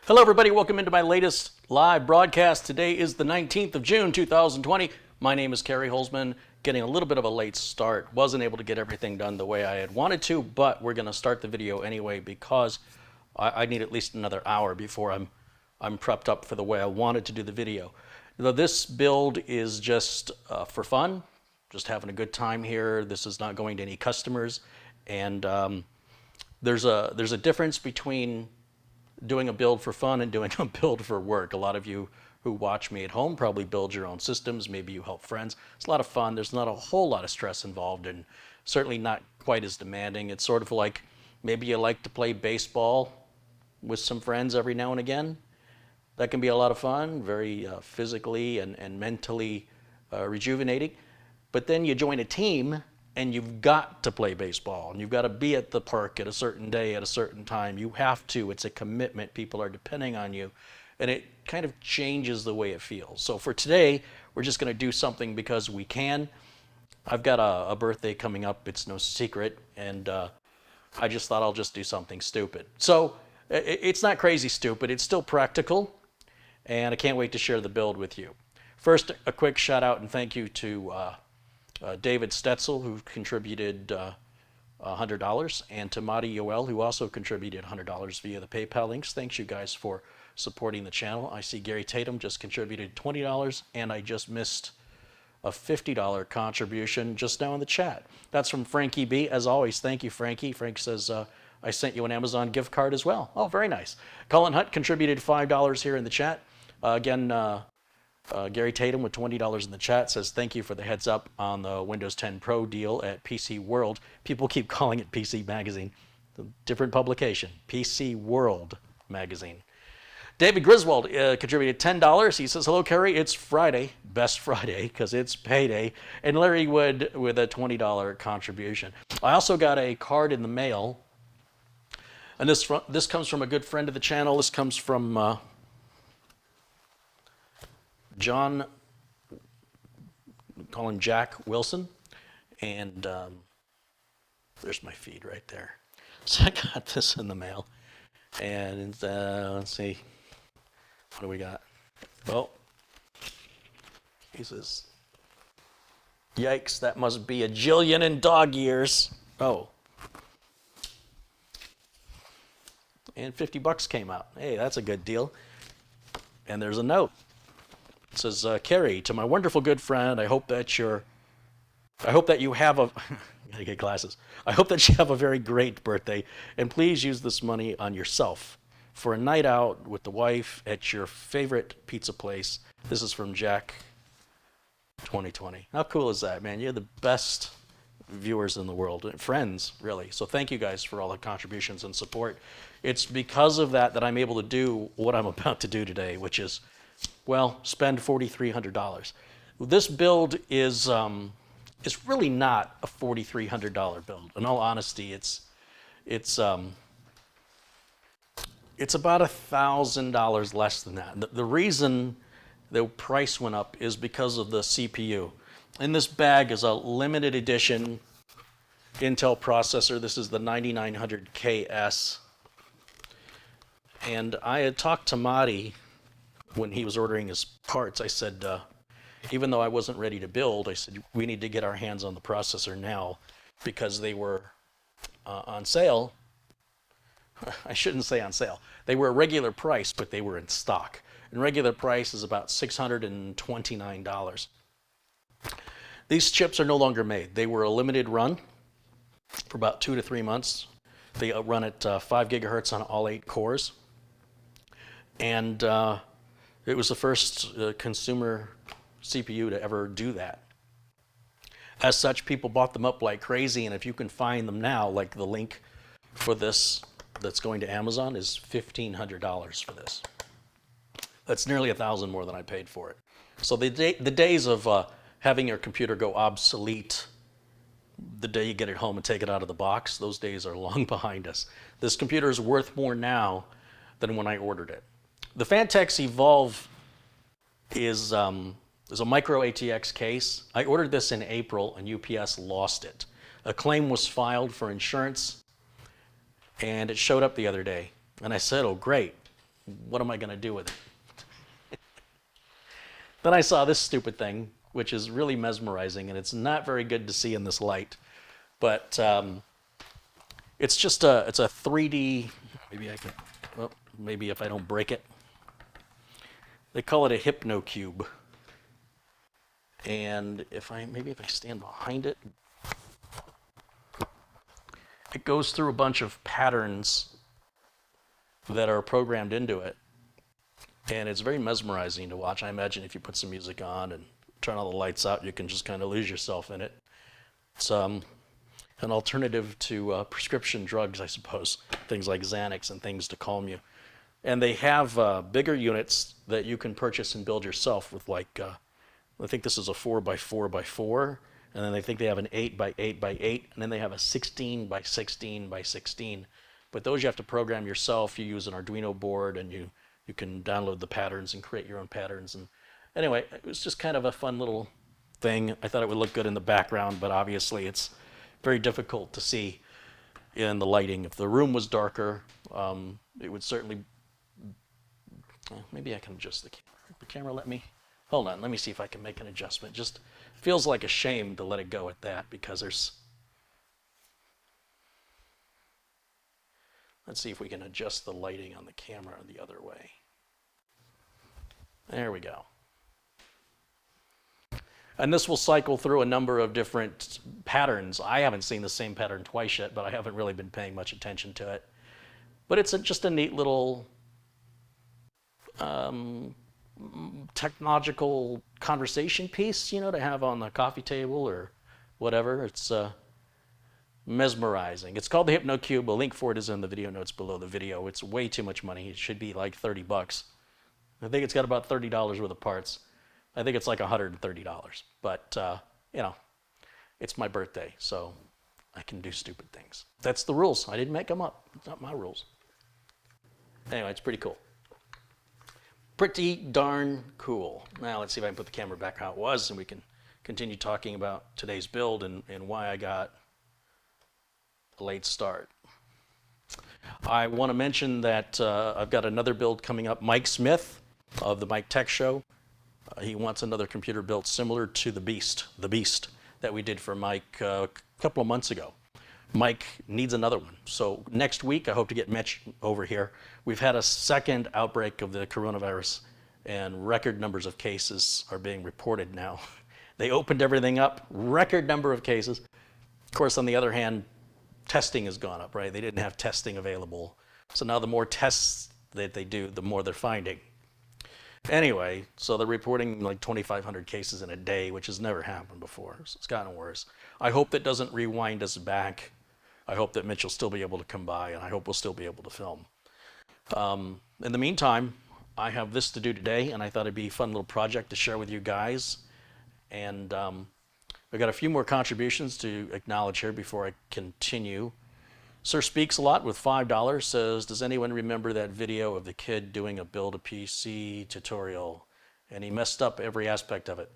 Hello everybody, welcome into my latest live broadcast. Today is the 19th of June, 2020. My name is Carey Holzman, getting a little bit of a late start. Wasn't able to get everything done the way I had wanted to, but we're gonna start the video anyway because I need at least another hour before I'm prepped up for the way I wanted to do the video. Now, this build is just for fun, just having a good time here. This is not going to any customers, and there's a difference between doing a build for fun and doing a build for work. A lot of you who watch me at home probably build your own systems. Maybe you help friends. It's a lot of fun. There's not a whole lot of stress involved and certainly not quite as demanding. It's sort of like maybe you like to play baseball with some friends every now and again. That can be a lot of fun, very physically and mentally rejuvenating. But then you join a team and you've got to play baseball, and you've got to be at the park at a certain day at a certain time. You have to. It's a commitment. People are depending on you, and it kind of changes the way it feels. So for today, we're just going to do something because we can. I've got a birthday coming up. It's no secret, and I just thought I'll just do something stupid. So it's not crazy stupid. It's still practical, and I can't wait to share the build with you. First, a quick shout out and thank you to David Stetzel, who contributed $100, and to Madi Yoel, who also contributed $100 via the PayPal links. Thanks you guys for supporting the channel. I see Gary Tatum just contributed $20, and I just missed a $50 contribution just now in the chat. That's from Frankie B. As always, thank you, Frankie. Frank says, I sent you an Amazon gift card as well. Oh, very nice. Colin Hunt contributed $5 here in the chat. Gary Tatum with $20 in the chat says, thank you for the heads up on the Windows 10 Pro deal at PC World. People keep calling it PC Magazine. Different publication, PC World Magazine. David Griswold contributed $10. He says, hello, Carey. It's Friday, best Friday, because it's payday. And Larry Wood with a $20 contribution. I also got a card in the mail. And this comes from a good friend of the channel. This comes from John, call him Jack Wilson, and there's my feed right there. So I got this in the mail, and let's see, what do we got? Well, he says, yikes, that must be a jillion in dog years. Oh, and $50 came out. Hey, that's a good deal. And there's a note. It says, Carey, to my wonderful good friend, I hope that you have a, gotta get glasses. I hope that you have a very great birthday, and please use this money on yourself for a night out with the wife at your favorite pizza place. This is from Jack 2020. How cool is that, man? You're the best viewers in the world, friends, really. So thank you guys for all the contributions and support. It's because of that I'm able to do what I'm about to do today, which is, well, spend $4,300. This build is really not a $4,300 build. In all honesty, it's about $1,000 less than that. The reason the price went up is because of the CPU. In this bag is a limited edition Intel processor. This is the 9900KS. And I had talked to Madi when he was ordering his parts. I said, even though I wasn't ready to build, I said, we need to get our hands on the processor now because they were on sale. I shouldn't say on sale. They were a regular price, but they were in stock. And regular price is about $629. These chips are no longer made. They were a limited run for about 2 to 3 months. They run at 5 gigahertz on all 8 cores. And it was the first consumer CPU to ever do that. As such, people bought them up like crazy, and if you can find them now, like the link for this that's going to Amazon is $1,500 for this. That's nearly $1,000 more than I paid for it. So the days of having your computer go obsolete the day you get it home and take it out of the box, those days are long behind us. This computer is worth more now than when I ordered it. The Phanteks Evolve is a micro ATX case. I ordered this in April and UPS lost it. A claim was filed for insurance and it showed up the other day. And I said, oh great, what am I going to do with it? Then I saw this stupid thing, which is really mesmerizing, and it's not very good to see in this light. But it's just it's a 3D, maybe I can, well, maybe if I don't break it. They call it a Hypnocube. And maybe if I stand behind it, it goes through a bunch of patterns that are programmed into it. And it's very mesmerizing to watch. I imagine if you put some music on and turn all the lights out, you can just kind of lose yourself in it. It's an alternative to prescription drugs, I suppose. Things like Xanax and things to calm you. And they have bigger units that you can purchase and build yourself with, like, I think this is a 4x4x4, and then I think they have an 8x8x8, and then they have a 16x16x16. But those you have to program yourself. You use an Arduino board, and you can download the patterns and create your own patterns. And anyway, it was just kind of a fun little thing. I thought it would look good in the background, but obviously it's very difficult to see in the lighting. If the room was darker, it would certainly, maybe I can adjust the camera. The camera let me, hold on, let me see if I can make an adjustment. Just feels like a shame to let it go at that, because let's see if we can adjust the lighting on the camera the other way. There we go. And this will cycle through a number of different patterns. I haven't seen the same pattern twice yet, but I haven't really been paying much attention to it. But it's just a neat little technological conversation piece, you know, to have on the coffee table or whatever. It's mesmerizing. It's called the Hypnocube. A link for it is in the video notes below the video. It's way too much money. It should be like 30 bucks. I think it's got about $30 worth of parts. I think it's like $130. But, you know, it's my birthday, so I can do stupid things. That's the rules. I didn't make them up. It's not my rules. Anyway, it's pretty cool. Pretty darn cool. Now let's see if I can put the camera back how it was, and we can continue talking about today's build and why I got a late start. I want to mention that I've got another build coming up. Mike Smith of the Mike Tech Show. He wants another computer built similar to the Beast that we did for Mike a couple of months ago. Mike needs another one. So next week, I hope to get Mitch over here. We've had a second outbreak of the coronavirus, and record numbers of cases are being reported now. They opened everything up, record number of cases. Of course, on the other hand, testing has gone up, right? They didn't have testing available. So now the more tests that they do, the more they're finding. Anyway, so they're reporting like 2,500 cases in a day, which has never happened before. So it's gotten worse. I hope that doesn't rewind us back. I hope that Mitch will still be able to come by, and I hope we'll still be able to film. In the meantime, I have this to do today, and I thought it'd be a fun little project to share with you guys. And I've got a few more contributions to acknowledge here before I continue. Sir Speaks a Lot with $5 says, does anyone remember that video of the kid doing a build a PC tutorial? And he messed up every aspect of it.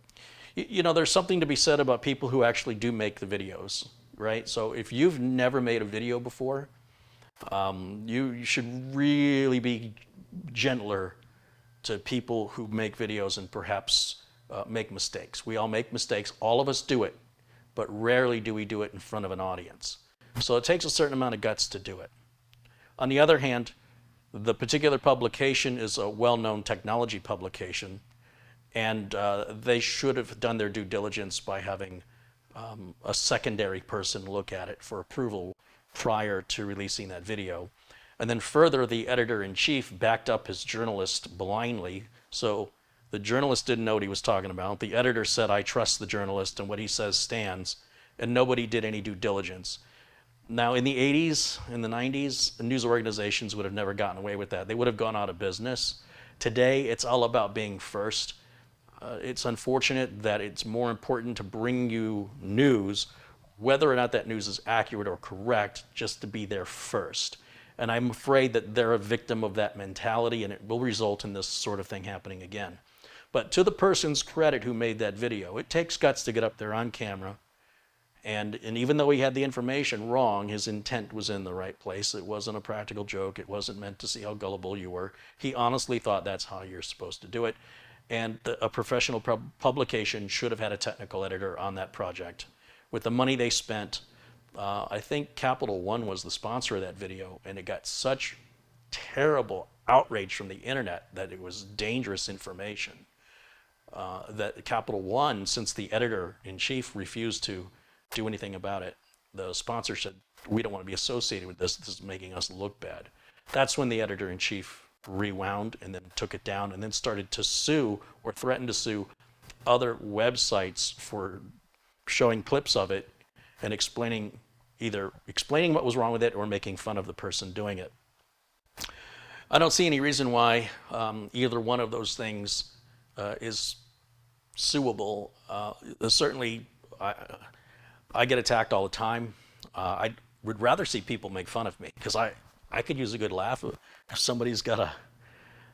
You know, there's something to be said about people who actually do make the videos, right? So if you've never made a video before, you should really be gentler to people who make videos and perhaps make mistakes. We all make mistakes. All of us do it, but rarely do we do it in front of an audience. So it takes a certain amount of guts to do it. On the other hand, the particular publication is a well-known technology publication, and they should have done their due diligence by having a secondary person look at it for approval prior to releasing that video. And then further, the editor-in-chief backed up his journalist blindly, so the journalist didn't know what he was talking about. The editor said, I trust the journalist, and what he says stands, and nobody did any due diligence. Now, in the 80s, in the 90s, the news organizations would have never gotten away with that. They would have gone out of business. Today, it's all about being first. It's unfortunate that it's more important to bring you news, whether or not that news is accurate or correct, just to be there first. And I'm afraid that they're a victim of that mentality, and it will result in this sort of thing happening again. But to the person's credit who made that video, it takes guts to get up there on camera And even though he had the information wrong, his intent was in the right place. It wasn't a practical joke. It wasn't meant to see how gullible you were. He honestly thought that's how you're supposed to do it. And a professional publication should have had a technical editor on that project. With the money they spent, I think Capital One was the sponsor of that video, and it got such terrible outrage from the internet that it was dangerous information. That Capital One, since the editor-in-chief refused to do anything about it, the sponsor said, we don't want to be associated with this. This is making us look bad. That's when the editor-in-chief rewound and then took it down and then started to sue or threaten to sue other websites for showing clips of it and either explaining what was wrong with it or making fun of the person doing it. I don't see any reason why either one of those things is suable. Certainly, I get attacked all the time. I would rather see people make fun of me because I could use a good laugh. If somebody's got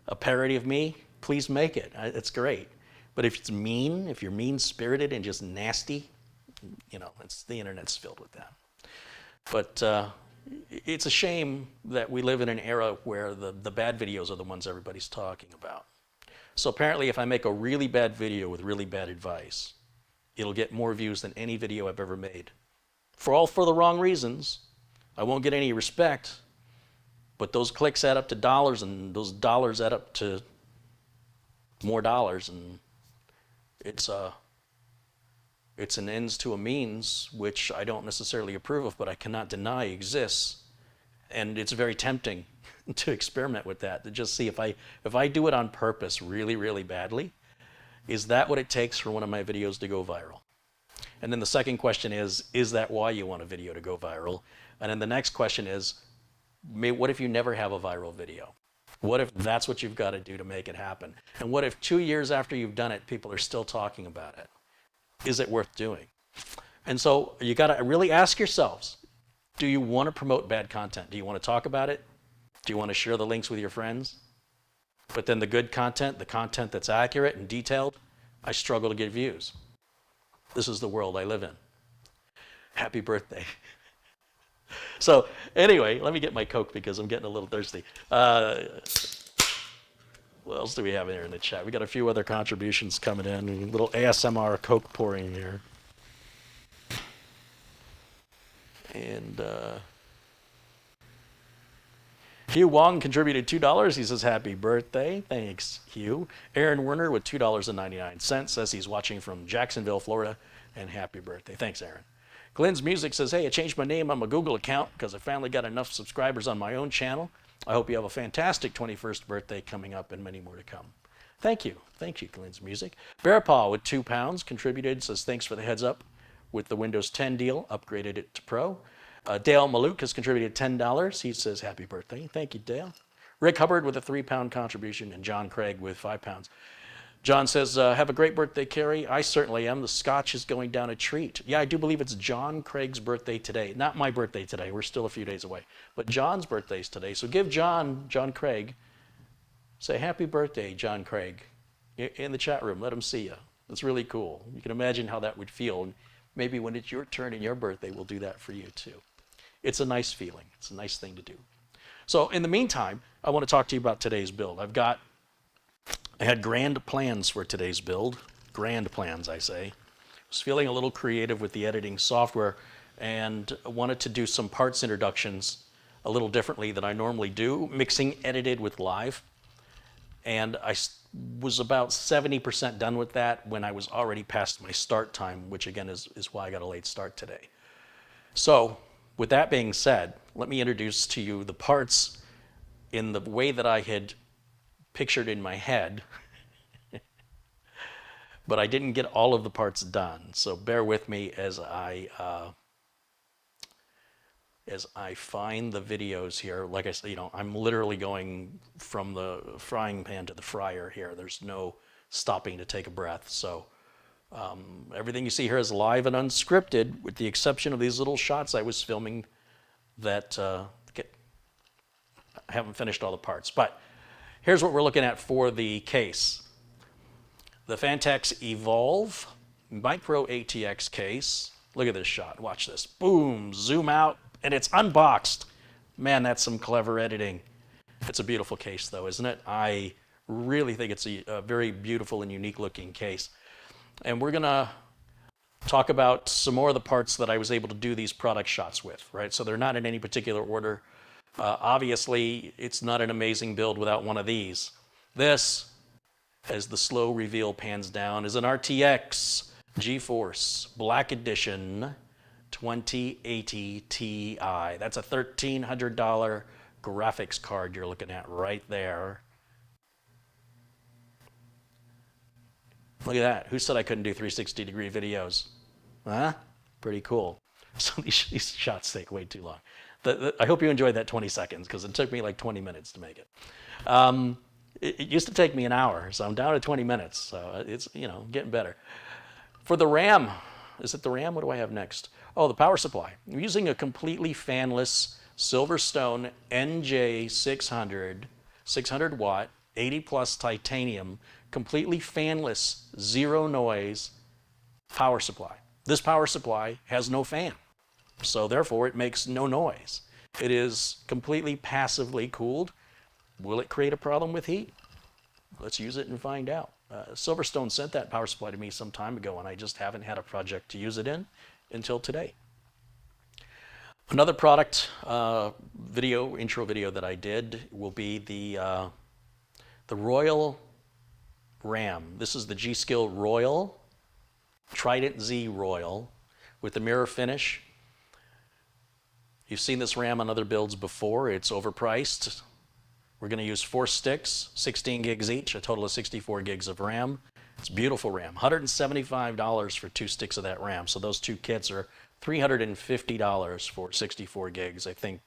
a parody of me, please make it. It's great. But if it's mean, if you're mean-spirited and just nasty, the internet's filled with that. But it's a shame that we live in an era where the bad videos are the ones everybody's talking about. So apparently if I make a really bad video with really bad advice, it'll get more views than any video I've ever made. For the wrong reasons. I won't get any respect, but those clicks add up to dollars, and those dollars add up to more dollars, and it's an ends to a means, which I don't necessarily approve of, but I cannot deny exists. And it's very tempting to experiment with that, to just see if I do it on purpose really, really badly, is that what it takes for one of my videos to go viral? And then the second question is that why you want a video to go viral? And then the next question is, what if you never have a viral video? What if that's what you've got to do to make it happen? And what if 2 years after you've done it, people are still talking about it? Is it worth doing? And so you got to really ask yourselves, do you want to promote bad content? Do you want to talk about it? Do you want to share the links with your friends? But then the good content, the content that's accurate and detailed, I struggle to get views. This is the world I live in. Happy birthday. So anyway, let me get my Coke because I'm getting a little thirsty. What else do we have in here in the chat? We got a few other contributions coming in. A little ASMR Coke pouring here. And Hugh Wong contributed $2. He says, happy birthday. Thanks, Hugh. Aaron Werner with $2.99 says he's watching from Jacksonville, Florida, and happy birthday. Thanks, Aaron. Glenn's Music says, hey, I changed my name on my Google account because I finally got enough subscribers on my own channel. I hope you have a fantastic 21st birthday coming up and many more to come. Thank you. Thank you, Glenn's Music. Bearpaw with £2 contributed, says thanks for the heads up with the Windows 10 deal, upgraded it to Pro. Dale Maluk has contributed $10. He says happy birthday. Thank you, Dale. Rick Hubbard with a £3 contribution and John Craig with £5. John says, have a great birthday, Carey. I certainly am. The scotch is going down a treat. Yeah, I do believe it's John Craig's birthday today. Not my birthday today. We're still a few days away. But John's birthday is today. So give John Craig, say happy birthday, John Craig, in the chat room. Let him see you. It's really cool. You can imagine how that would feel. And maybe when it's your turn and your birthday, we'll do that for you too. It's a nice feeling. It's a nice thing to do. So in the meantime, I want to talk to you about today's build. I had grand plans for today's build. Grand plans, I say. I was feeling a little creative with the editing software and wanted to do some parts introductions a little differently than I normally do, mixing edited with live. And I was about 70% done with that when I was already past my start time, which again is why I got a late start today. So with that being said, let me introduce to you the parts in the way that I had pictured in my head, but I didn't get all of the parts done. So bear with me as I find the videos here. Like I said, I'm literally going from the frying pan to the fryer here. There's no stopping to take a breath. So everything you see here is live and unscripted, with the exception of these little shots I was filming that I haven't finished all the parts. But here's what we're looking at for the case. The Phanteks Evolve Micro ATX case, Look at this shot. Watch this. Boom, zoom out, and it's unboxed. Man, that's some clever editing. It's a beautiful case, though, isn't it? I really think it's a very beautiful and unique looking case. And we're going to talk about some more of the parts that I was able to do these product shots with, right? So they're not in any particular order. Obviously, it's not an amazing build without one of these. This, as the slow reveal pans down, is an RTX GeForce Black Edition 2080 Ti. That's a $1,300 graphics card you're looking at right there. Look at that. Who said I couldn't do 360-degree videos? Huh? Pretty cool. So these shots take way too long. I hope you enjoyed that 20 seconds because it took me like 20 minutes to make it. It used to take me an hour, so I'm down to 20 minutes. So it's, getting better. For the RAM, is it the RAM? What do I have next? Oh, the power supply. I'm using a completely fanless Silverstone NJ600, 600 watt, 80 plus titanium, completely fanless, zero noise power supply. This power supply has no fan, so therefore it makes no noise. It is completely passively cooled. Will it create a problem with heat? Let's use it and find out. Silverstone sent that power supply to me some time ago, and I just haven't had a project to use it in until today. Another product intro video that I did will be the Royal RAM. This is the G-Skill Royal, Trident Z Royal, with the mirror finish. You've seen this RAM on other builds before. It's overpriced. We're going to use 4 sticks, 16 gigs each, a total of 64 gigs of RAM. It's beautiful RAM. $175 for 2 sticks of that RAM. So those 2 kits are $350 for 64 gigs, I think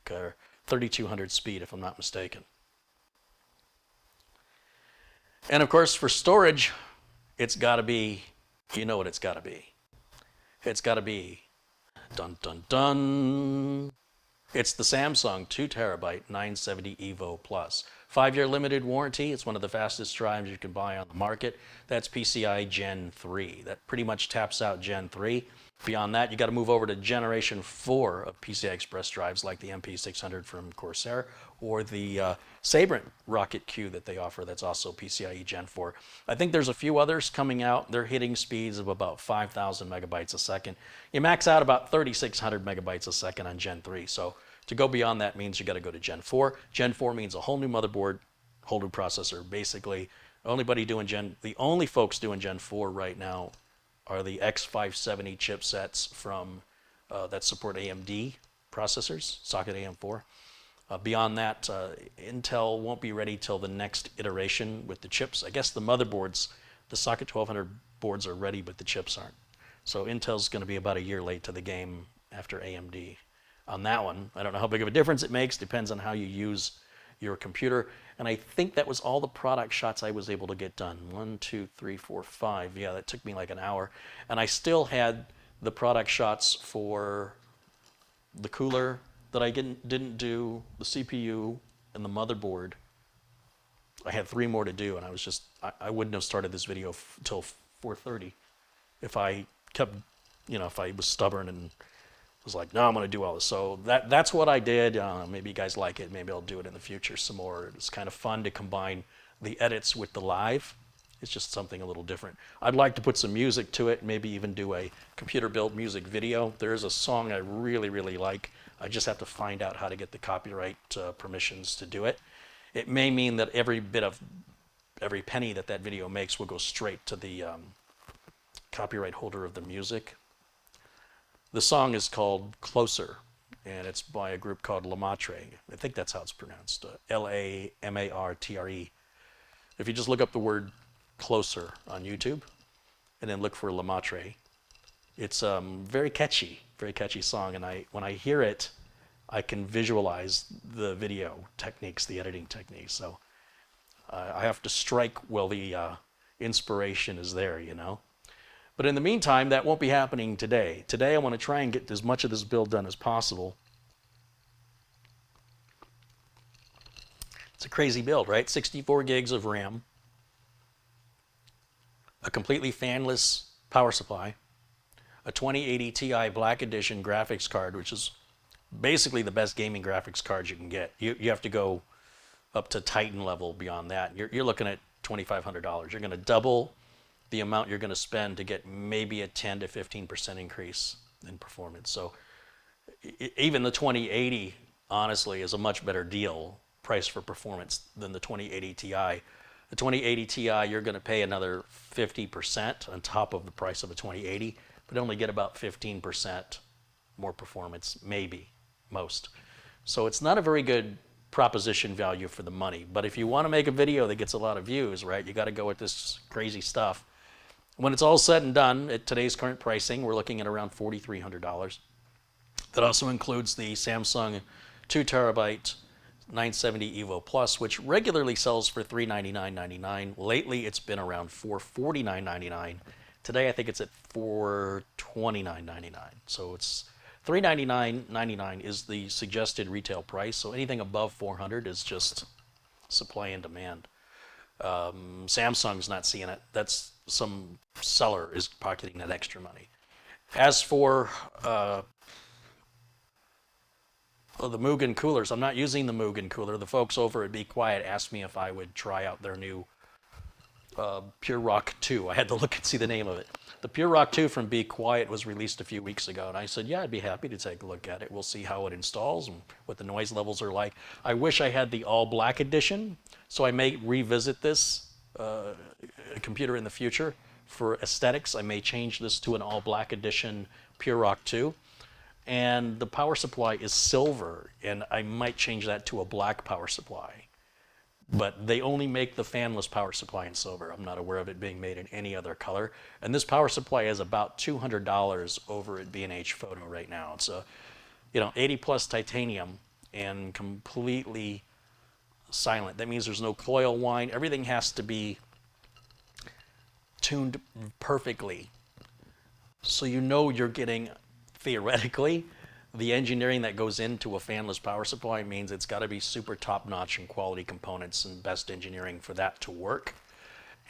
3200 speed if I'm not mistaken. And of course for storage, it's got to be, you know what it's got to be. It's got to be, dun dun dun, it's the Samsung 2 terabyte 970 EVO Plus. 5-year limited warranty. It's one of the fastest drives you can buy on the market. That's PCI Gen 3. That pretty much taps out Gen 3. Beyond that, you got to move over to Generation 4 of PCI Express drives like the MP600 from Corsair or the Sabrent Rocket Q that they offer that's also PCIe Gen 4. I think there's a few others coming out. They're hitting speeds of about 5,000 megabytes a second. You max out about 3,600 megabytes a second on Gen 3. So to go beyond that means you got to go to Gen 4. Gen 4 means a whole new motherboard, whole new processor. Basically, the only folks doing Gen 4 right now are the X570 chipsets from that support AMD processors, socket AM4. Beyond that, Intel won't be ready till the next iteration with the chips. I guess the motherboards, the socket 1200 boards are ready, but the chips aren't. So Intel's going to be about a year late to the game after AMD on that one. I don't know how big of a difference it makes. Depends on how you use your computer. And I think that was all the product shots I was able to get done. 1, 2, 3, 4, 5. Yeah, that took me like an hour. And I still had the product shots for the cooler that I didn't do, the CPU and the motherboard. I had 3 more to do, and I wouldn't have started this video until 4:30 if I kept, if I was stubborn and was like, no, I'm going to do all this. So that's what I did. Maybe you guys like it. Maybe I'll do it in the future some more. It's kind of fun to combine the edits with the live. It's just something a little different. I'd like to put some music to it, maybe even do a computer build music video. There's a song I really, really like. I just have to find out how to get the copyright permissions to do it. It may mean that every penny that video makes will go straight to the copyright holder of the music. The song is called Closer, and it's by a group called Lamatre. I think that's how it's pronounced, L-A-M-A-R-T-R-E. If you just look up the word Closer on YouTube and then look for Lamatre, it's very catchy song, and when I hear it, I can visualize the video techniques, the editing techniques. So I have to strike while the inspiration is there, But in the meantime, that won't be happening today. Today I want to try and get as much of this build done as possible. It's a crazy build, right? 64 gigs of RAM, a completely fanless power supply, a 2080 Ti Black Edition graphics card, which is basically the best gaming graphics cards you can get. You have to go up to Titan level beyond that. You're looking at $2,500. You're going to double the amount you're going to spend to get maybe a 10 to 15% increase in performance. So even the 2080, honestly, is a much better deal, price for performance, than the 2080 Ti. The 2080 Ti, you're going to pay another 50% on top of the price of a 2080, but only get about 15% more performance, maybe, most. So it's not a very good proposition value for the money. But if you want to make a video that gets a lot of views, right, you got to go with this crazy stuff. When it's all said and done, at today's current pricing, we're looking at around $4,300. That also includes the Samsung 2 terabyte 970 EVO Plus, which regularly sells for $399.99. Lately, it's been around $449.99. Today, I think it's at $429.99. So it's $399.99 is the suggested retail price. So anything above $400 is just supply and demand. Samsung's not seeing it. That's some seller is pocketing that extra money. As for the Mugen coolers, I'm not using the Mugen cooler. The folks over at Be Quiet asked me if I would try out their new Pure Rock 2. I had to look and see the name of it. The Pure Rock 2 from Be Quiet was released a few weeks ago, and I said, yeah, I'd be happy to take a look at it. We'll see how it installs and what the noise levels are like. I wish I had the all black edition, so I may revisit this computer in the future for aesthetics. I may change this to an all black edition Pure Rock 2. And the power supply is silver, and I might change that to a black power supply. But they only make the fanless power supply in silver. I'm not aware of it being made in any other color. And this power supply is about $200 over at B&H Photo right now. It's a, 80 plus titanium and completely silent. That means there's no coil whine. Everything has to be tuned perfectly. So you're getting, theoretically, the engineering that goes into a fanless power supply means it's got to be super top-notch and quality components and best engineering for that to work.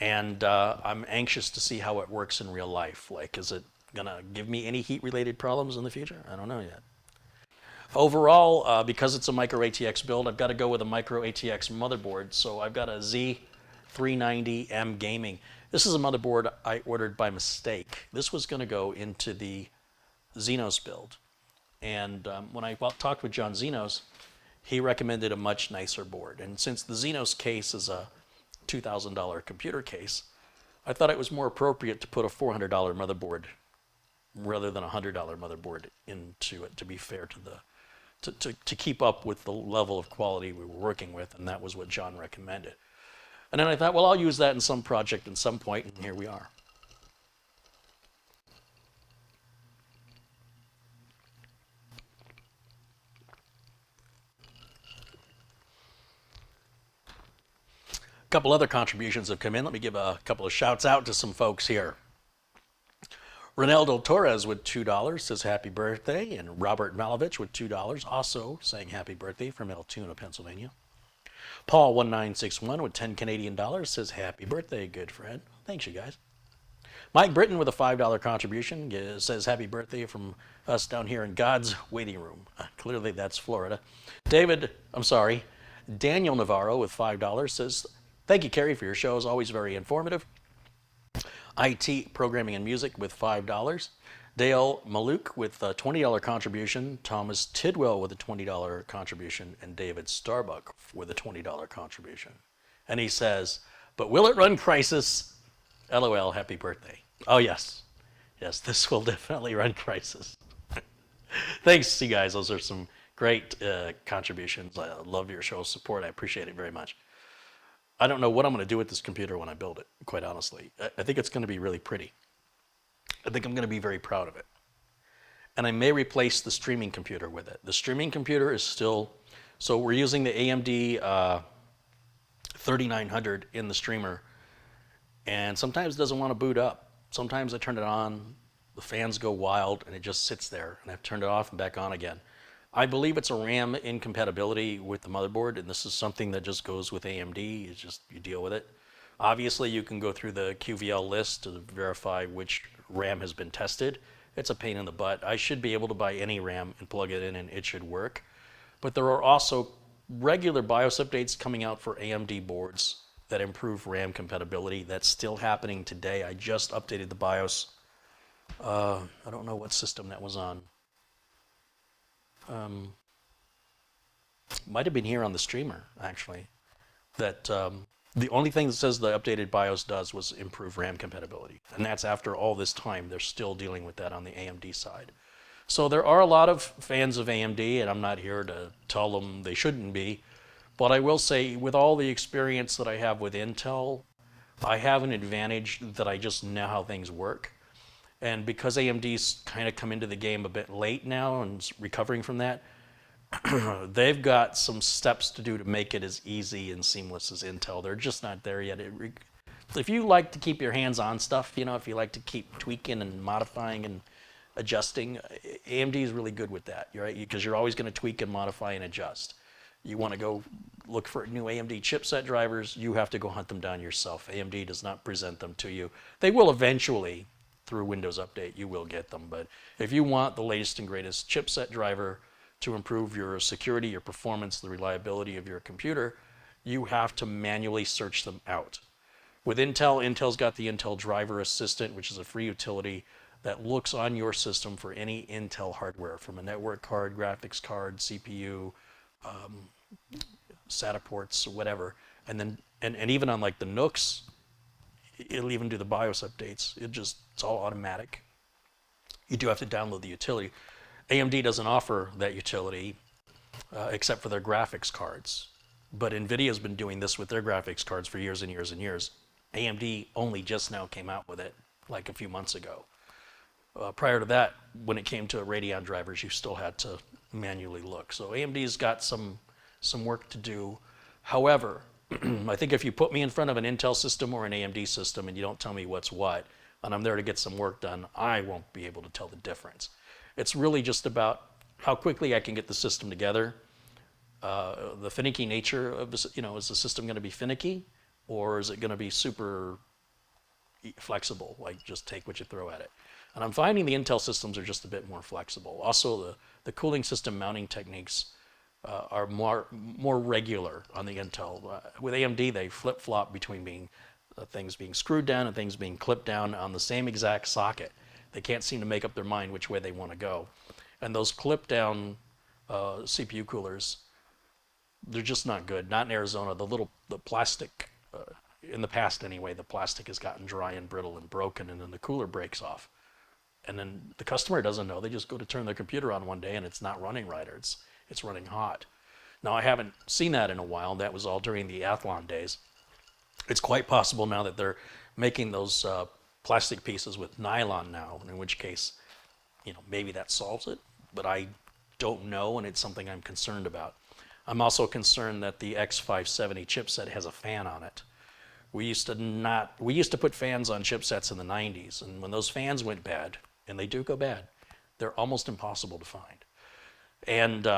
And I'm anxious to see how it works in real life. Like, is it going to give me any heat-related problems in the future? I don't know yet. Overall, because it's a micro ATX build, I've got to go with a micro ATX motherboard. So I've got a Z390M Gaming. This is a motherboard I ordered by mistake. This was going to go into the Xenos build. And when I talked with John Xenos, he recommended a much nicer board. And since the Xenos case is a $2,000 computer case, I thought it was more appropriate to put a $400 motherboard rather than a $100 motherboard into it, to be fair to the to keep up with the level of quality we were working with, and that was what John recommended. And then I thought, well, I'll use that in some project at some point, and here we are. A couple other contributions have come in. Let me give a couple of shouts out to some folks here. Ronaldo Torres with $2 says happy birthday, and Robert Malovich with $2 also saying happy birthday from Altoona, Pennsylvania. Paul 1961 with 10 Canadian dollars says happy birthday, good friend. Thanks, you guys. Mike Britton with a $5 contribution says happy birthday from us down here in God's waiting room. Clearly that's Florida. Daniel Navarro with $5 says, thank you, Carey, for your show. It's always very informative. IT Programming and Music with $5. Dale Maluk with a $20 contribution. Thomas Tidwell with a $20 contribution. And David Starbuck with a $20 contribution. And he says, but will it run Crisis? LOL, happy birthday. Oh, yes. Yes, this will definitely run Crisis. Thanks, you guys. Those are some great contributions. I love your show support. I appreciate it very much. I don't know what I'm going to do with this computer when I build it, quite honestly. I think it's going to be really pretty. I think I'm going to be very proud of it. And I may replace the streaming computer with it. The streaming computer is still, so we're using the AMD 3900 in the streamer, and sometimes it doesn't want to boot up. Sometimes I turn it on, the fans go wild, and it just sits there, and I've turned it off and back on again. I believe it's a RAM incompatibility with the motherboard, and this is something that just goes with AMD. It's just, you deal with it. Obviously, you can go through the QVL list to verify which RAM has been tested, It's a pain in the butt. I should be able to buy any RAM and plug it in and it should work. But there are also regular BIOS updates coming out for AMD boards that improve RAM compatibility. That's still happening today. I just updated the BIOS. I don't know what system that was on. Might have been here on the streamer, actually. That the only thing that says the updated BIOS does was improve RAM compatibility. And that's after all this time. They're still dealing with that on the AMD side. So there are a lot of fans of AMD, and I'm not here to tell them they shouldn't be. But I will say, with all the experience that I have with Intel, I have an advantage that I just know how things work. And because AMD's kind of come into the game a bit late now and recovering from that, they've got some steps to do to make it as easy and seamless as Intel. They're just not there yet. If you like to keep your hands on stuff, if you like to keep tweaking and modifying and adjusting, AMD is really good with that, right? Because you're always going to tweak and modify and adjust. You want to go look for new AMD chipset drivers, you have to go hunt them down yourself. AMD does not present them to you. They will eventually, through Windows Update, you will get them. But if you want the latest and greatest chipset driver to improve your security, your performance, the reliability of your computer, you have to manually search them out. With Intel, Intel's got the Intel Driver Assistant, which is a free utility that looks on your system for any Intel hardware, from a network card, graphics card, CPU, SATA ports, whatever. And then, and even on like the Nooks, it'll even do the BIOS updates. It's all automatic. You do have to download the utility. AMD doesn't offer that utility except for their graphics cards. But NVIDIA's been doing this with their graphics cards for years and years and years. AMD only just now came out with it, like a few months ago. Prior to that, when it came to Radeon drivers, you still had to manually look. So AMD's got some work to do. However, I think if you put me in front of an Intel system or an AMD system and you don't tell me what's what, and I'm there to get some work done, I won't be able to tell the difference. It's really just about how quickly I can get the system together. The finicky nature of this, is the system going to be finicky, or is it going to be super flexible, like just take what you throw at it? And I'm finding the Intel systems are just a bit more flexible. Also, the cooling system mounting techniques are more regular on the Intel. With AMD, they flip-flop between things being screwed down and things being clipped down on the same exact socket. They can't seem to make up their mind which way they want to go. And those clip-down CPU coolers, they're just not good. Not in Arizona. The plastic, in the past anyway, the plastic has gotten dry and brittle and broken, and then the cooler breaks off. And then the customer doesn't know. They just go to turn their computer on one day and it's not running right, or it's running hot. Now, I haven't seen that in a while. That was all during the Athlon days. It's quite possible now that they're making those plastic pieces with nylon now, in which case, maybe that solves it, but I don't know, and it's something I'm concerned about. I'm also concerned that the X570 chipset has a fan on it. We used to put fans on chipsets in the 90s, and when those fans went bad, and they do go bad, they're almost impossible to find. And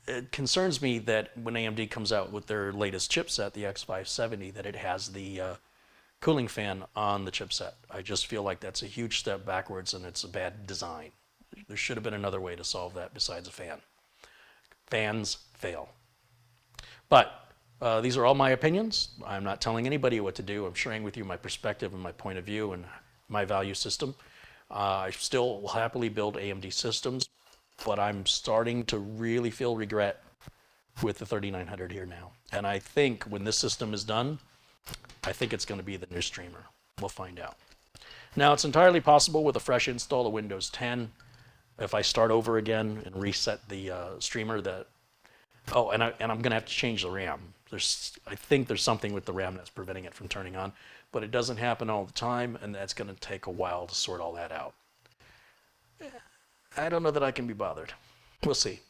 it concerns me that when AMD comes out with their latest chipset, the X570, that it has the cooling fan on the chipset. I just feel like that's a huge step backwards, and it's a bad design. There should have been another way to solve that besides a fan. Fans fail. But these are all my opinions. I'm not telling anybody what to do. I'm sharing with you my perspective and my point of view and my value system. I still will happily build AMD systems, but I'm starting to really feel regret with the 3900 here now. And I think when this system is done, I think it's going to be the new streamer. We'll find out. Now, it's entirely possible with a fresh install of Windows 10, if I start over again and reset the streamer, that, and I'm going to have to change the RAM. I think there's something with the RAM that's preventing it from turning on, but it doesn't happen all the time, and that's going to take a while to sort all that out. I don't know that I can be bothered. We'll see.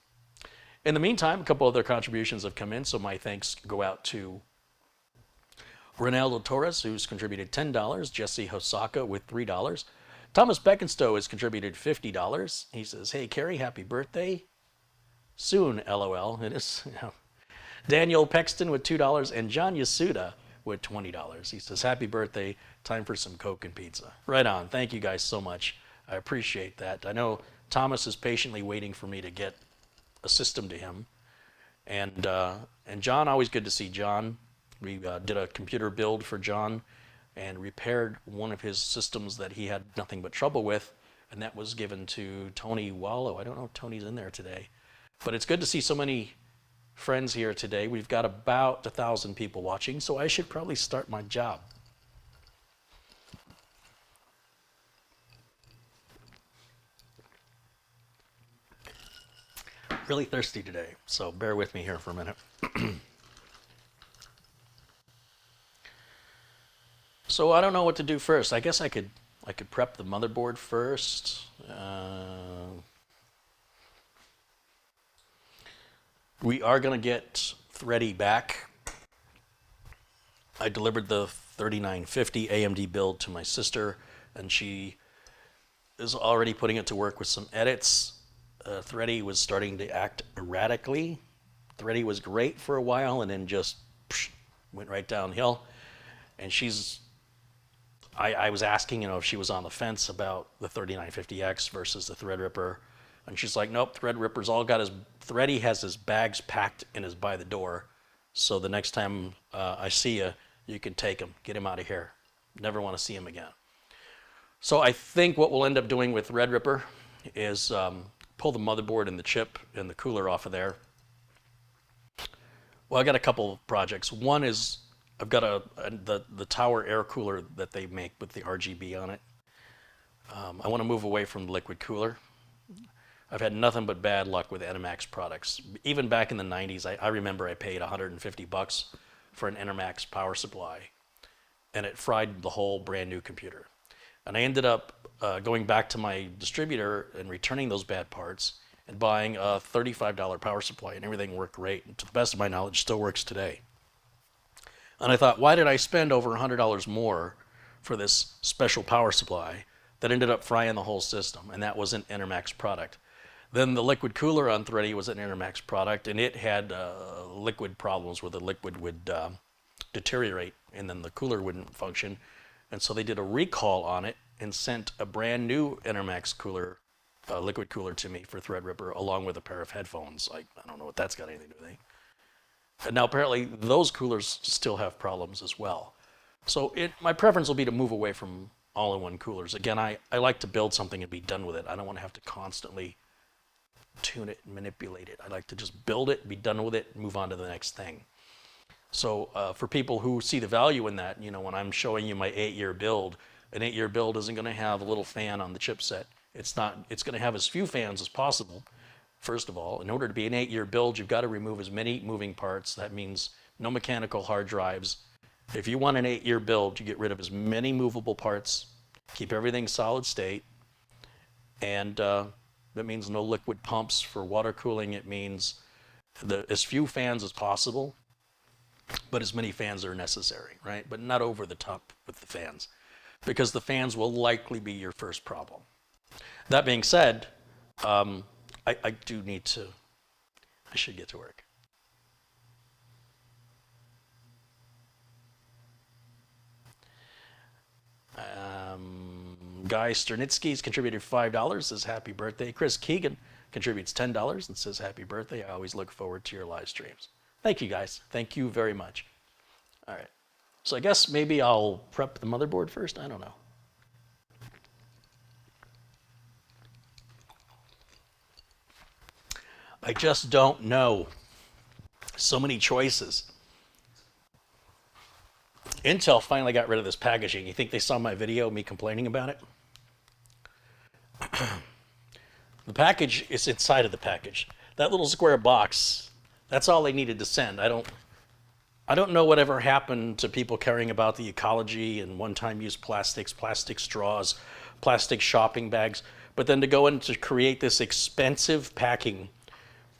In the meantime, a couple other contributions have come in, so my thanks go out to Ronaldo Torres, who's contributed $10, Jesse Hosaka with $3, Thomas Beckenstowe has contributed $50. He says, "Hey, Carey, happy birthday. Soon, LOL." It is. Daniel Pexton with $2, and John Yasuda with $20. He says, happy birthday, time for some Coke and pizza. Right on. Thank you guys so much. I appreciate that. I know Thomas is patiently waiting for me to get a system to him. And John, always good to see John. We did a computer build for John and repaired one of his systems that he had nothing but trouble with, and that was given to Tony Wallow. I don't know if Tony's in there today, but it's good to see so many friends here today. We've got about 1,000 people watching, so I should probably start my job. Really thirsty today, so bear with me here for a minute. So I don't know what to do first. I guess I could prep the motherboard first. We are going to get Thready back. I delivered the 3950 AMD build to my sister, and she is already putting it to work with some edits. Thready was starting to act erratically. Thready was great for a while, and then just went right downhill. And I was asking, if she was on the fence about the 3950X versus the Threadripper, and she's like, nope, Threadripper's all got Thready has his bags packed and is by the door, so the next time I see you, you can take him, get him out of here. Never want to see him again. So I think what we'll end up doing with Threadripper is pull the motherboard and the chip and the cooler off of there. Well, I got a couple of projects. One is I've got the tower air cooler that they make with the RGB on it. I want to move away from the liquid cooler. I've had nothing but bad luck with Enermax products. Even back in the 90s, I remember I paid $150 for an Enermax power supply, and it fried the whole brand new computer. And I ended up going back to my distributor and returning those bad parts and buying a $35 power supply, and everything worked great. And to the best of my knowledge, still works today. And I thought, why did I spend over $100 more for this special power supply that ended up frying the whole system? And that was an Enermax product. Then the liquid cooler on Thready was an Enermax product, and it had liquid problems where the liquid would deteriorate, and then the cooler wouldn't function. And so they did a recall on it and sent a brand new Enermax cooler, liquid cooler to me for Threadripper, along with a pair of headphones. I don't know what that's got anything to do with it. And now apparently those coolers still have problems as well. So my preference will be to move away from all-in-one coolers. Again, I like to build something and be done with it. I don't want to have to constantly tune it and manipulate it. I like to just build it, be done with it, and move on to the next thing. So for people who see the value in that, when I'm showing you my 8-year build, an 8-year build isn't going to have a little fan on the chipset. It's going to have as few fans as possible. First of all, in order to be an 8-year build, you've got to remove as many moving parts. That means no mechanical hard drives. If you want an 8-year build, you get rid of as many movable parts, keep everything solid state, and that means no liquid pumps for water cooling. It means as few fans as possible, but as many fans are necessary, right? But not over the top with the fans, because the fans will likely be your first problem. That being said, I do need to, I should get to work. Guy Sternitsky's contributed $5, says happy birthday. Chris Keegan contributes $10 and says happy birthday. I always look forward to your live streams. Thank you guys. Thank you very much. All right. So I guess maybe I'll prep the motherboard first. I don't know. I just don't know. So many choices. Intel finally got rid of this packaging. You think they saw my video, me complaining about it? The package is inside of the package. That little square box, that's all they needed to send. I don't know whatever happened to people caring about the ecology and one-time use plastics, plastic straws, plastic shopping bags, but then to go in to create this expensive packing,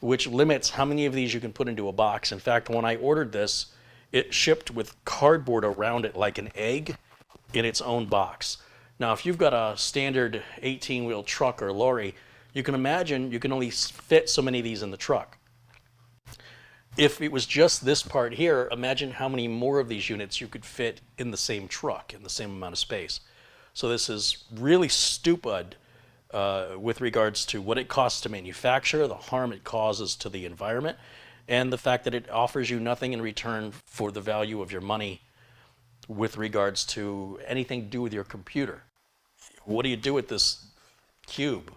which limits how many of these you can put into a box. In fact, when I ordered this, it shipped with cardboard around it like an egg in its own box. Now, if you've got a standard 18-wheel truck or lorry, you can imagine you can only fit so many of these in the truck. If it was just this part here, imagine how many more of these units you could fit in the same truck, in the same amount of space. So this is really stupid with regards to what it costs to manufacture, the harm it causes to the environment, and the fact that it offers you nothing in return for the value of your money with regards to anything to do with your computer. What do you do with this cube?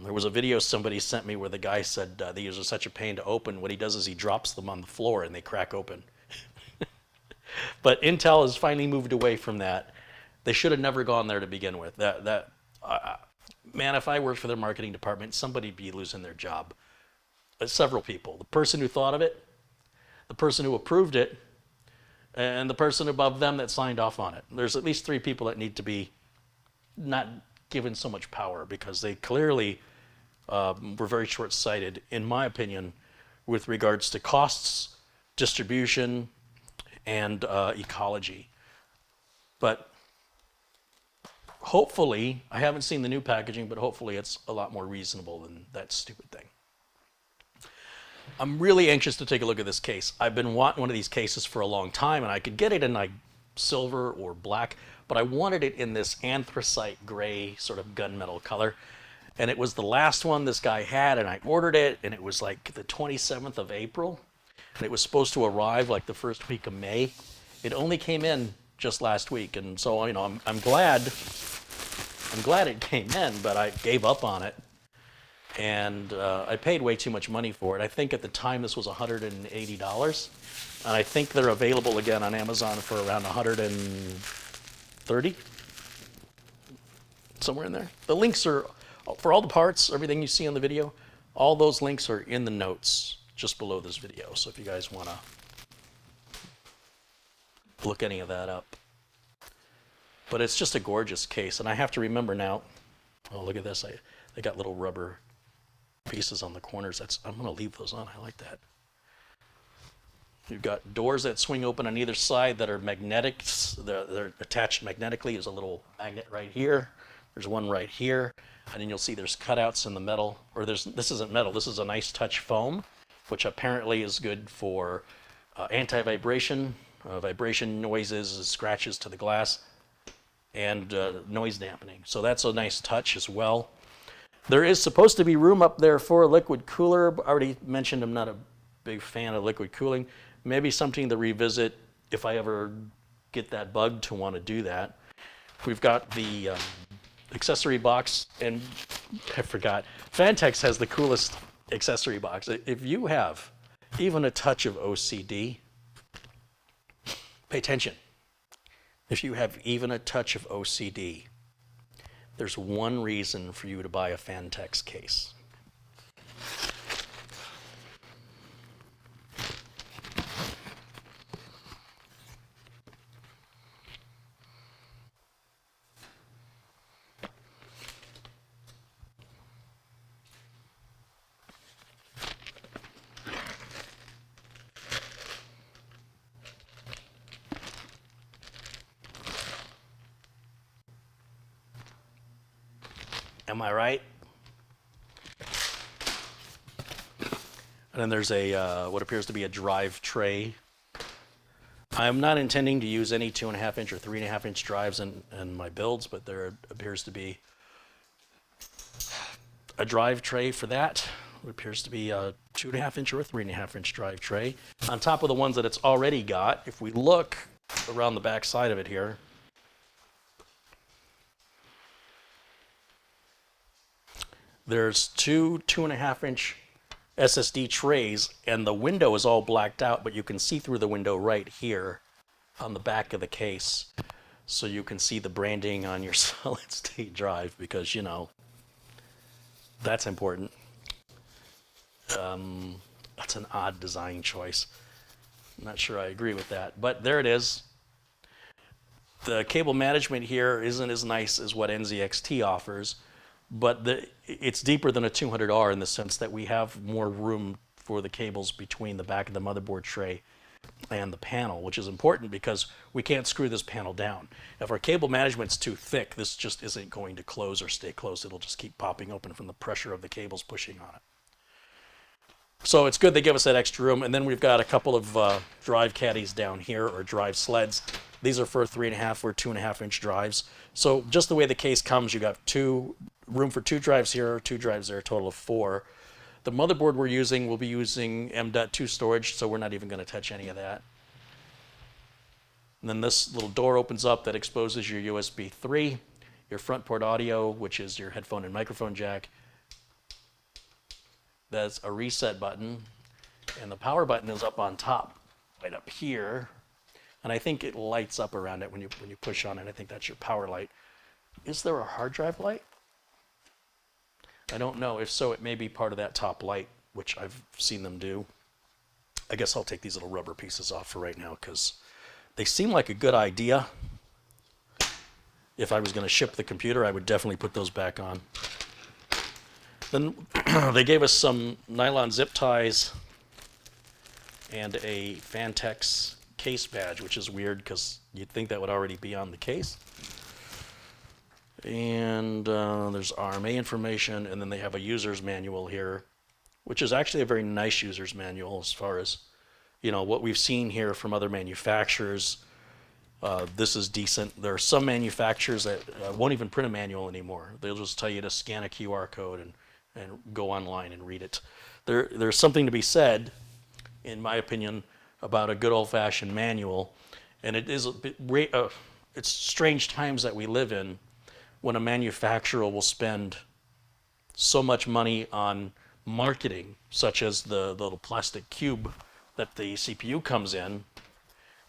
There was a video somebody sent me where the guy said these are such a pain to open. What he does is he drops them on the floor and they crack open. But Intel has finally moved away from that. They should have never gone there to begin with. Man, if I worked for their marketing department, somebody'd be losing their job. Several people. The person who thought of it, the person who approved it, and the person above them that signed off on it. There's at least 3 people that need to be not given so much power, because they clearly were very short-sighted, in my opinion, with regards to costs, distribution, and ecology. But hopefully, I haven't seen the new packaging, but hopefully it's a lot more reasonable than that stupid thing. I'm really anxious to take a look at this case. I've been wanting one of these cases for a long time, and I could get it in like silver or black, but I wanted it in this anthracite gray sort of gunmetal color. And it was the last one this guy had, and I ordered it, and it was like the 27th of April. And it was supposed to arrive like the first week of May. It only came in just last week, and so I'm glad it came in, but I gave up on it. And I paid way too much money for it. I think at the time this was $180. And I think they're available again on Amazon for around $130, somewhere in there. The links are, for all the parts, everything you see on the video, all those links are in the notes just below this video. So if you guys want to look any of that up. But it's just a gorgeous case. And I have to remember now, oh, look at this. They got little rubber pieces on the corners. I'm going to leave those on. I like that. You've got doors that swing open on either side that are magnetic. They're attached magnetically. There's a little magnet right here. There's one right here. And then you'll see there's cutouts in the metal. Or this isn't metal. This is a nice touch foam, which apparently is good for anti-vibration, vibration noises, scratches to the glass, and noise dampening. So that's a nice touch as well. There is supposed to be room up there for a liquid cooler. I already mentioned I'm not a big fan of liquid cooling. Maybe something to revisit if I ever get that bug to want to do that. We've got the accessory box, and I forgot. Phanteks has the coolest accessory box. If you have even a touch of OCD, pay attention. If you have even a touch of OCD, there's one reason for you to buy a Phanteks case. Am I right? And then there's a what appears to be a drive tray. I'm not intending to use any 2.5-inch or 3.5-inch drives in my builds, but there appears to be a drive tray for that. It appears to be a 2.5-inch or a 3.5-inch drive tray on top of the ones that it's already got. If we look around the back side of it here, there's two 2.5-inch SSD trays, and the window is all blacked out, but you can see through the window right here on the back of the case. So you can see the branding on your solid state drive, because, you know, that's important. That's an odd design choice. I'm not sure I agree with that, but there it is. The cable management here isn't as nice as what NZXT offers, but it's deeper than a 200R in the sense that we have more room for the cables between the back of the motherboard tray and the panel, which is important because we can't screw this panel down. If our cable management's too thick, this just isn't going to close or stay closed. It'll just keep popping open from the pressure of the cables pushing on it. So it's good they give us that extra room. And then we've got a couple of drive caddies down here, or drive sleds. These are for 3.5 or 2.5-inch drives. So just the way the case comes, you got room for 2 drives here, 2 drives there, a total of 4. The motherboard we'll be using M.2 storage, so we're not even going to touch any of that. And then this little door opens up that exposes your USB 3, your front port audio, which is your headphone and microphone jack. That's a reset button, and the power button is up on top, right up here. And I think it lights up around it when you push on it. I think that's your power light. Is there a hard drive light? I don't know. If so, it may be part of that top light, which I've seen them do. I guess I'll take these little rubber pieces off for right now because they seem like a good idea. If I was going to ship the computer, I would definitely put those back on. Then they gave us some nylon zip ties and a Phanteks case badge, which is weird because you'd think that would already be on the case. And there's RMA information, and then they have a user's manual here, which is actually a very nice user's manual as far as, what we've seen here from other manufacturers. This is decent. There are some manufacturers that won't even print a manual anymore. They'll just tell you to scan a QR code and go online and read it. There's something to be said, in my opinion, about a good old-fashioned manual, and it is it's strange times that we live in when a manufacturer will spend so much money on marketing, such as the little plastic cube that the CPU comes in,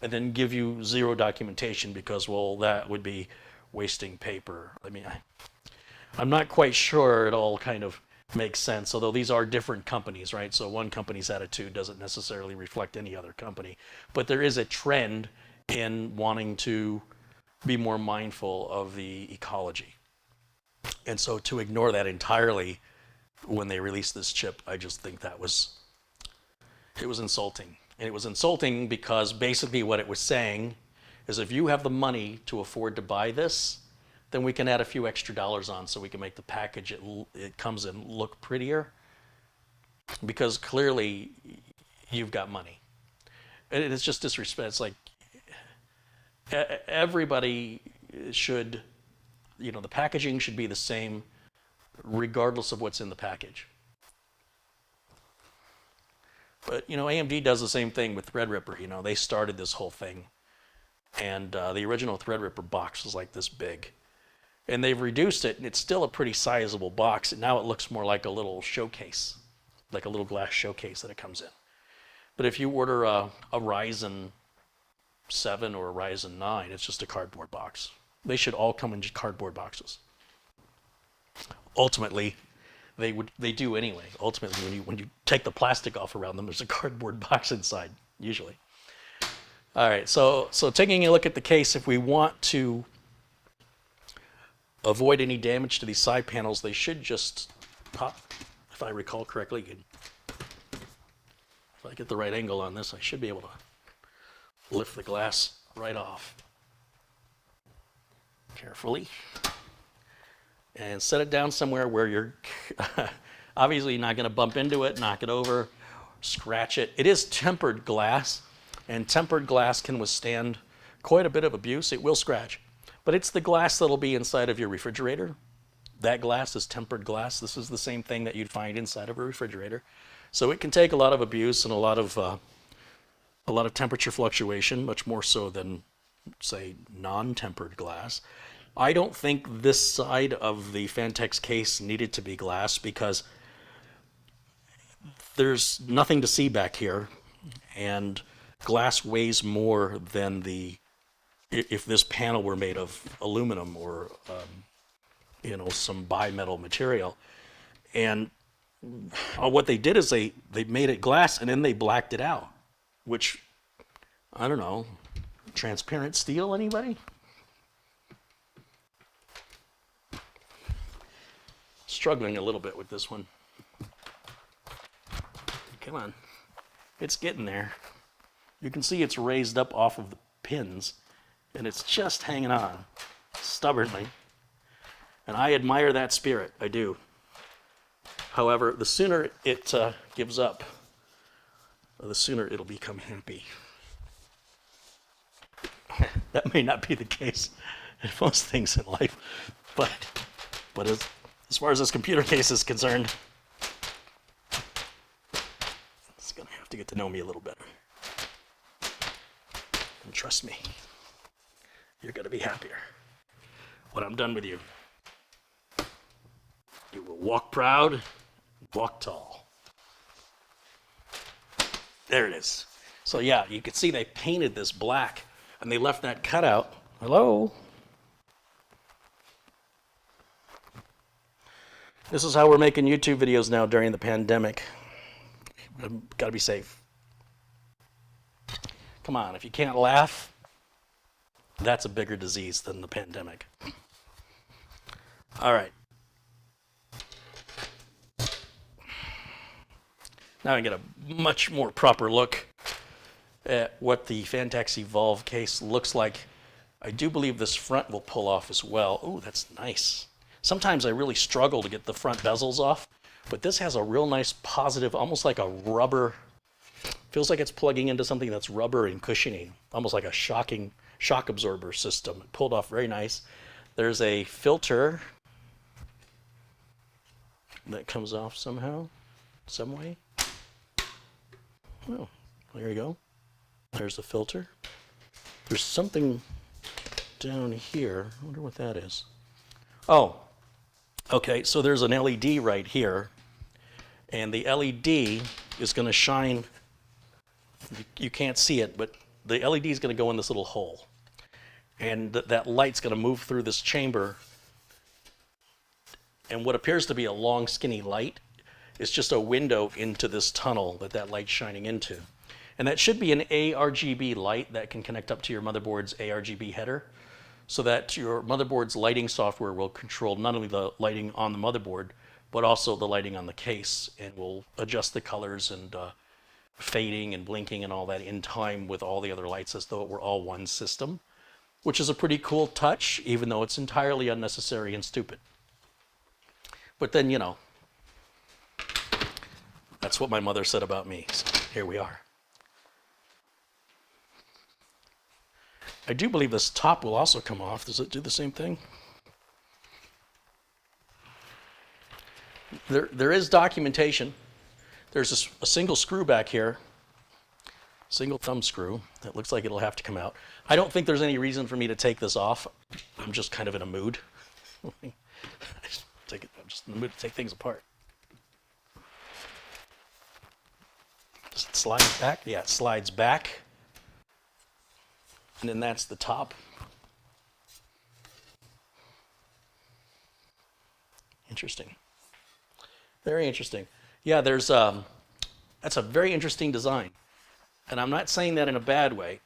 and then give you zero documentation because, well, that would be wasting paper. I mean, I'm not quite sure it all kind of makes sense, although these are different companies, right? So one company's attitude doesn't necessarily reflect any other company. But there is a trend in wanting to be more mindful of the ecology. And so to ignore that entirely when they released this chip, I just think it was insulting. And it was insulting because basically what it was saying is if you have the money to afford to buy this, then we can add a few extra dollars on so we can make the package it comes in look prettier, because clearly you've got money. And it's just disrespect. It's like everybody should, the packaging should be the same regardless of what's in the package. But, AMD does the same thing with Threadripper. They started this whole thing. And the original Threadripper box was like this big. And they've reduced it, and it's still a pretty sizable box. And now it looks more like a little showcase, like a little glass showcase that it comes in. But if you order a Ryzen 7 or a Ryzen 9, it's just a cardboard box. They should all come in cardboard boxes. Ultimately, they do anyway. Ultimately, when you take the plastic off around them, there's a cardboard box inside, usually. All right, so taking a look at the case, if we want to avoid any damage to these side panels, they should just pop, if I recall correctly. If I get the right angle on this, I should be able to lift the glass right off. Carefully. And set it down somewhere where you're obviously not going to bump into it, knock it over, scratch it. It is tempered glass, and tempered glass can withstand quite a bit of abuse. It will scratch. But it's the glass that'll be inside of your refrigerator. That glass is tempered glass. This is the same thing that you'd find inside of a refrigerator. So it can take a lot of abuse and a lot of temperature fluctuation, much more so than, say, non-tempered glass. I don't think this side of the Phanteks case needed to be glass because there's nothing to see back here, and glass weighs more than if this panel were made of aluminum or some bimetal material. And what they did is they made it glass and then they blacked it out, which, I don't know, transparent steel, anybody? Struggling a little bit with this one. Come on. It's getting there. You can see it's raised up off of the pins, and it's just hanging on stubbornly. And I admire that spirit. I do. However, the sooner it gives up, the sooner it'll become hempy. That may not be the case in most things in life, but as far as this computer case is concerned, it's going to have to get to know me a little better. And trust me, you're going to be happier when I'm done with you. You will walk proud, walk tall. There it is. So yeah, you can see they painted this black and they left that cutout. Hello? This is how we're making YouTube videos now during the pandemic. Gotta be safe. Come on, if you can't laugh, that's a bigger disease than the pandemic. All right. Now I get a much more proper look at what the Phanteks Evolve case looks like. I do believe this front will pull off as well. Oh, that's nice. Sometimes I really struggle to get the front bezels off, but this has a real nice positive, almost like a rubber, feels like it's plugging into something that's rubber and cushiony, almost like a shock absorber system. It pulled off very nice. There's a filter that comes off somehow, some way. Oh, there you go. There's the filter. There's something down here. I wonder what that is. Oh, okay, so there's an LED right here, and the LED is going to shine. You can't see it, but the LED is going to go in this little hole, and that light's going to move through this chamber, and what appears to be a long, skinny light is just a window into this tunnel that light's shining into. And that should be an ARGB light that can connect up to your motherboard's ARGB header, so that your motherboard's lighting software will control not only the lighting on the motherboard, but also the lighting on the case, and will adjust the colors and fading and blinking and all that in time with all the other lights as though it were all one system, which is a pretty cool touch, even though it's entirely unnecessary and stupid. But then, you know, that's what my mother said about me. So here we are. I do believe this top will also come off. Does it do the same thing? There is documentation. There's a single screw back here, single thumb screw, that looks like it'll have to come out. I don't think there's any reason for me to take this off. I'm just kind of in a mood. I'm just in the mood to take things apart. Does it slide back? Yeah, it slides back. And then that's the top. Interesting. Very interesting. Yeah, that's a very interesting design. And I'm not saying that in a bad way.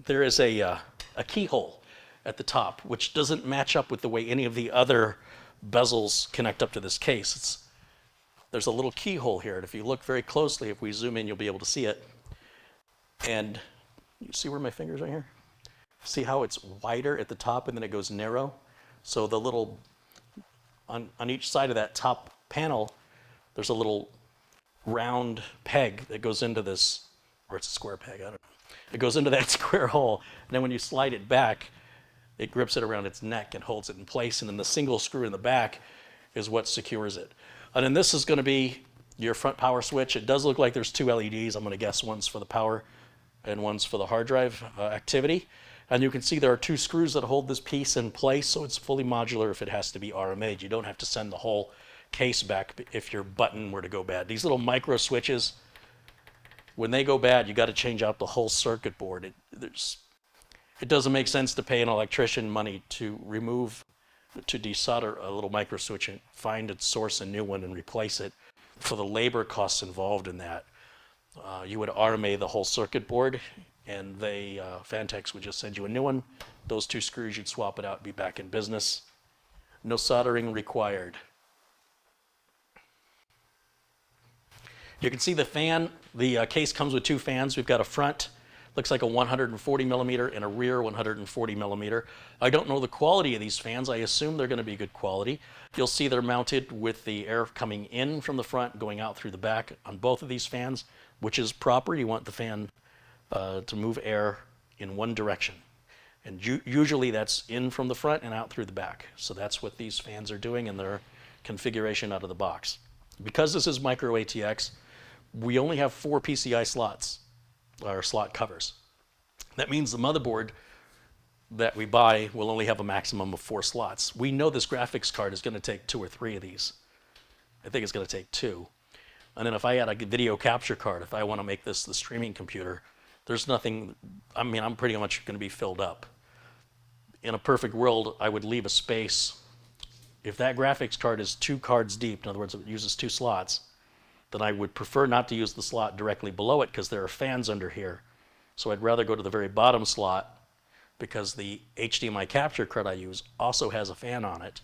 There is a keyhole at the top, which doesn't match up with the way any of the other bezels connect up to this case. There's a little keyhole here, and if you look very closely, if we zoom in, you'll be able to see it. And you see where my finger's right here? See how it's wider at the top and then it goes narrow? So the little, on each side of that top panel, there's a little round peg that goes into this, or it's a square peg, I don't know. It goes into that square hole, and then when you slide it back, it grips it around its neck and holds it in place, and then the single screw in the back is what secures it. And then this is going to be your front power switch. It does look like there's two LEDs. I'm going to guess one's for the power and one's for the hard drive activity. And you can see there are two screws that hold this piece in place, so it's fully modular if it has to be RMA'd. You don't have to send the whole case back if your button were to go bad. These little micro switches, when they go bad, you got to change out the whole circuit board. It doesn't make sense to pay an electrician money to desolder a little micro switch and find and source a new one and replace it for the labor costs involved in that. You would RMA the whole circuit board, and Phanteks would just send you a new one. Those two screws, you'd swap it out and be back in business. No soldering required. You can see the fan. The case comes with two fans. We've got a front Looks like a 140 millimeter and a rear 140 millimeter. I don't know the quality of these fans. I assume they're going to be good quality. You'll see they're mounted with the air coming in from the front, going out through the back on both of these fans, which is proper. You want the fan to move air in one direction. And usually that's in from the front and out through the back. So that's what these fans are doing in their configuration out of the box. Because this is micro ATX, we only have 4 PCI slots, or slot covers. That means the motherboard that we buy will only have a maximum of 4 slots. We know this graphics card is going to take 2 or 3 of these. I think it's going to take 2. And then if I add a video capture card, if I want to make this the streaming computer, there's nothing, I mean, I'm pretty much going to be filled up. In a perfect world, I would leave a space. If that graphics card is 2 cards deep, in other words, it uses 2 slots, then I would prefer not to use the slot directly below it because there are fans under here. So I'd rather go to the very bottom slot because the HDMI capture card I use also has a fan on it.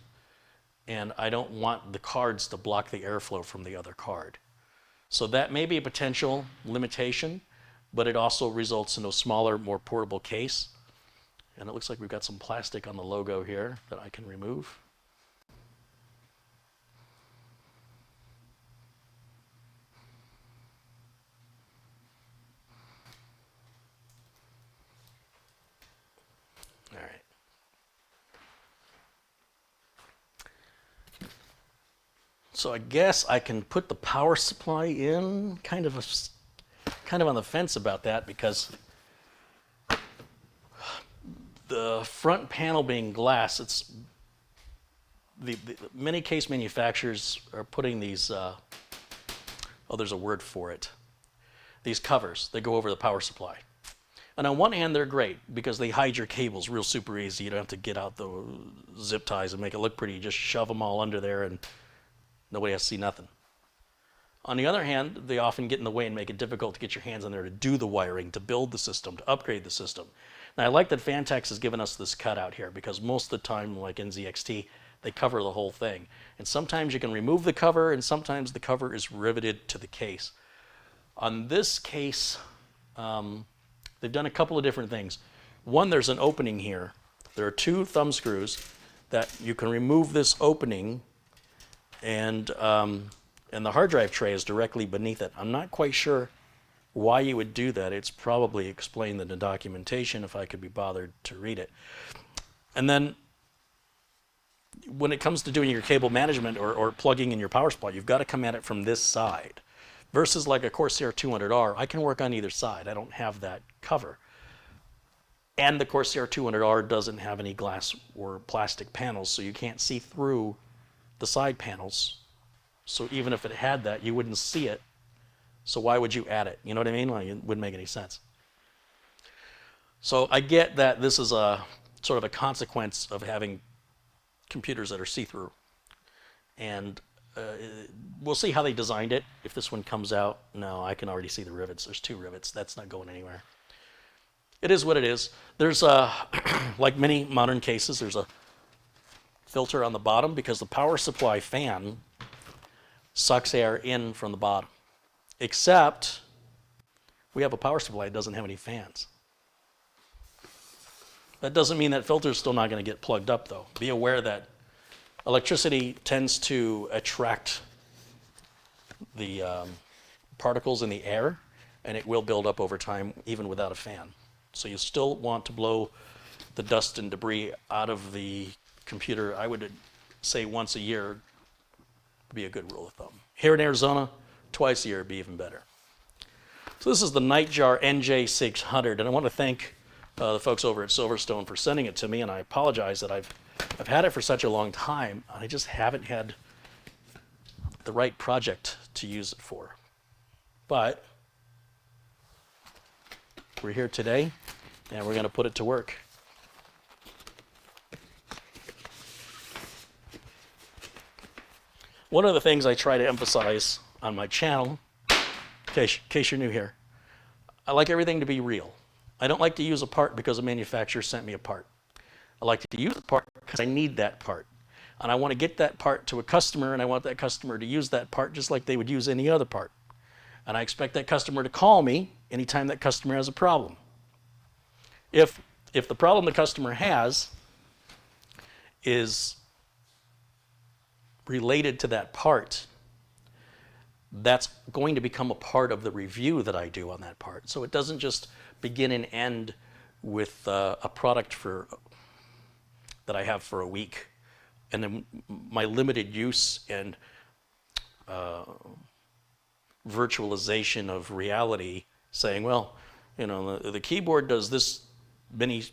And I don't want the cards to block the airflow from the other card. So that may be a potential limitation, but it also results in a smaller, more portable case. And it looks like we've got some plastic on the logo here that I can remove. All right. So I guess I can put the power supply in, kind of on the fence about that because the front panel being glass, it's the many case manufacturers are putting these, oh, there's a word for it, these covers that go over the power supply. And on one hand, they're great because they hide your cables real super easy. You don't have to get out the zip ties and make it look pretty. You just shove them all under there and nobody has to see nothing. On the other hand, they often get in the way and make it difficult to get your hands in there to do the wiring, to build the system, to upgrade the system. Now, I like that Phanteks has given us this cutout here because most of the time, like in ZXT, they cover the whole thing. And sometimes you can remove the cover, and sometimes the cover is riveted to the case. On this case, they've done a couple of different things. One, there's an opening here. There are 2 thumb screws that you can remove this opening, and the hard drive tray is directly beneath it. I'm not quite sure why you would do that. It's probably explained in the documentation if I could be bothered to read it. And then when it comes to doing your cable management or plugging in your power supply, you've got to come at it from this side. Versus like a Corsair 200R, I can work on either side. I don't have that cover. And the Corsair 200R doesn't have any glass or plastic panels, so you can't see through the side panels. So even if it had that, you wouldn't see it. So why would you add it? You know what I mean? Like, it wouldn't make any sense. So I get that this is a sort of a consequence of having computers that are see-through. And we'll see how they designed it. If this one comes out, no, I can already see the rivets. There's 2 rivets. That's not going anywhere. It is what it is. There's like many modern cases, there's a filter on the bottom because the power supply fan sucks air in from the bottom. Except we have a power supply that doesn't have any fans. That doesn't mean that filter is still not going to get plugged up, though. Be aware that electricity tends to attract the particles in the air, and it will build up over time even without a fan. So you still want to blow the dust and debris out of the computer. I would say once a year would be a good rule of thumb. Here in Arizona, twice a year would be even better. So this is the Nightjar NJ600, and I want to thank the folks over at Silverstone for sending it to me, and I apologize that I've had it for such a long time, and I just haven't had the right project to use it for. But we're here today, and we're going to put it to work. One of the things I try to emphasize on my channel, in case you're new here, I like everything to be real. I don't like to use a part because a manufacturer sent me a part. I like to use a part because I need that part. And I want to get that part to a customer, and I want that customer to use that part just like they would use any other part. And I expect that customer to call me anytime that customer has a problem. If the problem the customer has is related to that part, that's going to become a part of the review that I do on that part. So it doesn't just begin and end with a product that I have for a week, and then my limited use and virtualization of reality saying, well, you know, the keyboard does this many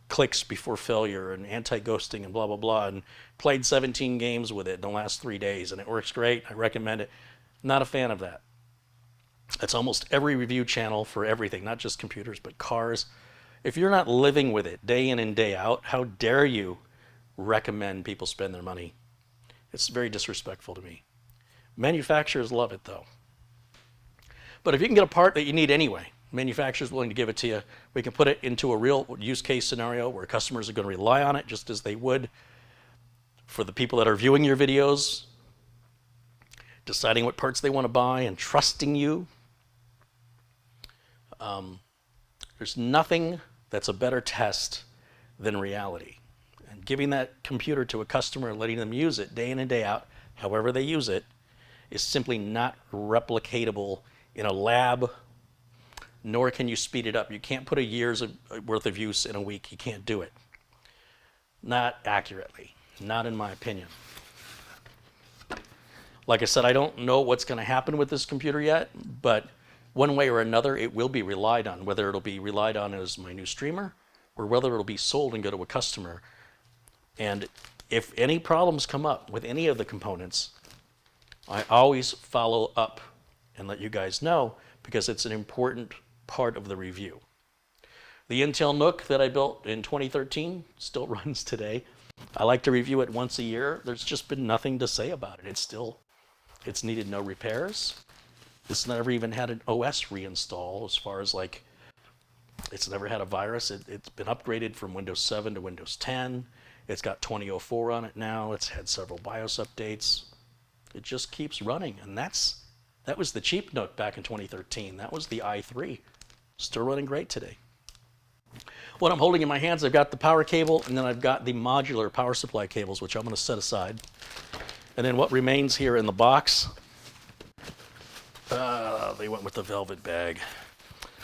clicks before failure and anti-ghosting and blah, blah, blah, and played 17 games with it in the last 3 days, and it works great. I recommend it. Not a fan of that. It's almost every review channel for everything, not just computers, but cars. If you're not living with it day in and day out, how dare you recommend people spend their money? It's very disrespectful to me. Manufacturers love it, though. But if you can get a part that you need anyway, manufacturer's willing to give it to you. We can put it into a real use case scenario where customers are going to rely on it just as they would for the people that are viewing your videos, deciding what parts they want to buy and trusting you. There's nothing that's a better test than reality. And giving that computer to a customer and letting them use it day in and day out, however they use it, is simply not replicatable in a lab, nor can you speed it up. You can't put a year's worth of use in a week. You can't do it. Not accurately, not in my opinion. Like I said, I don't know what's going to happen with this computer yet, but one way or another, it will be relied on, whether it'll be relied on as my new streamer or whether it'll be sold and go to a customer. And if any problems come up with any of the components, I always follow up and let you guys know because it's an important part of the review. The Intel Nook that I built in 2013 still runs today. I like to review it once a year. There's just been nothing to say about it. It's needed no repairs. It's never even had an OS reinstall as far as like, it's never had a virus. It's been upgraded from Windows 7 to Windows 10. It's got 2004 on it now. It's had several BIOS updates. It just keeps running. And that was the cheap Nook back in 2013. That was the i3. Still running great today. What I'm holding in my hands, I've got the power cable, and then I've got the modular power supply cables, which I'm going to set aside. And then what remains here in the box, they went with the velvet bag.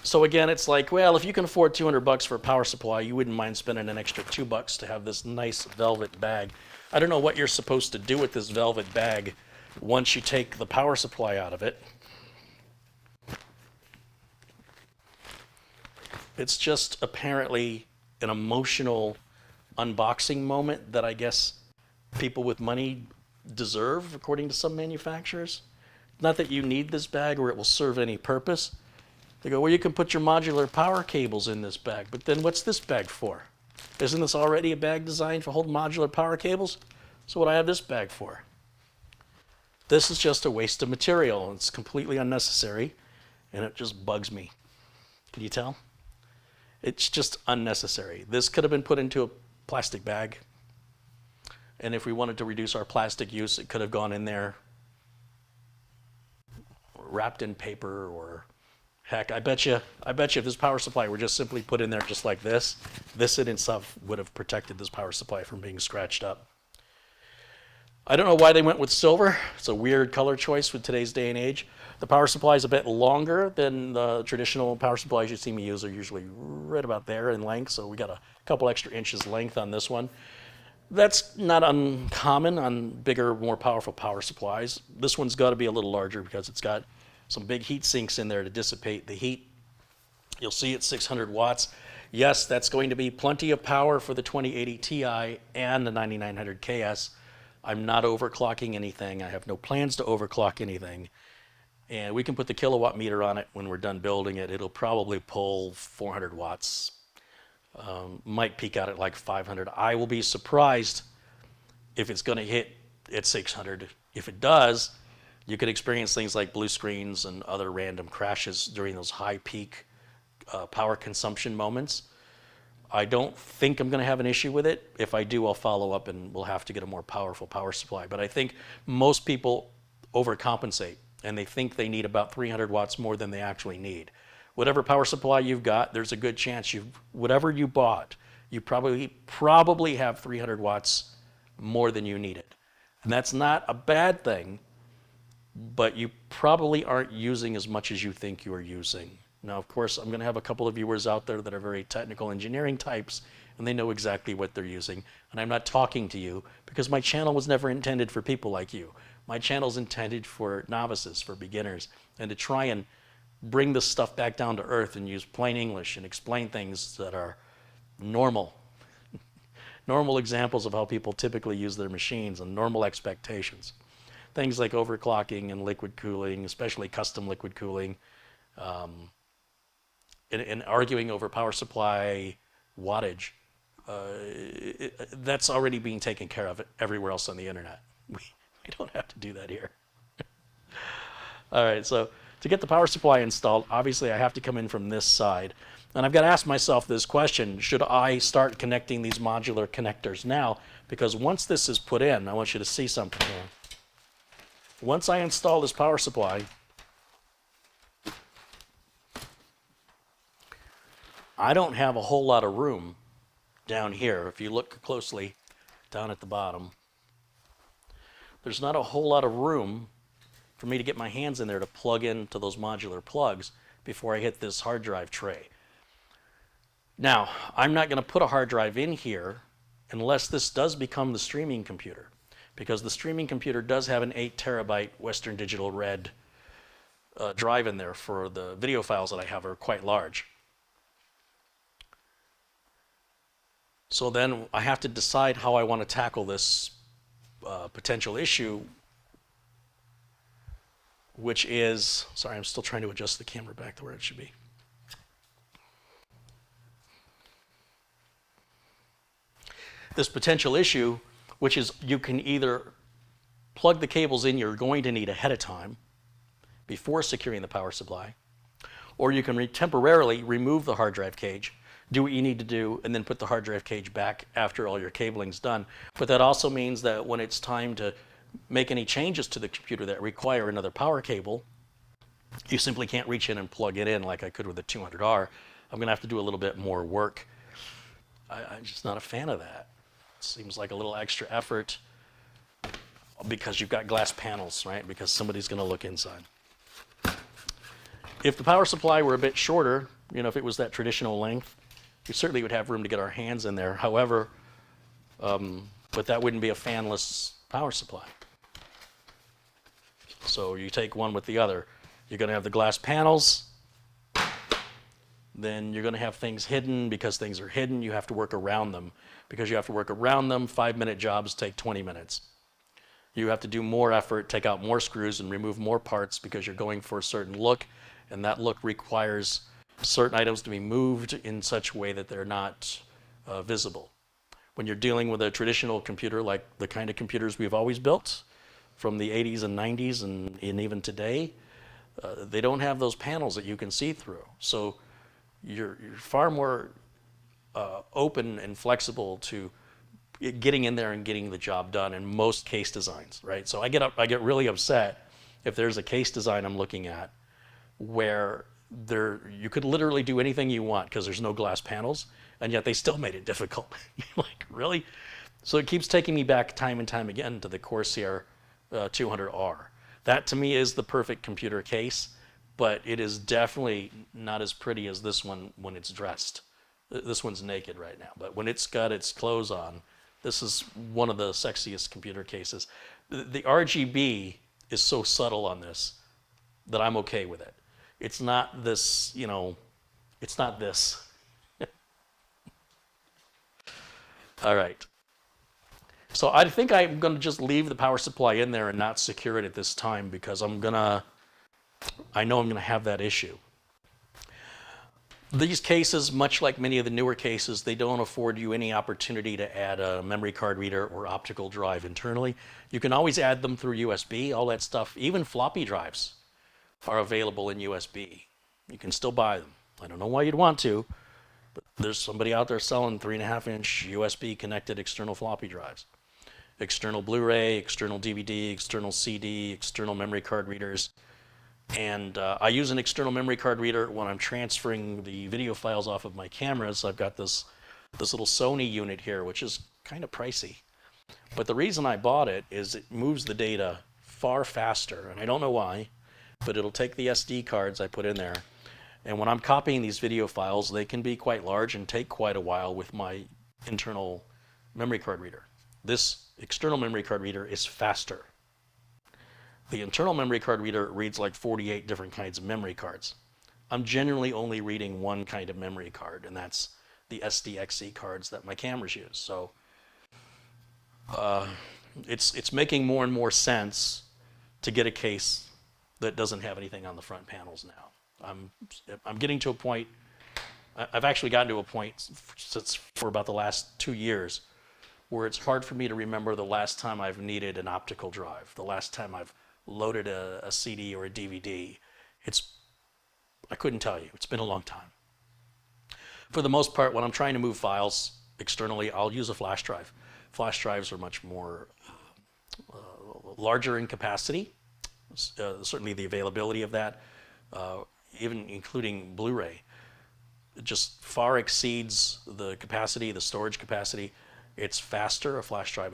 So again, it's like, well, if you can afford $200 for a power supply, you wouldn't mind spending an extra $2 to have this nice velvet bag. I don't know what you're supposed to do with this velvet bag once you take the power supply out of it. It's just apparently an emotional unboxing moment that I guess people with money deserve, according to some manufacturers. Not that you need this bag or it will serve any purpose. They go, well, you can put your modular power cables in this bag, but then what's this bag for? Isn't this already a bag designed for holding modular power cables? So what do I have this bag for? This is just a waste of material. It's completely unnecessary, and it just bugs me. Can you tell? It's just unnecessary. This could have been put into a plastic bag, and if we wanted to reduce our plastic use, it could have gone in there wrapped in paper, or heck, I bet you if this power supply were just simply put in there just like this in itself would have protected this power supply from being scratched up. I don't know why they went with silver. It's a weird color choice with today's day and age. The power supply is a bit longer than the traditional power supplies you see me use. Are usually right about there in length, so we got a couple extra inches length on this one. That's not uncommon on bigger, more powerful power supplies. This one's got to be a little larger because it's got some big heat sinks in there to dissipate the heat. You'll see it's 600 watts. Yes, that's going to be plenty of power for the 2080 Ti and the 9900 KS. I'm not overclocking anything. I have no plans to overclock anything. And we can put the kilowatt meter on it when we're done building it. It'll probably pull 400 watts. Might peak out at like 500. I will be surprised if it's going to hit at 600. If it does, you could experience things like blue screens and other random crashes during those high peak power consumption moments. I don't think I'm going to have an issue with it. If I do, I'll follow up and we'll have to get a more powerful power supply. But I think most people overcompensate and they think they need about 300 watts more than they actually need. Whatever power supply you've got, there's a good chance whatever you bought, you probably have 300 watts more than you needed. And that's not a bad thing, but you probably aren't using as much as you think you are using. Now, of course, I'm going to have a couple of viewers out there that are very technical engineering types, and they know exactly what they're using. And I'm not talking to you because my channel was never intended for people like you. My channel's intended for novices, for beginners, and to try and bring this stuff back down to earth and use plain English and explain things that are normal. Normal examples of how people typically use their machines and normal expectations. Things like overclocking and liquid cooling, especially custom liquid cooling, and arguing over power supply wattage. That's already being taken care of everywhere else on the internet. We don't have to do that here. All right, so to get the power supply installed, obviously I have to come in from this side. And I've got to ask myself this question: should I start connecting these modular connectors now? Because once this is put in, I want you to see something here. Once I install this power supply, I don't have a whole lot of room down here. If you look closely down at the bottom, there's not a whole lot of room for me to get my hands in there to plug into those modular plugs before I hit this hard drive tray. Now, I'm not going to put a hard drive in here unless this does become the streaming computer, because the streaming computer does have an 8 terabyte Western Digital Red drive in there for the video files that I have are quite large. So then I have to decide how I want to tackle this potential issue, which is, sorry, I'm still trying to adjust the camera back to where it should be. This potential issue, which is you can either plug the cables in you're going to need ahead of time before securing the power supply, or you can temporarily remove the hard drive cage, do what you need to do, and then put the hard drive cage back after all your cabling's done. But that also means that when it's time to make any changes to the computer that require another power cable, you simply can't reach in and plug it in like I could with a 200R. I'm going to have to do a little bit more work. I'm just not a fan of that. It seems like a little extra effort because you've got glass panels, right? Because somebody's going to look inside. If the power supply were a bit shorter, you know, if it was that traditional length, we certainly would have room to get our hands in there. However, but that wouldn't be a fanless power supply. So you take one with the other. You're going to have the glass panels. Then you're going to have things hidden. Because things are hidden, you have to work around them. Because you have to work around them, 5-minute jobs take 20 minutes. You have to do more effort, take out more screws and remove more parts because you're going for a certain look, and that look requires certain items to be moved in such a way that they're not visible. When you're dealing with a traditional computer like the kind of computers we've always built from the 80s and 90s and even today, they don't have those panels that you can see through. So you're far more open and flexible to getting in there and getting the job done in most case designs, right? So I get really upset if there's a case design I'm looking at where you could literally do anything you want because there's no glass panels, and yet they still made it difficult. Like, really? So it keeps taking me back time and time again to the Corsair 200R. That to me is the perfect computer case, but it is definitely not as pretty as this one when it's dressed. This one's naked right now, but when it's got its clothes on, this is one of the sexiest computer cases. The RGB is so subtle on this that I'm okay with it. It's not this, you know, it's not this. All right. So I think I'm going to just leave the power supply in there and not secure it at this time because I know I'm going to have that issue. These cases, much like many of the newer cases, they don't afford you any opportunity to add a memory card reader or optical drive internally. You can always add them through USB, all that stuff. Even floppy drives are available in USB. You can still buy them. I don't know why you'd want to, but there's somebody out there selling 3.5-inch USB connected external floppy drives. External Blu-ray, external DVD, external CD, external memory card readers. And I use an external memory card reader when I'm transferring the video files off of my cameras. I've got this little Sony unit here, which is kind of pricey. But the reason I bought it is it moves the data far faster, and I don't know why, but it'll take the SD cards I put in there. And when I'm copying these video files, they can be quite large and take quite a while with my internal memory card reader. This external memory card reader is faster. The internal memory card reader reads like 48 different kinds of memory cards. I'm generally only reading one kind of memory card, and that's the SDXC cards that my cameras use. So it's making more and more sense to get a case that doesn't have anything on the front panels now. I'm getting to a point, I've actually gotten to a point since for about the last 2 years where it's hard for me to remember the last time I've needed an optical drive, the last time I've loaded a CD or a DVD. I couldn't tell you. It's been a long time. For the most part, when I'm trying to move files externally, I'll use a flash drive. Flash drives are much more larger in capacity, certainly the availability of that, even including Blu-ray. It just far exceeds the capacity, the storage capacity. It's faster. A flash drive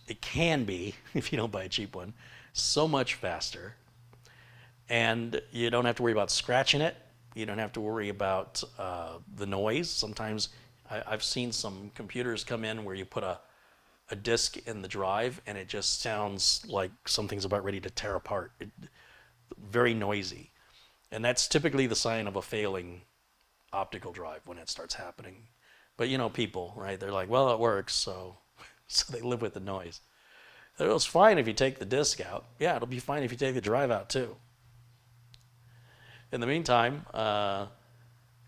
it can be, if you don't buy a cheap one, so much faster. And you don't have to worry about scratching it. You don't have to worry about the noise. Sometimes I've seen some computers come in where you put a disk in the drive and it just sounds like something's about ready to tear apart. Very noisy. And that's typically the sign of a failing optical drive when it starts happening. But you know, people, right? They're like, well, it works, so they live with the noise. It's fine if you take the disk out. Yeah, it'll be fine if you take the drive out too. In the meantime, a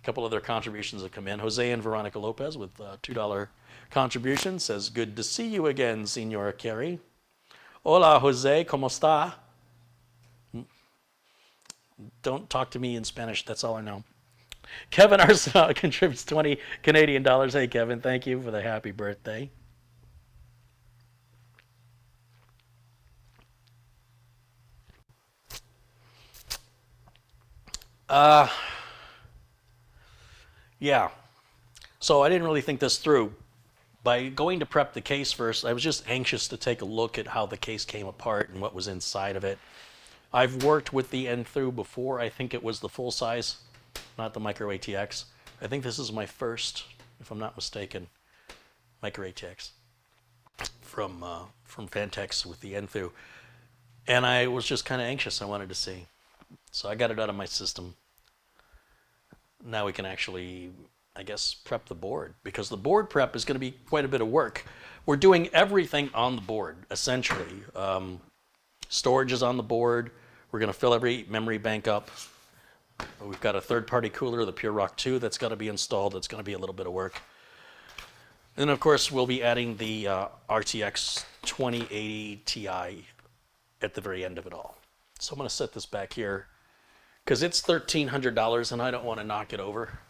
couple other contributions have come in. Jose and Veronica Lopez with $2 contribution says, good to see you again, Senor Carey. Hola, Jose, ¿cómo está? Don't talk to me in Spanish, that's all I know. Kevin Arsenault contributes 20 Canadian dollars. Hey, Kevin, thank you for the happy birthday. Yeah. So I didn't really think this through. By going to prep the case first, I was just anxious to take a look at how the case came apart and what was inside of it. I've worked with the Enthoo before. I think it was the full size, not the Micro ATX. I think this is my first, if I'm not mistaken, Micro ATX from Phanteks with the Enthoo. And I was just kind of anxious. I wanted to see. So I got it out of my system. Now we can actually, I guess, prep the board, because the board prep is going to be quite a bit of work. We're doing everything on the board, essentially. Storage is on the board. We're going to fill every memory bank up. We've got a third-party cooler, the Pure Rock 2, that's got to be installed. That's going to be a little bit of work. And of course, we'll be adding the RTX 2080 Ti at the very end of it all. So I'm going to set this back here, because it's $1,300 and I don't want to knock it over.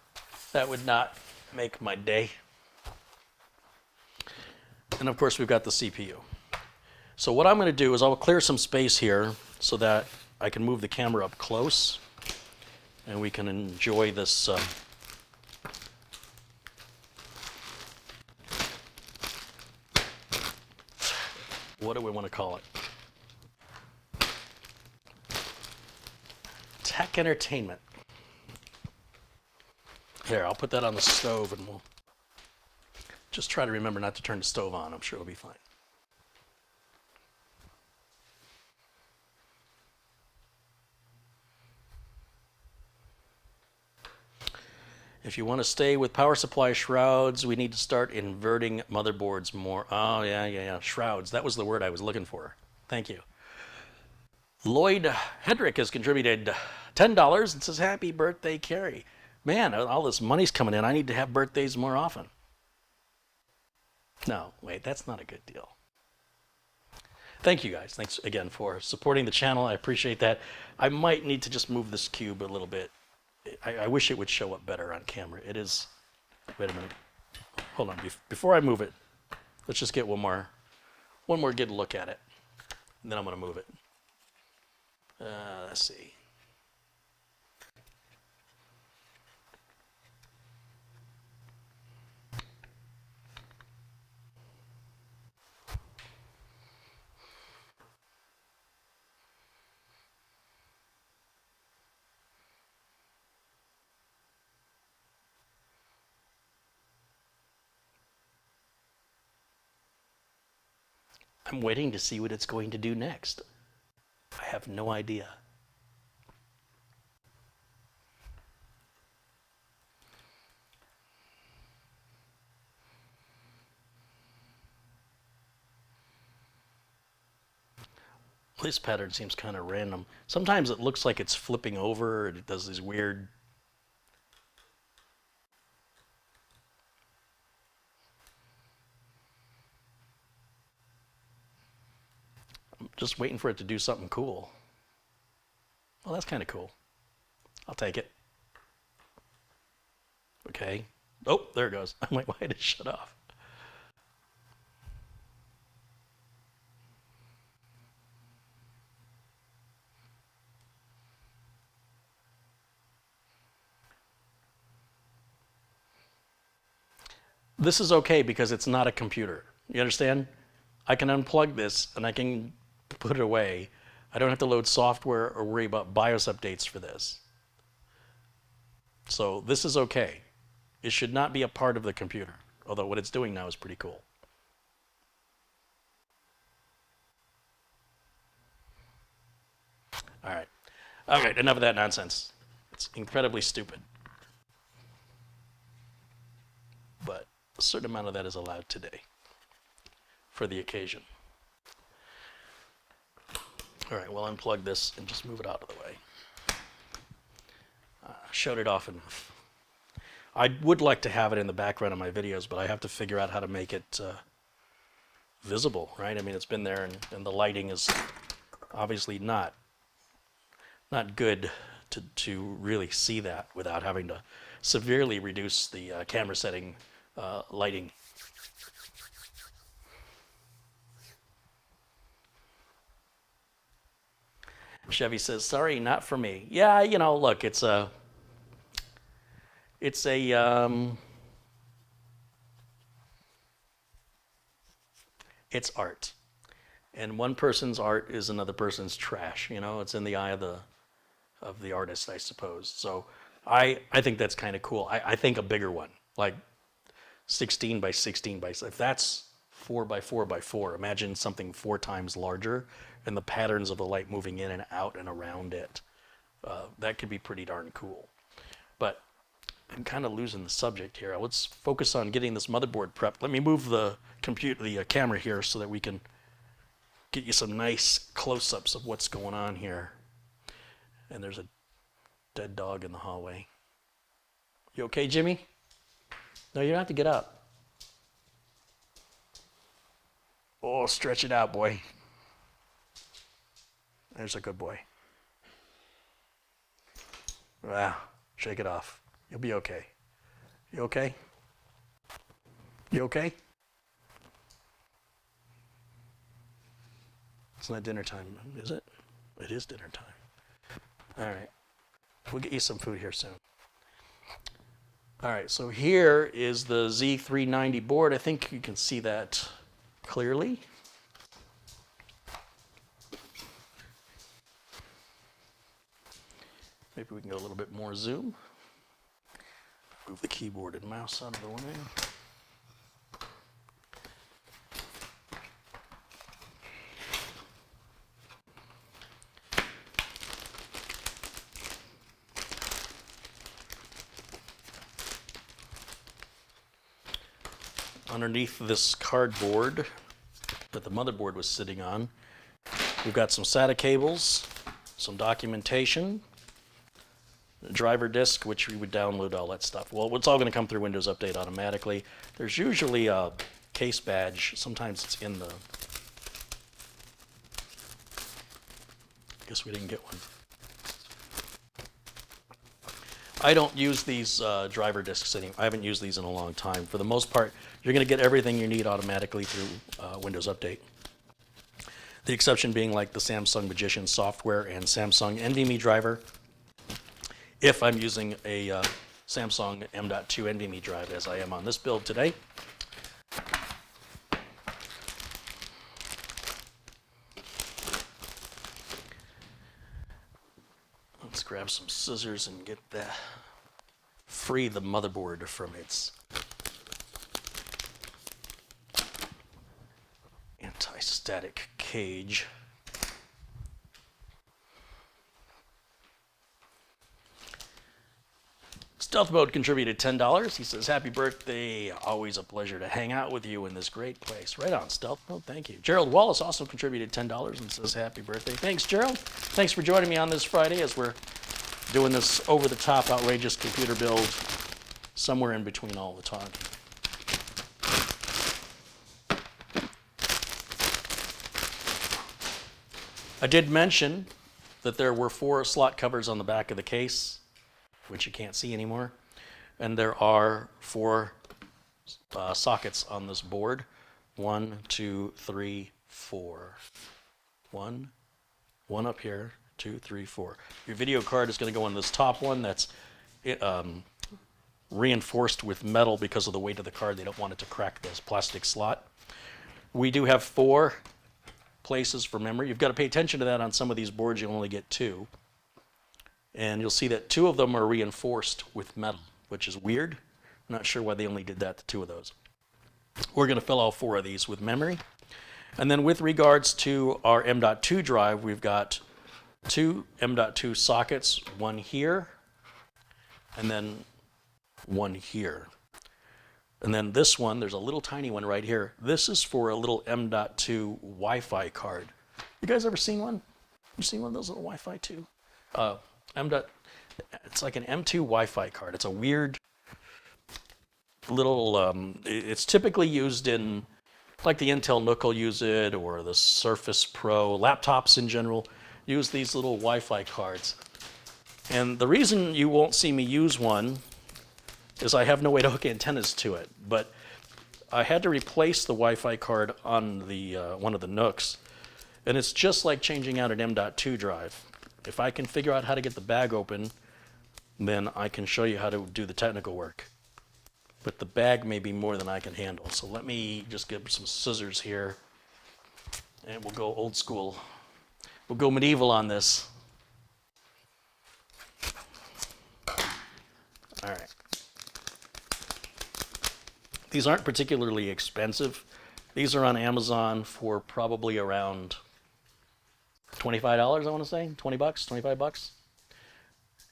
That would not make my day. And of course, we've got the CPU. So what I'm going to do is I'll clear some space here so that I can move the camera up close and we can enjoy this what do we want to call it? Tech entertainment. Here, I'll put that on the stove and we'll just try to remember not to turn the stove on. I'm sure it'll be fine. If you want to stay with power supply shrouds, we need to start inverting motherboards more. Oh, yeah. Shrouds. That was the word I was looking for. Thank you. Lloyd Hedrick has contributed $10 and says, happy birthday, Carey. Man, all this money's coming in. I need to have birthdays more often. No, wait, that's not a good deal. Thank you guys. Thanks again for supporting the channel. I appreciate that. I might need to just move this cube a little bit. I wish it would show up better on camera. It is. Wait a minute. Hold on. Before I move it, let's just get one more good look at it. And then I'm going to move it. Let's see. I'm waiting to see what it's going to do next. I have no idea. This pattern seems kind of random. Sometimes it looks like it's flipping over, and it does these weird... I'm just waiting for it to do something cool. Well, that's kind of cool. I'll take it. Okay. Oh, there it goes. I'm like, why did it shut off? This is okay because it's not a computer. You understand? I can unplug this and I can put it away. I don't have to load software or worry about BIOS updates for this. So this is okay. It should not be a part of the computer, although what it's doing now is pretty cool. All right, enough of that nonsense. It's incredibly stupid. But a certain amount of that is allowed today for the occasion. All right, we'll unplug this and just move it out of the way. Showed it off enough. I would like to have it in the background of my videos, but I have to figure out how to make it visible, right? I mean, it's been there, and the lighting is obviously not good to really see that without having to severely reduce the camera setting lighting. Chevy says, sorry, not for me. Yeah, you know, look, it's art. And one person's art is another person's trash. You know, it's in the eye of the artist, I suppose. So I think that's kind of cool. I think a bigger one, like 16 by 16 by, if that's 4 by 4 by 4, imagine something 4 times larger and the patterns of the light moving in and out and around it. That could be pretty darn cool. But I'm kind of losing the subject here. Let's focus on getting this motherboard prepped. Let me move the camera here so that we can get you some nice close-ups of what's going on here. And there's a dead dog in the hallway. You okay, Jimmy? No, you don't have to get up. Oh, stretch it out, boy. There's a good boy. Wow, shake it off. You'll be okay. You okay? You okay? It's not dinner time, is it? It is dinner time. All right. We'll get you some food here soon. All right, so here is the Z390 board. I think you can see that clearly. Maybe we can go a little bit more zoom. Move the keyboard and mouse out of the way. Underneath this cardboard that the motherboard was sitting on, we've got some SATA cables, some documentation, a driver disk, which we would download all that stuff. Well, it's all going to come through Windows Update automatically. There's usually a case badge. Sometimes it's in the... I guess we didn't get one. I don't use these driver disks anymore. I haven't used these in a long time. For the most part, you're going to get everything you need automatically through Windows Update. The exception being like the Samsung Magician software and Samsung NVMe driver. If I'm using a Samsung M.2 NVMe drive, as I am on this build today. Let's grab some scissors and free the motherboard from its anti-static cage. Stealth Mode contributed $10. He says, happy birthday. Always a pleasure to hang out with you in this great place. Right on, Stealth Mode. Thank you. Gerald Wallace also contributed $10 and says, happy birthday. Thanks, Gerald. Thanks for joining me on this Friday as we're doing this over-the-top, outrageous computer build somewhere in between all the talking. I did mention that there were 4 slot covers on the back of the case, which you can't see anymore. And there are 4 sockets on this board. 1, 2, 3, 4. 1 up here, 2, 3, 4. Your video card is going to go in this top one that's reinforced with metal because of the weight of the card. They don't want it to crack this plastic slot. We do have 4 places for memory. You've got to pay attention to that. On some of these boards you only get 2. And you'll see that 2 of them are reinforced with metal, which is weird. I'm not sure why they only did that to 2 of those. We're going to fill all 4 of these with memory. And then with regards to our M.2 drive, we've got 2 M.2 sockets, 1 here, and then 1 here. And then this one, there's a little tiny one right here. This is for a little M.2 Wi-Fi card. You guys ever seen one? You seen one of those little Wi-Fi 2? It's like an M2 Wi-Fi card. It's a weird little, it's typically used in, like the Intel NUC will use it, or the Surface Pro. Laptops in general use these little Wi-Fi cards. And the reason you won't see me use one is I have no way to hook antennas to it. But I had to replace the Wi-Fi card on the one of the NUCs. And it's just like changing out an M.2 drive. If I can figure out how to get the bag open, then I can show you how to do the technical work. But the bag may be more than I can handle. So let me just get some scissors here, and we'll go old school. We'll go medieval on this. All right. These aren't particularly expensive. These are on Amazon for probably around $25, I want to say, 20 bucks, 25 bucks.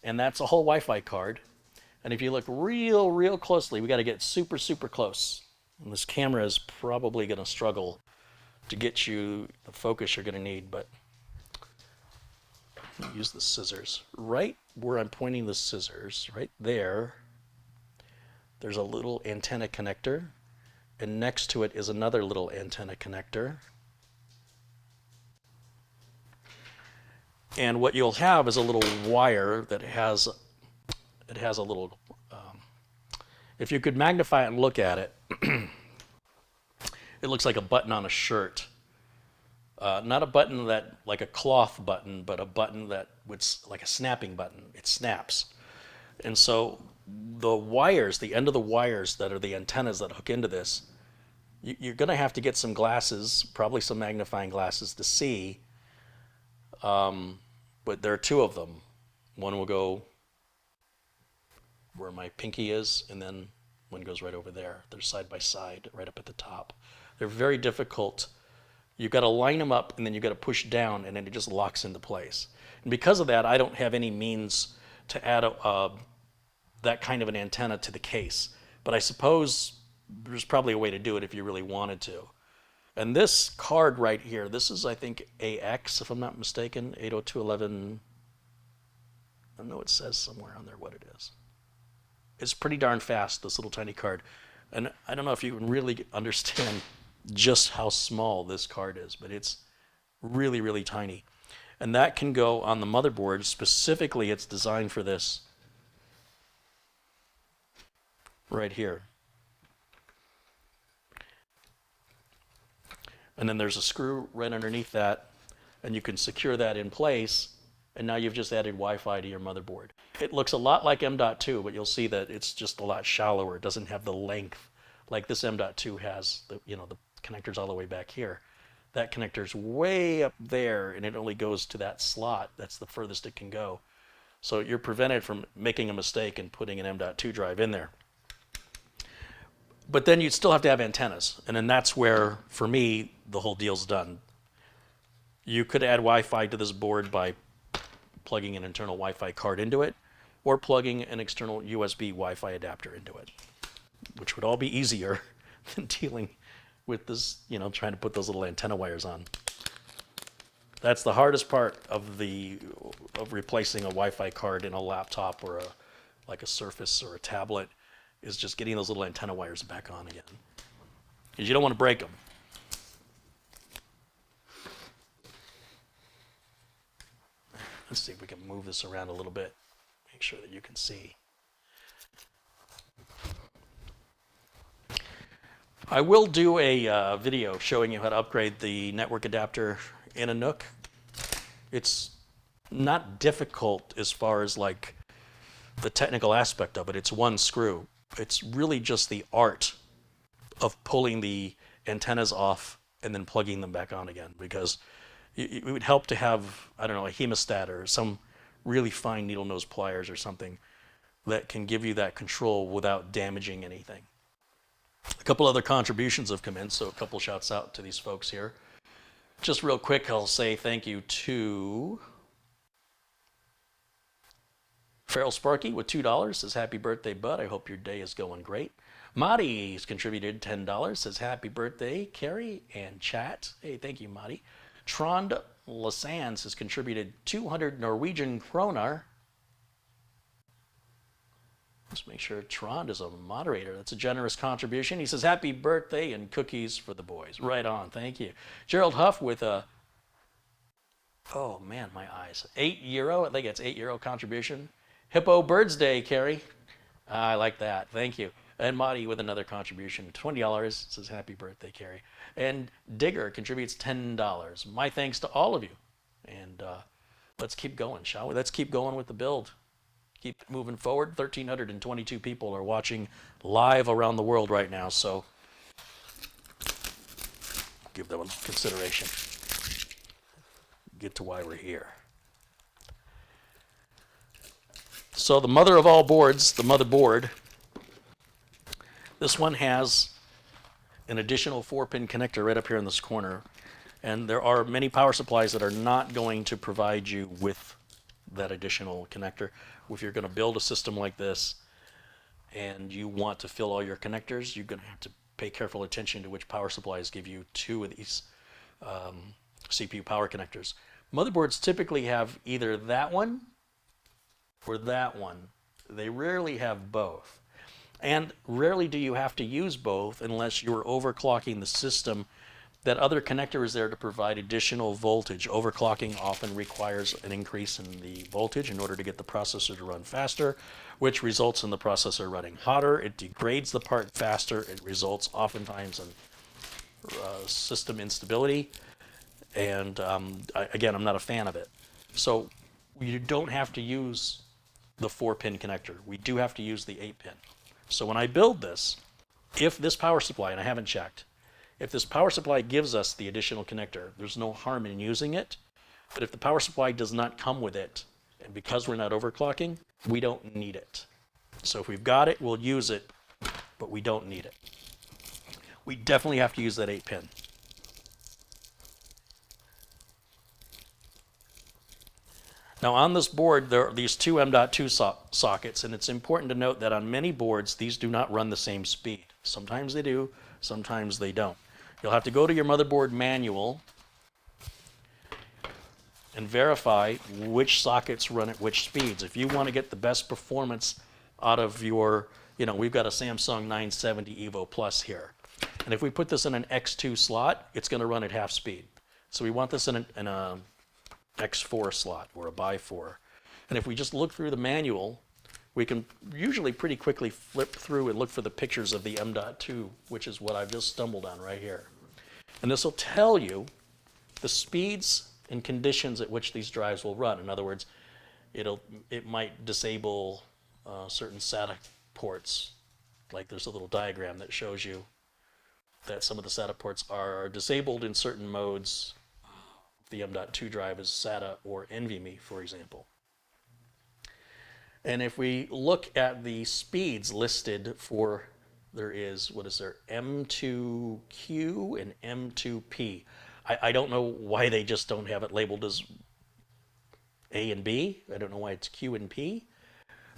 And that's a whole Wi-Fi card. And if you look real closely, we got to get super close. And this camera is probably going to struggle to get you the focus you're going to need, but use the scissors. Right where I'm pointing the scissors, right there, there's a little antenna connector, and next to it is another little antenna connector. And what you'll have is a little wire that has a little, if you could magnify it and look at it, it looks like a button on a shirt. Not a button that, like a cloth button, but a button that would, like a snapping button. It snaps. And so the wires, the end of the wires that are the antennas that hook into this, you're going to have to get some glasses, probably some magnifying glasses to see. But there are 2 of them. One will go where my pinky is, and then one goes right over there. They're side by side, right up at the top. They're very difficult. You've got to line them up, and then you've got to push down, and then it just locks into place. And because of that, I don't have any means to add that kind of an antenna to the case. But I suppose there's probably a way to do it if you really wanted to. And this card right here, this is, I think, AX, if I'm not mistaken, 802.11. I know it says somewhere on there what it is. It's pretty darn fast, this little tiny card. And I don't know if you can really understand just how small this card is, but it's really tiny. And that can go on the motherboard. Specifically, it's designed for this right here. And then there's a screw right underneath that, and you can secure that in place, and now you've just added Wi-Fi to your motherboard. It looks a lot like M.2, but you'll see that it's just a lot shallower. It doesn't have the length like this M.2 has. The connector's all the way back here. That connector's way up there, and it only goes to that slot. That's the furthest it can go. So you're prevented from making a mistake and putting an M.2 drive in there. But then you'd still have to have antennas. And then that's where, for me, the whole deal's done. You could add Wi-Fi to this board by plugging an internal Wi-Fi card into it, or plugging an external USB Wi-Fi adapter into it, which would all be easier than dealing with this, trying to put those little antenna wires on. That's the hardest part of replacing a Wi-Fi card in a laptop or like a Surface or a tablet, is just getting those little antenna wires back on again, because you don't want to break them. Let's see if we can move this around a little bit, make sure that you can see. I will do a video showing you how to upgrade the network adapter in a NUC. It's not difficult as far as like the technical aspect of it. It's one screw. It's really just the art of pulling the antennas off and then plugging them back on again, because it would help to have, I don't know, a hemostat or some really fine needle nose pliers or something that can give you that control without damaging anything. A couple other contributions have come in, so a couple shouts out to these folks here. Just real quick, I'll say thank you to Feral Sparky with $2, says happy birthday, bud. I hope your day is going great. Madi has contributed $10, says happy birthday, Carey and chat. Hey, thank you, Madi. Trond Lassans has contributed 200 Norwegian kroner. Let's make sure Trond is a moderator. That's a generous contribution. He says, happy birthday and cookies for the boys. Right on, thank you. Gerald Huff with a, oh man, my eyes. €8, I think it's €8 contribution. Hippo Birds Day, Carey. I like that, thank you. And Madi with another contribution, $20, says happy birthday, Carey. And Digger contributes $10. My thanks to all of you. And let's keep going, shall we? Let's keep going with the build. Keep moving forward. 1,322 people are watching live around the world right now, so give that one consideration. Get to why we're here. So the mother of all boards, the motherboard, this one has an additional 4-pin connector right up here in this corner, and there are many power supplies that are not going to provide you with that additional connector. If you're going to build a system like this and you want to fill all your connectors, you're going to have to pay careful attention to which power supplies give you 2 of these CPU power connectors. Motherboards typically have either that one or that one. They rarely have both. And rarely do you have to use both unless you're overclocking the system. That other connector is there to provide additional voltage. Overclocking often requires an increase in the voltage in order to get the processor to run faster, which results in the processor running hotter. It degrades the part faster. It results oftentimes in system instability. And again, I'm not a fan of it. So you don't have to use the 4-pin connector. We do have to use the 8-pin. So when I build this, if this power supply, and I haven't checked, if this power supply gives us the additional connector, there's no harm in using it. But if the power supply does not come with it, and because we're not overclocking, we don't need it. So if we've got it, we'll use it, but we don't need it. We definitely have to use that 8-pin. Now on this board, there are these 2 M.2 sockets, and it's important to note that on many boards, these do not run the same speed. Sometimes they do, sometimes they don't. You'll have to go to your motherboard manual and verify which sockets run at which speeds. If you want to get the best performance out of your, we've got a Samsung 970 Evo Plus here. And if we put this in an X2 slot, it's going to run at half speed. So we want this in a X4 slot or a by 4. And if we just look through the manual, we can usually pretty quickly flip through and look for the pictures of the M.2, which is what I've just stumbled on right here. And this will tell you the speeds and conditions at which these drives will run. In other words, it might disable certain SATA ports. Like there's a little diagram that shows you that some of the SATA ports are disabled in certain modes. The M.2 drive is SATA or NVMe, for example. And if we look at the speeds listed for there is, what is there, M2Q and M2P. I don't know why they just don't have it labeled as A and B. I don't know why it's Q and P.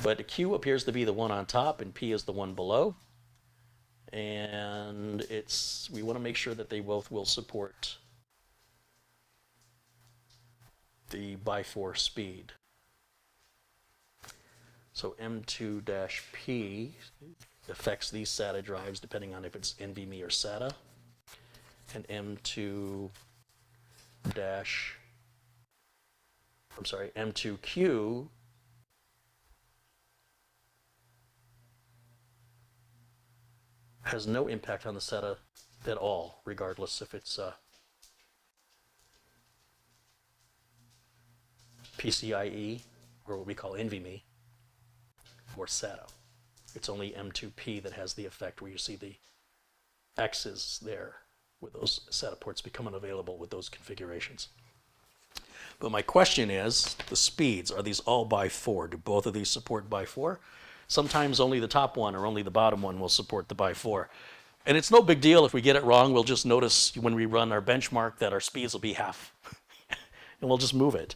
But Q appears to be the one on top and P is the one below. And we want to make sure that they both will support the by 4 speed. So M2-P affects these SATA drives depending on if it's NVMe or SATA. And M2Q has no impact on the SATA at all, regardless if it's PCIe or what we call NVMe or SATA. It's only M2P that has the effect where you see the X's there with those SATA ports becoming available with those configurations. But my question is, the speeds, are these all by 4? Do both of these support by 4? Sometimes only the top one or only the bottom one will support the by 4. And it's no big deal if we get it wrong. We'll just notice when we run our benchmark that our speeds will be half. And we'll just move it.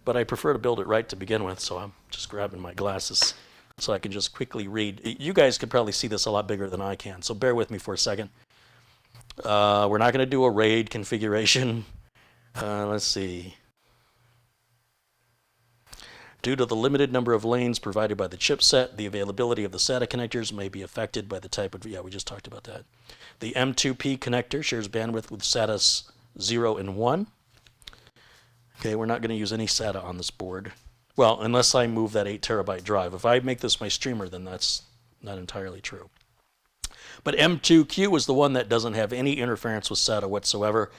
But I prefer to build it right to begin with, so I'm just grabbing my glasses so I can just quickly read. You guys could probably see this a lot bigger than I can, so bear with me for a second. We're not going to do a RAID configuration. Let's see. Due to the limited number of lanes provided by the chipset, the availability of the SATA connectors may be affected by the type of, we just talked about that. The M2P connector shares bandwidth with SATA's 0 and 1. Okay, we're not going to use any SATA on this board. Well, unless I move that 8 terabyte drive. If I make this my streamer, then that's not entirely true. But M2Q is the one that doesn't have any interference with SATA whatsoever.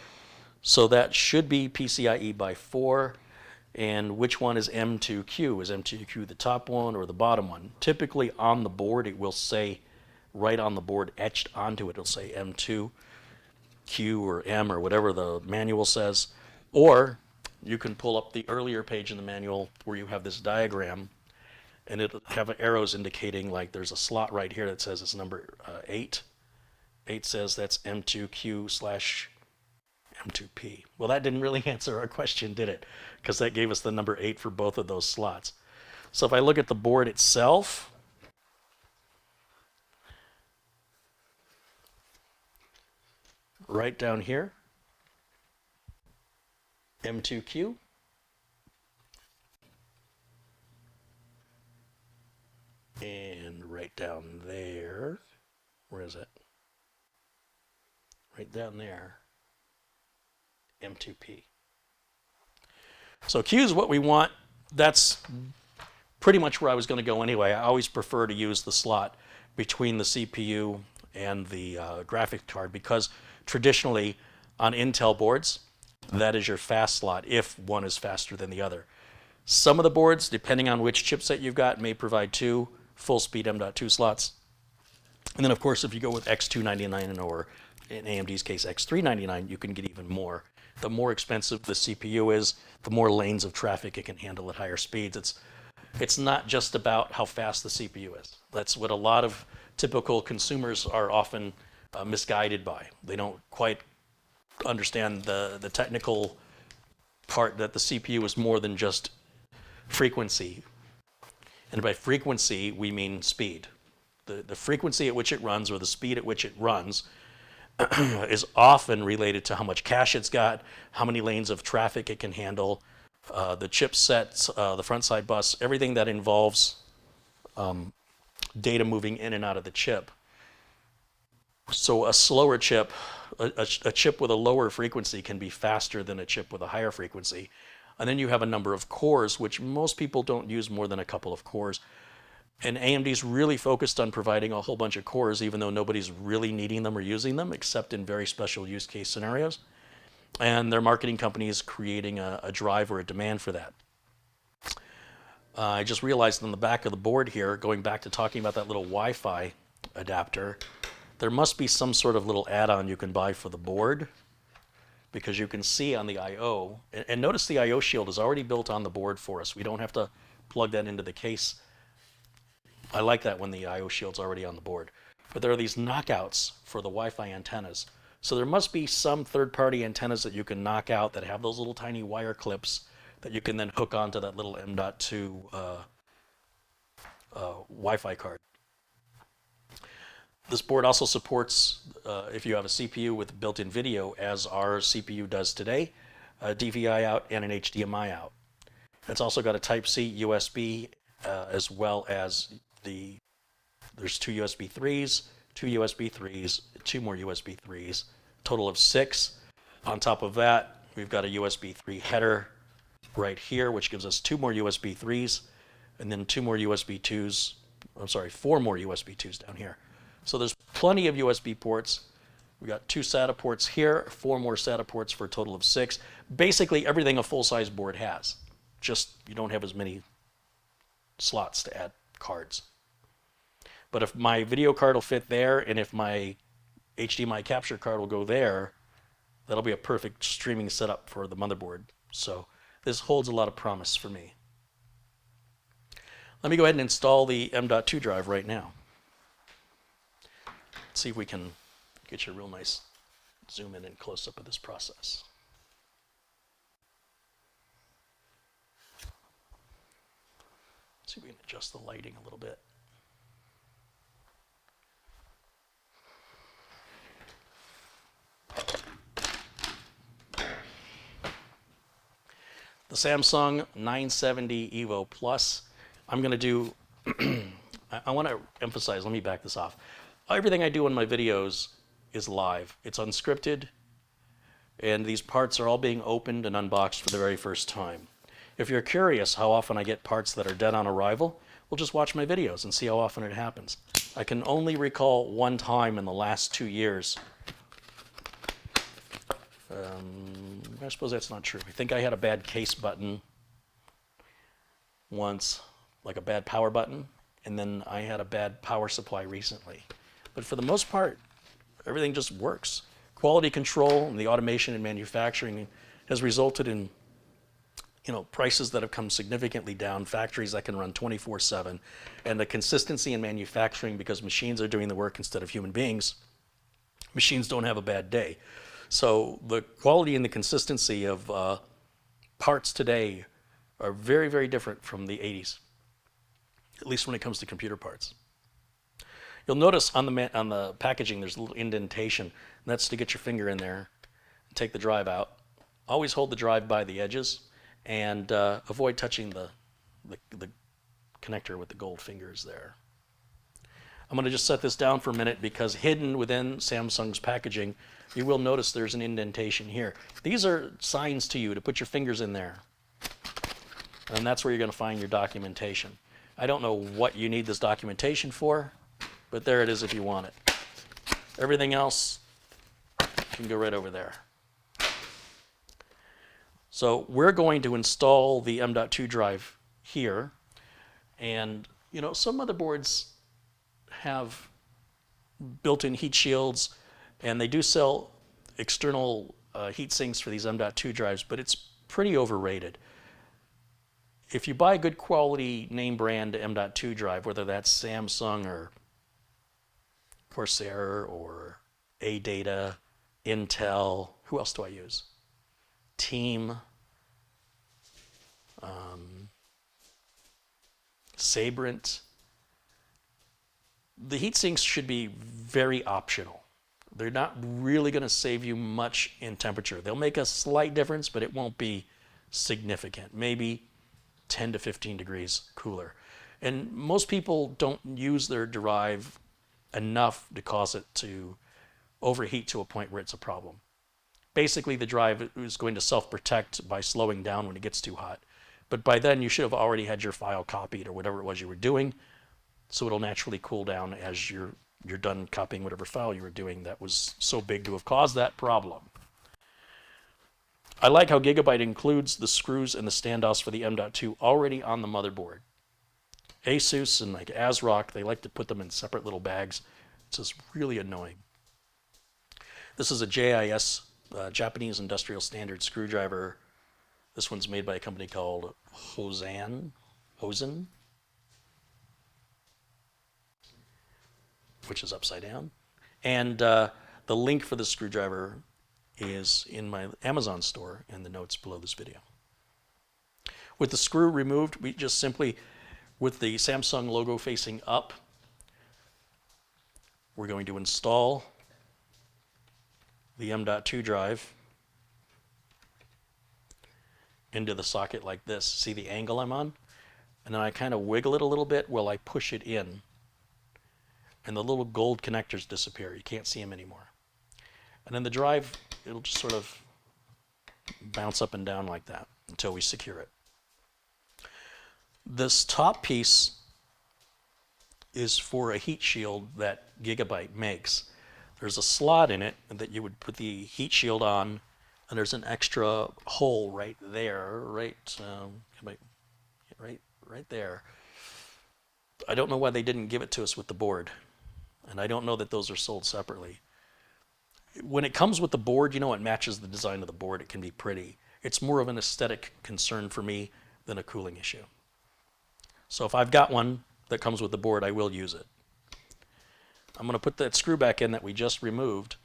So that should be PCIe by 4. And which one is M2Q? Is M2Q the top one or the bottom one? Typically on the board, it will say, right on the board, etched onto it, it'll say M2, Q or M or whatever the manual says. Or you can pull up the earlier page in the manual where you have this diagram and it'll have arrows indicating like there's a slot right here that says it's number 8. 8 says that's M2Q/M2P. Well, that didn't really answer our question, did it? Because that gave us the number 8 for both of those slots. So if I look at the board itself, right down here, M2Q, and right down there, where is it? Right down there, M2P. So Q is what we want. That's pretty much where I was going to go anyway. I always prefer to use the slot between the CPU and the graphics card because traditionally on Intel boards, that is your fast slot if one is faster than the other. Some of the boards, depending on which chipset you've got, may provide 2 full-speed M.2 slots. And then, of course, if you go with X299 or in AMD's case X399, you can get even more. The more expensive the CPU is, the more lanes of traffic it can handle at higher speeds. It's not just about how fast the CPU is. That's what a lot of typical consumers are often misguided by. They don't quite understand the technical part that the CPU is more than just frequency. And by frequency, we mean speed. The frequency at which it runs or the speed at which it runs is often related to how much cache it's got, how many lanes of traffic it can handle, the chipsets, the front side bus, everything that involves data moving in and out of the chip. So a slower chip, a chip with a lower frequency can be faster than a chip with a higher frequency. And then you have a number of cores, which most people don't use more than a couple of cores. And AMD's really focused on providing a whole bunch of cores, even though nobody's really needing them or using them, except in very special use case scenarios. And their marketing company is creating a drive or a demand for that. I just realized on the back of the board here, going back to talking about that little Wi-Fi adapter, there must be some sort of little add-on you can buy for the board, because you can see on the I/O, and notice the I/O shield is already built on the board for us. We don't have to plug that into the case. I like that when the I/O shield's already on the board. but there are these knockouts for the Wi-Fi antennas. So there must be some third-party antennas that you can knock out that have those little tiny wire clips that you can then hook onto that little M.2 Wi-Fi card. This board also supports, if you have a CPU with built-in video, as our CPU does today, a DVI out and an HDMI out. It's also got a Type-C USB, as well as there's two USB 3s, two USB 3s, two more USB 3s, total of 6. On top of that, we've got a USB 3 header right here, which gives us 2 more USB 3s, and then 2 more USB 2s, I'm sorry, 4 more USB 2s down here. So there's plenty of USB ports. We've got 2 SATA ports here, 4 more SATA ports for a total of 6. Basically everything a full-size board has. Just you don't have as many slots to add cards. But if my video card will fit there, and if my HDMI capture card will go there, that'll be a perfect streaming setup for the motherboard. So this holds a lot of promise for me. Let me go ahead and install the M.2 drive right now. Let's see if we can get you a real nice zoom in and close up of this process. Let's see if we can adjust the lighting a little bit. The Samsung 970 EVO Plus. I'm going to do, I want to emphasize, let me back this off. Everything I do in my videos is live. It's unscripted, and these parts are all being opened and unboxed for the very first time. If you're curious how often I get parts that are dead on arrival, well, just watch my videos and see how often it happens. I can only recall one time in the last 2 years. I suppose that's not true. I think I had a bad case button once, like a bad power button, and then I had a bad power supply recently. But for the most part, everything just works. Quality control and the automation in manufacturing has resulted in, prices that have come significantly down, factories that can run 24/7, and the consistency in manufacturing, because machines are doing the work instead of human beings. Machines don't have a bad day. So the quality and the consistency of parts today are very, very different from the 80s, at least when it comes to computer parts. You'll notice on the packaging there's a little indentation, and that's to get your finger in there and take the drive out. Always hold the drive by the edges and avoid touching the connector with the gold fingers there. I'm going to just set this down for a minute because hidden within Samsung's packaging, you will notice there's an indentation here. These are signs to you to put your fingers in there. And that's where you're going to find your documentation. I don't know what you need this documentation for, but there it is if you want it. Everything else can go right over there. So we're going to install the M.2 drive here. And, some motherboards have built-in heat shields, and they do sell external heat sinks for these M.2 drives, but it's pretty overrated. If you buy a good quality name brand M.2 drive, whether that's Samsung or Corsair or ADATA, Intel, who else do I use? Team, Sabrent. The heat sinks should be very optional. They're not really going to save you much in temperature. They'll make a slight difference, but it won't be significant. Maybe 10 to 15 degrees cooler. And most people don't use their drive enough to cause it to overheat to a point where it's a problem. Basically, the drive is going to self-protect by slowing down when it gets too hot. But by then, you should have already had your file copied or whatever it was you were doing, so it'll naturally cool down as you're done copying whatever file you were doing that was so big to have caused that problem. I like how Gigabyte includes the screws and the standoffs for the M.2 already on the motherboard. Asus and like ASRock, they like to put them in separate little bags. It's just really annoying. This is a JIS, Japanese Industrial Standard screwdriver. This one's made by a company called Hosen. which is upside down. And the link for the screwdriver is in my Amazon store in the notes below this video. With the screw removed, we just simply, with the Samsung logo facing up, we're going to install the M.2 drive into the socket like this. See the angle I'm on? And then I kind of wiggle it a little bit while I push it in. And the little gold connectors disappear. You can't see them anymore. And then the drive, it'll just sort of bounce up and down like that until we secure it. This top piece is for a heat shield that Gigabyte makes. There's a slot in it that you would put the heat shield on, and there's an extra hole right there, right there. I don't know why they didn't give it to us with the board, and I don't know that those are sold separately. When it comes with the board, you know, it matches the design of the board. It can be pretty. It's more of an aesthetic concern for me than a cooling issue. So if I've got one that comes with the board, I will use it. I'm going to put that screw back in that we just removed,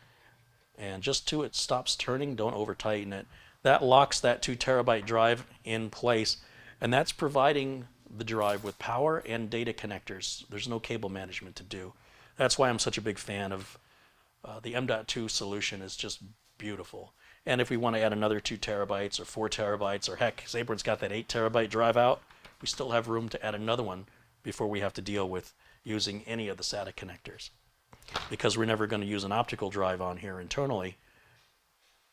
and just till it stops turning, don't over tighten it. That locks that 2 terabyte drive in place, and that's providing the drive with power and data connectors. There's no cable management to do. That's why I'm such a big fan of the M.2 solution. Is just beautiful. And if we want to add another 2 terabytes or 4 terabytes, or heck, Zabran's got that 8 terabyte drive out, we still have room to add another one before we have to deal with using any of the SATA connectors. Because we're never going to use an optical drive on here internally,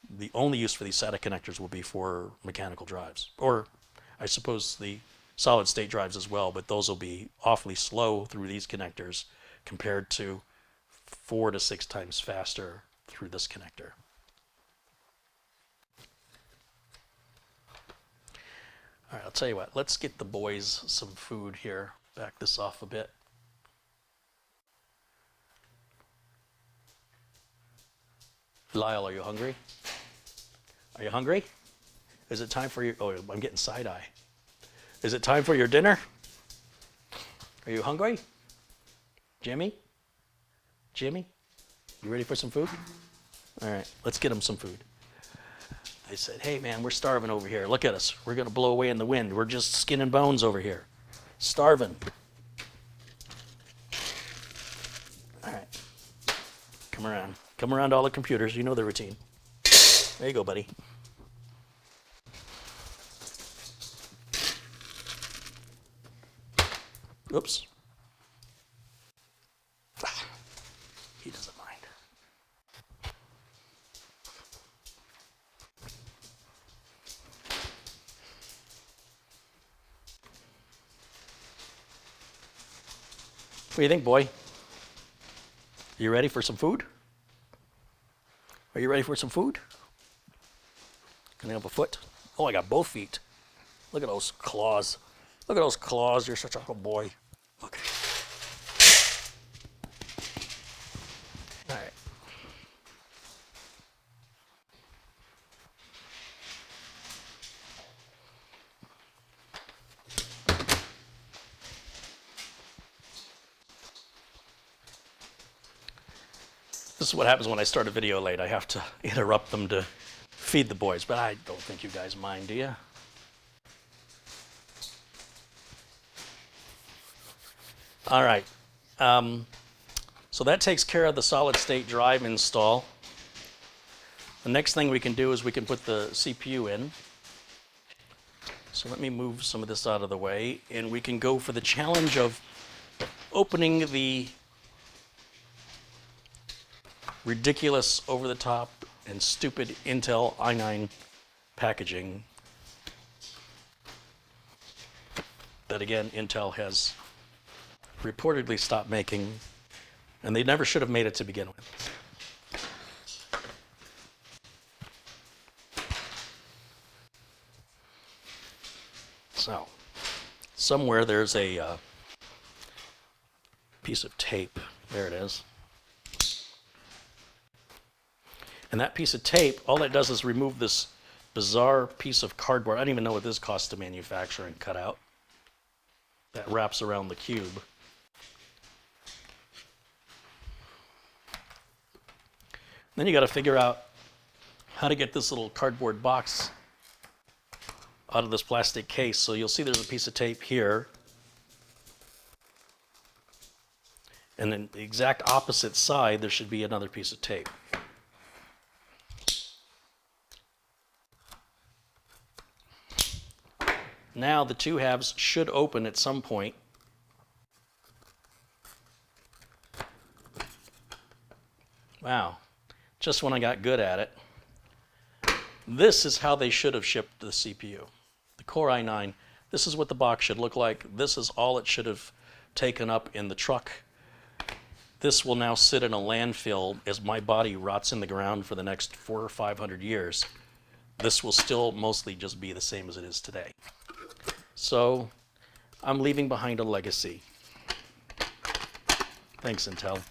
the only use for these SATA connectors will be for mechanical drives. Or I suppose the solid state drives as well, but those will be awfully slow through these connectors compared to 4 to 6 times faster through this connector. All right, I'll tell you what, let's get the boys some food here. Back this off a bit. Lyle, are you hungry? Are you hungry? Is it time for your, oh, I'm getting side eye. Is it time for your dinner? Are you hungry? Jimmy? Jimmy? You ready for some food? All right, let's get him some food. They said, hey man, we're starving over here. Look at us. We're going to blow away in the wind. We're just skin and bones over here. Starving. All right. Come around. Come around to all the computers. You know the routine. There you go, buddy. Oops. He doesn't mind. What do you think, boy? You ready for some food? Are you ready for some food? Can I help a foot? Oh, I got both feet. Look at those claws. Look at those claws. You're such a good boy. Look. All right. This is what happens when I start a video late. I have to interrupt them to feed the boys, but I don't think you guys mind, do you? All right. So that takes care of the solid state drive install. The next thing we can do is we can put the CPU in. So let me move some of this out of the way, and we can go for the challenge of opening the ridiculous, over-the-top, and stupid Intel i9 packaging that, again, Intel has reportedly stopped making, and they never should have made it to begin with. So, somewhere there's a piece of tape. There it is. And that piece of tape, all it does is remove this bizarre piece of cardboard. I don't even know what this costs to manufacture and cut out. That wraps around the cube. Then you got to figure out how to get this little cardboard box out of this plastic case. So you'll see there's a piece of tape here. And then the exact opposite side, there should be another piece of tape. Now the two halves should open at some point. Wow, just when I got good at it. This is how they should have shipped the CPU. The Core i9, this is what the box should look like. This is all it should have taken up in the truck. This will now sit in a landfill as my body rots in the ground for the next 400 or 500 years. This will still mostly just be the same as it is today. So I'm leaving behind a legacy. Thanks, Intel.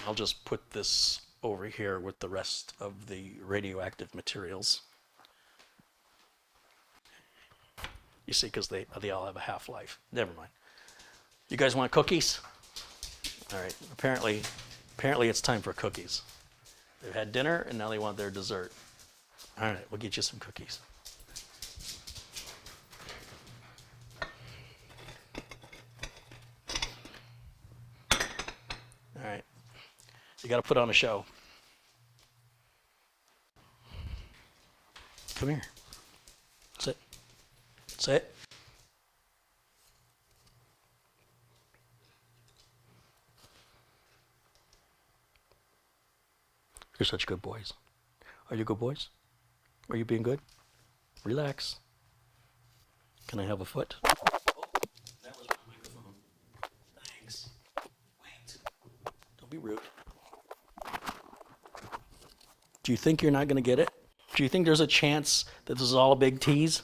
I'll just put this over here with the rest of the radioactive materials. You see, because they all have a half-life. Never mind. You guys want cookies? All right. Apparently it's time for cookies. They've had dinner and now they want their dessert. All right, we'll get you some cookies. All right. You got to put on a show. Come here. Sit. Sit. You're such good boys. Are you good boys? Are you being good? Relax. Can I have a foot? Oh, that was my microphone. Thanks. Wait. Don't be rude. Do you think you're not going to get it? Do you think there's a chance that this is all a big tease?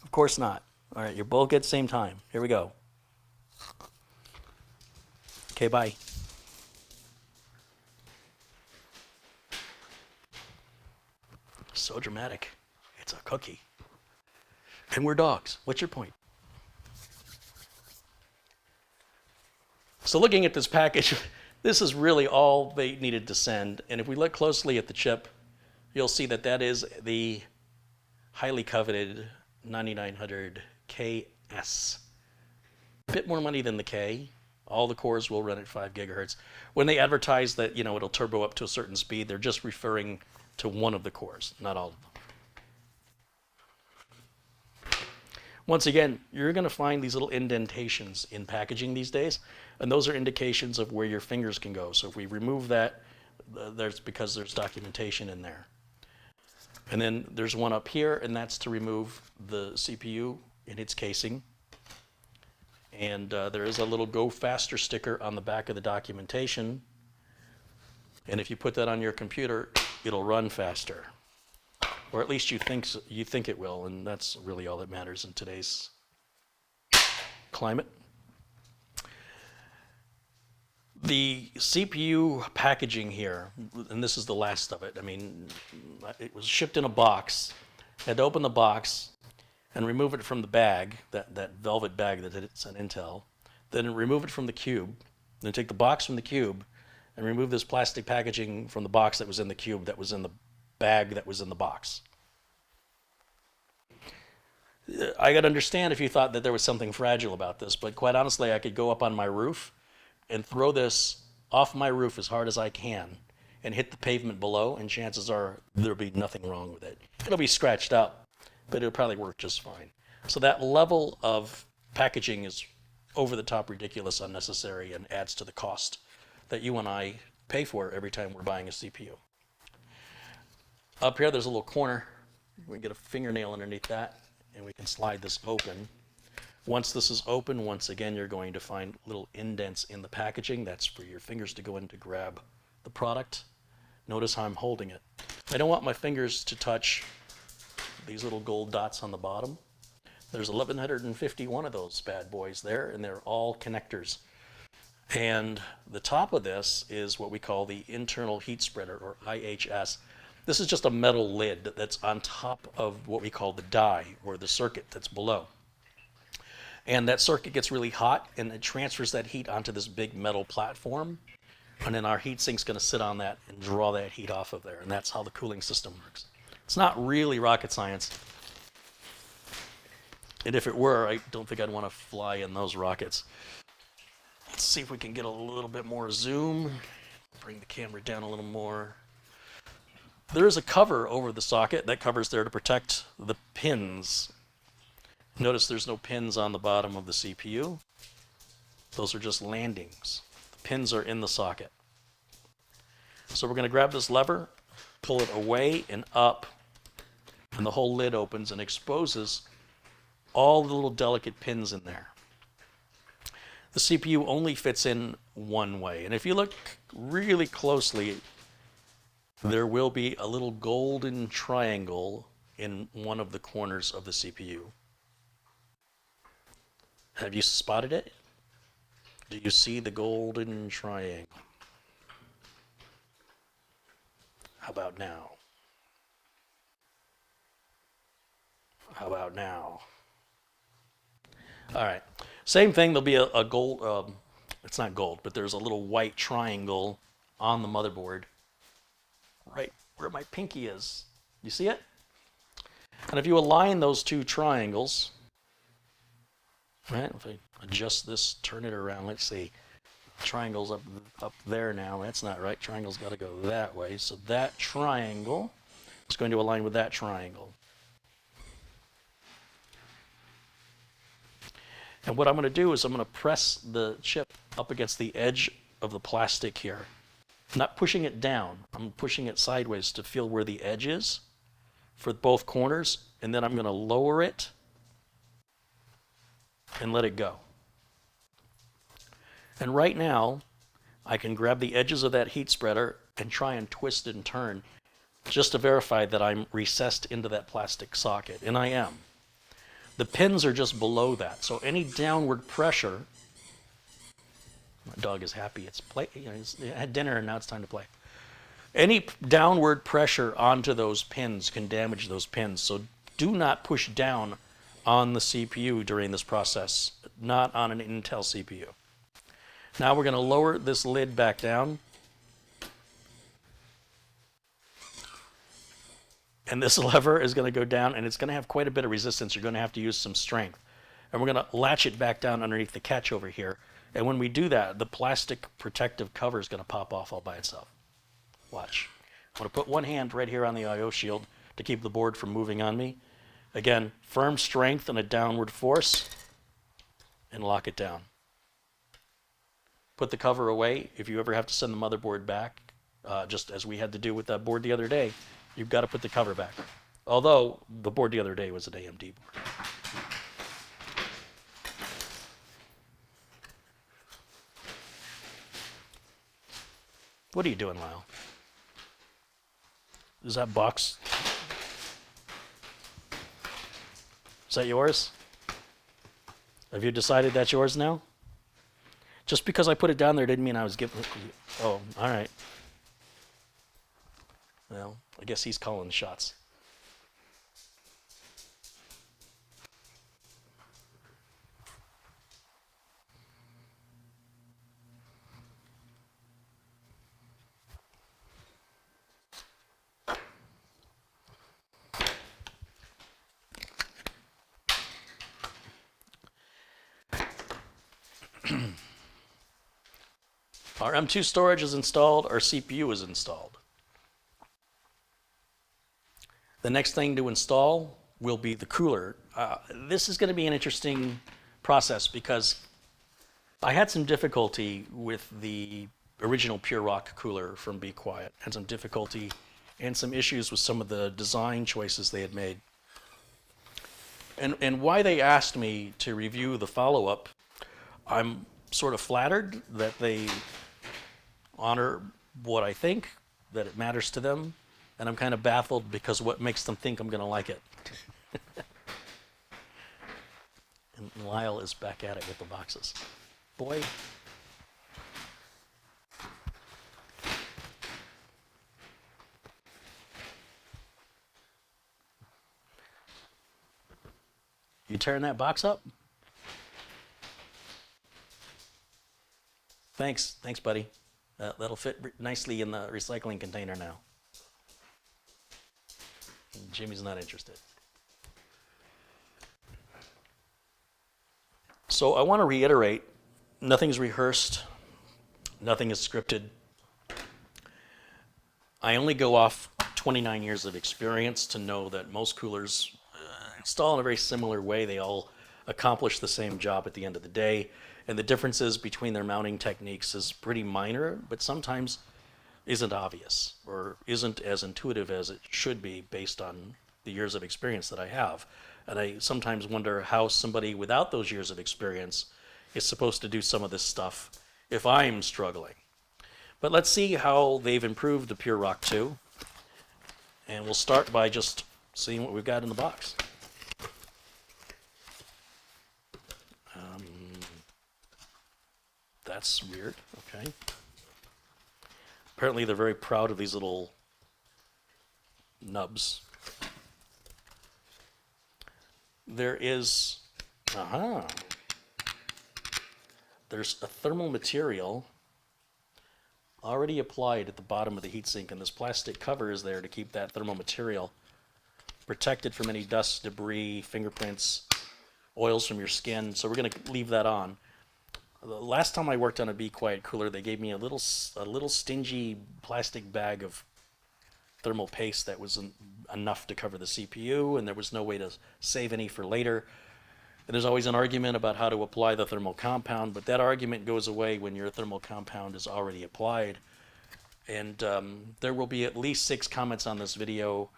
Of course not. All right, you both get the same time. Here we go. Okay, bye. So dramatic. It's a cookie. And we're dogs. What's your point? So looking at this package, this is really all they needed to send. And if we look closely at the chip, you'll see that that is the highly coveted 9900 KS. A bit more money than the K. All the cores will run at 5 gigahertz. When they advertise that, it'll turbo up to a certain speed, they're just referring to one of the cores, not all of them. Once again, you're going to find these little indentations in packaging these days, and those are indications of where your fingers can go. So if we remove that, because there's documentation in there. And then there's one up here, and that's to remove the CPU in its casing. And there is a little Go Faster sticker on the back of the documentation. And if you put that on your computer, it'll run faster. Or at least you think it will, and that's really all that matters in today's climate. The CPU packaging here, and this is the last of it. I mean, it was shipped in a box. Had to open the box and remove it from the bag, that velvet bag that it's an Intel. Then remove it from the cube. Then take the box from the cube and remove this plastic packaging from the box that was in the cube, that was in the bag that was in the box. I could understand if you thought that there was something fragile about this, but quite honestly, I could go up on my roof and throw this off my roof as hard as I can and hit the pavement below, and chances are there'll be nothing wrong with it. It'll be scratched up, but it'll probably work just fine. So that level of packaging is over the top, ridiculous, unnecessary, and adds to the cost that you and I pay for every time we're buying a CPU. Up here, there's a little corner. We can get a fingernail underneath that, and we can slide this open. Once this is open, once again, you're going to find little indents in the packaging. That's for your fingers to go in to grab the product. Notice how I'm holding it. I don't want my fingers to touch these little gold dots on the bottom. There's 1,151 of those bad boys there, and they're all connectors. And the top of this is what we call the internal heat spreader, or IHS. This is just a metal lid that's on top of what we call the die, or the circuit that's below. And that circuit gets really hot, and it transfers that heat onto this big metal platform. And then our heat sink's going to sit on that and draw that heat off of there. And that's how the cooling system works. It's not really rocket science. And if it were, I don't think I'd want to fly in those rockets. Let's see if we can get a little bit more zoom. Bring the camera down a little more. There is a cover over the socket. That cover's there to protect the pins. Notice there's no pins on the bottom of the CPU. Those are just landings. The pins are in the socket. So we're going to grab this lever, pull it away and up, and the whole lid opens and exposes all the little delicate pins in there. The CPU only fits in one way. And if you look really closely, there will be a little golden triangle in one of the corners of the CPU. Have you spotted it? Do you see the golden triangle? How about now? How about now? All right. Same thing, there'll be a gold, it's not gold, but there's a little white triangle on the motherboard right where my pinky is. You see it? And if you align those two triangles, right, if I adjust this, turn it around, let's see. Triangle's up there now. That's not right. Triangle's got to go that way. So that triangle is going to align with that triangle. And what I'm going to do is I'm going to press the chip up against the edge of the plastic here. I'm not pushing it down. I'm pushing it sideways to feel where the edge is for both corners. And then I'm going to lower it and let it go. And right now, I can grab the edges of that heat spreader and try and twist and turn just to verify that I'm recessed into that plastic socket. And I am. The pins are just below that. So any downward pressure, my dog is happy. It's play. You know, he's had dinner and now it's time to play. Any downward pressure onto those pins can damage those pins. So do not push down on the CPU during this process, not on an Intel CPU. Now we're going to lower this lid back down. And this lever is going to go down, and it's going to have quite a bit of resistance. You're going to have to use some strength. And we're going to latch it back down underneath the catch over here. And when we do that, the plastic protective cover is going to pop off all by itself. Watch. I'm going to put one hand right here on the I/O shield to keep the board from moving on me. Again, firm strength and a downward force, and lock it down. Put the cover away. If you ever have to send the motherboard back, just as we had to do with that board the other day, you've got to put the cover back. Although the board the other day was an AMD board. What are you doing, Lyle? Is that box? Is that yours? Have you decided that's yours now? Just because I put it down there didn't mean I was giving it to you. Oh, all right. Well, I guess he's calling the shots. Our M2 storage is installed, our CPU is installed. The next thing to install will be the cooler. This is going to be an interesting process because I had some difficulty with the original Pure Rock cooler from Be Quiet. Had some difficulty and some issues with some of the design choices they had made. And why they asked me to review the follow-up, I'm sort of flattered that they honor what I think, that it matters to them, and I'm kind of baffled because what makes them think I'm going to like it. And Lyle is back at it with the boxes. Boy. You tearing that box up? Thanks, buddy. That'll fit nicely in the recycling container now. Jimmy's not interested. So I want to reiterate, nothing's rehearsed, nothing is scripted. I only go off 29 years of experience to know that most coolers install in a very similar way. They all accomplish the same job at the end of the day. And the differences between their mounting techniques is pretty minor, but sometimes isn't obvious or isn't as intuitive as it should be based on the years of experience that I have. And I sometimes wonder how somebody without those years of experience is supposed to do some of this stuff if I'm struggling. But let's see how they've improved the Pure Rock 2. And we'll start by just seeing what we've got in the box. That's weird, okay. Apparently they're very proud of these little nubs. There is, there's a thermal material already applied at the bottom of the heatsink, and this plastic cover is there to keep that thermal material protected from any dust, debris, fingerprints, oils from your skin. So we're going to leave that on. The last time I worked on a Be Quiet cooler, they gave me a little stingy plastic bag of thermal paste that was enough to cover the CPU, and there was no way to save any for later. And there's always an argument about how to apply the thermal compound, but that argument goes away when your thermal compound is already applied. And there will be at least 6 comments on this video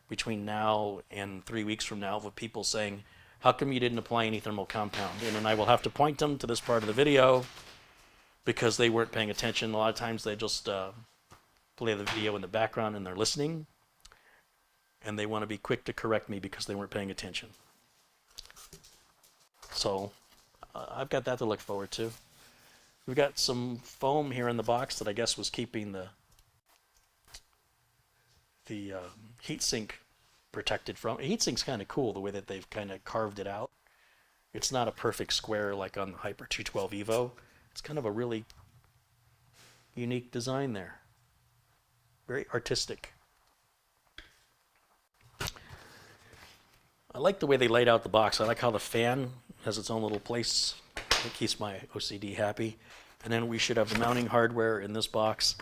between now and 3 weeks from now of people saying, how come you didn't apply any thermal compound? And then I will have to point them to this part of the video because they weren't paying attention. A lot of times they just play the video in the background and they're listening, and they want to be quick to correct me because they weren't paying attention. So I've got that to look forward to. We've got some foam here in the box that I guess was keeping the heatsink protected from. Heatsink's kind of cool the way that they've kind of carved it out. It's not a perfect square like on the Hyper 212 Evo. It's kind of a really unique design there. Very artistic. I like the way they laid out the box. I like how the fan has its own little place. It keeps my OCD happy. And then we should have the mounting hardware in this box.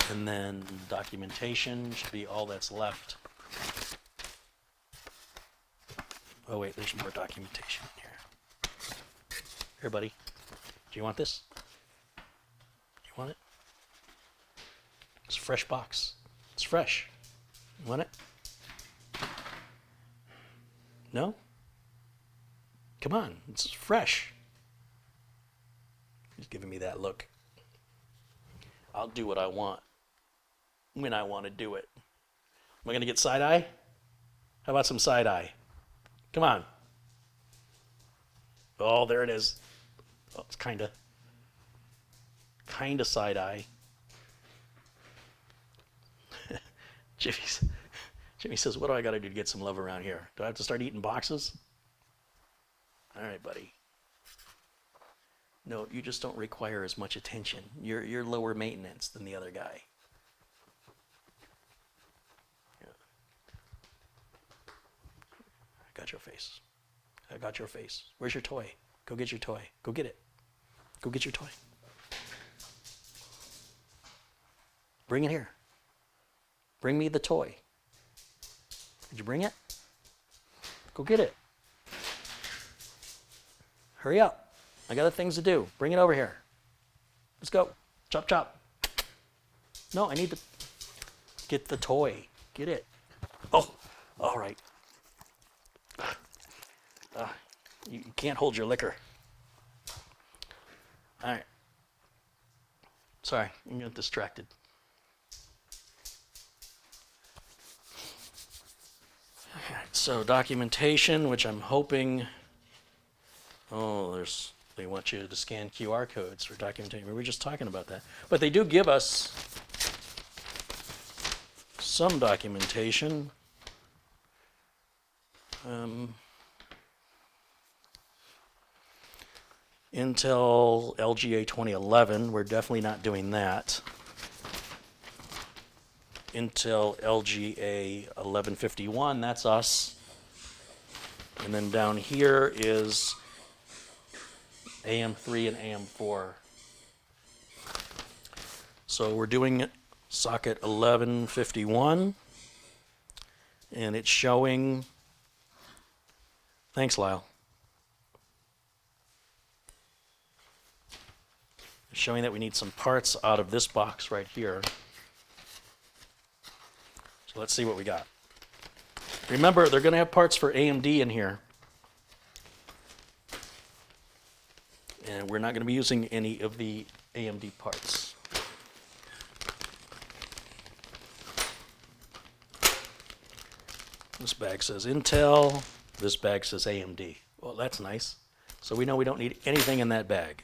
And then documentation should be all that's left. Oh wait, there's more documentation in here. Here, buddy. Do you want this? You want it? It's a fresh box. It's fresh. You want it? No? Come on, it's fresh. He's giving me that look. I'll do what I want when I want to do it. Am I going to get side-eye? How about some side-eye? Come on. Oh, there it is. Oh, it's kind of side-eye. Jimmy says, what do I got to do to get some love around here? Do I have to start eating boxes? All right, buddy. No, you just don't require as much attention. You're lower maintenance than the other guy. Yeah. I got your face. I got your face. Where's your toy? Go get your toy. Go get it. Go get your toy. Bring it here. Bring me the toy. Did you bring it? Go get it. Hurry up. I got other things to do. Bring it over here. Let's go. Chop, chop. No, I need to get the toy. Get it. Oh, all right. You can't hold your liquor. All right. Sorry, I'm getting distracted. So documentation, which I'm hoping, they want you to scan QR codes for documentation. We were just talking about that. But they do give us some documentation. Intel LGA 2011, we're definitely not doing that. Intel LGA 1151, that's us. And then down here is AM3 and AM4. So we're doing socket 1151, and it's showing, thanks Lyle, it's showing that we need some parts out of this box right here. So let's see what we got. Remember, they're going to have parts for AMD in here. And we're not going to be using any of the AMD parts. This bag says Intel. This bag says AMD. Well, that's nice. So we know we don't need anything in that bag.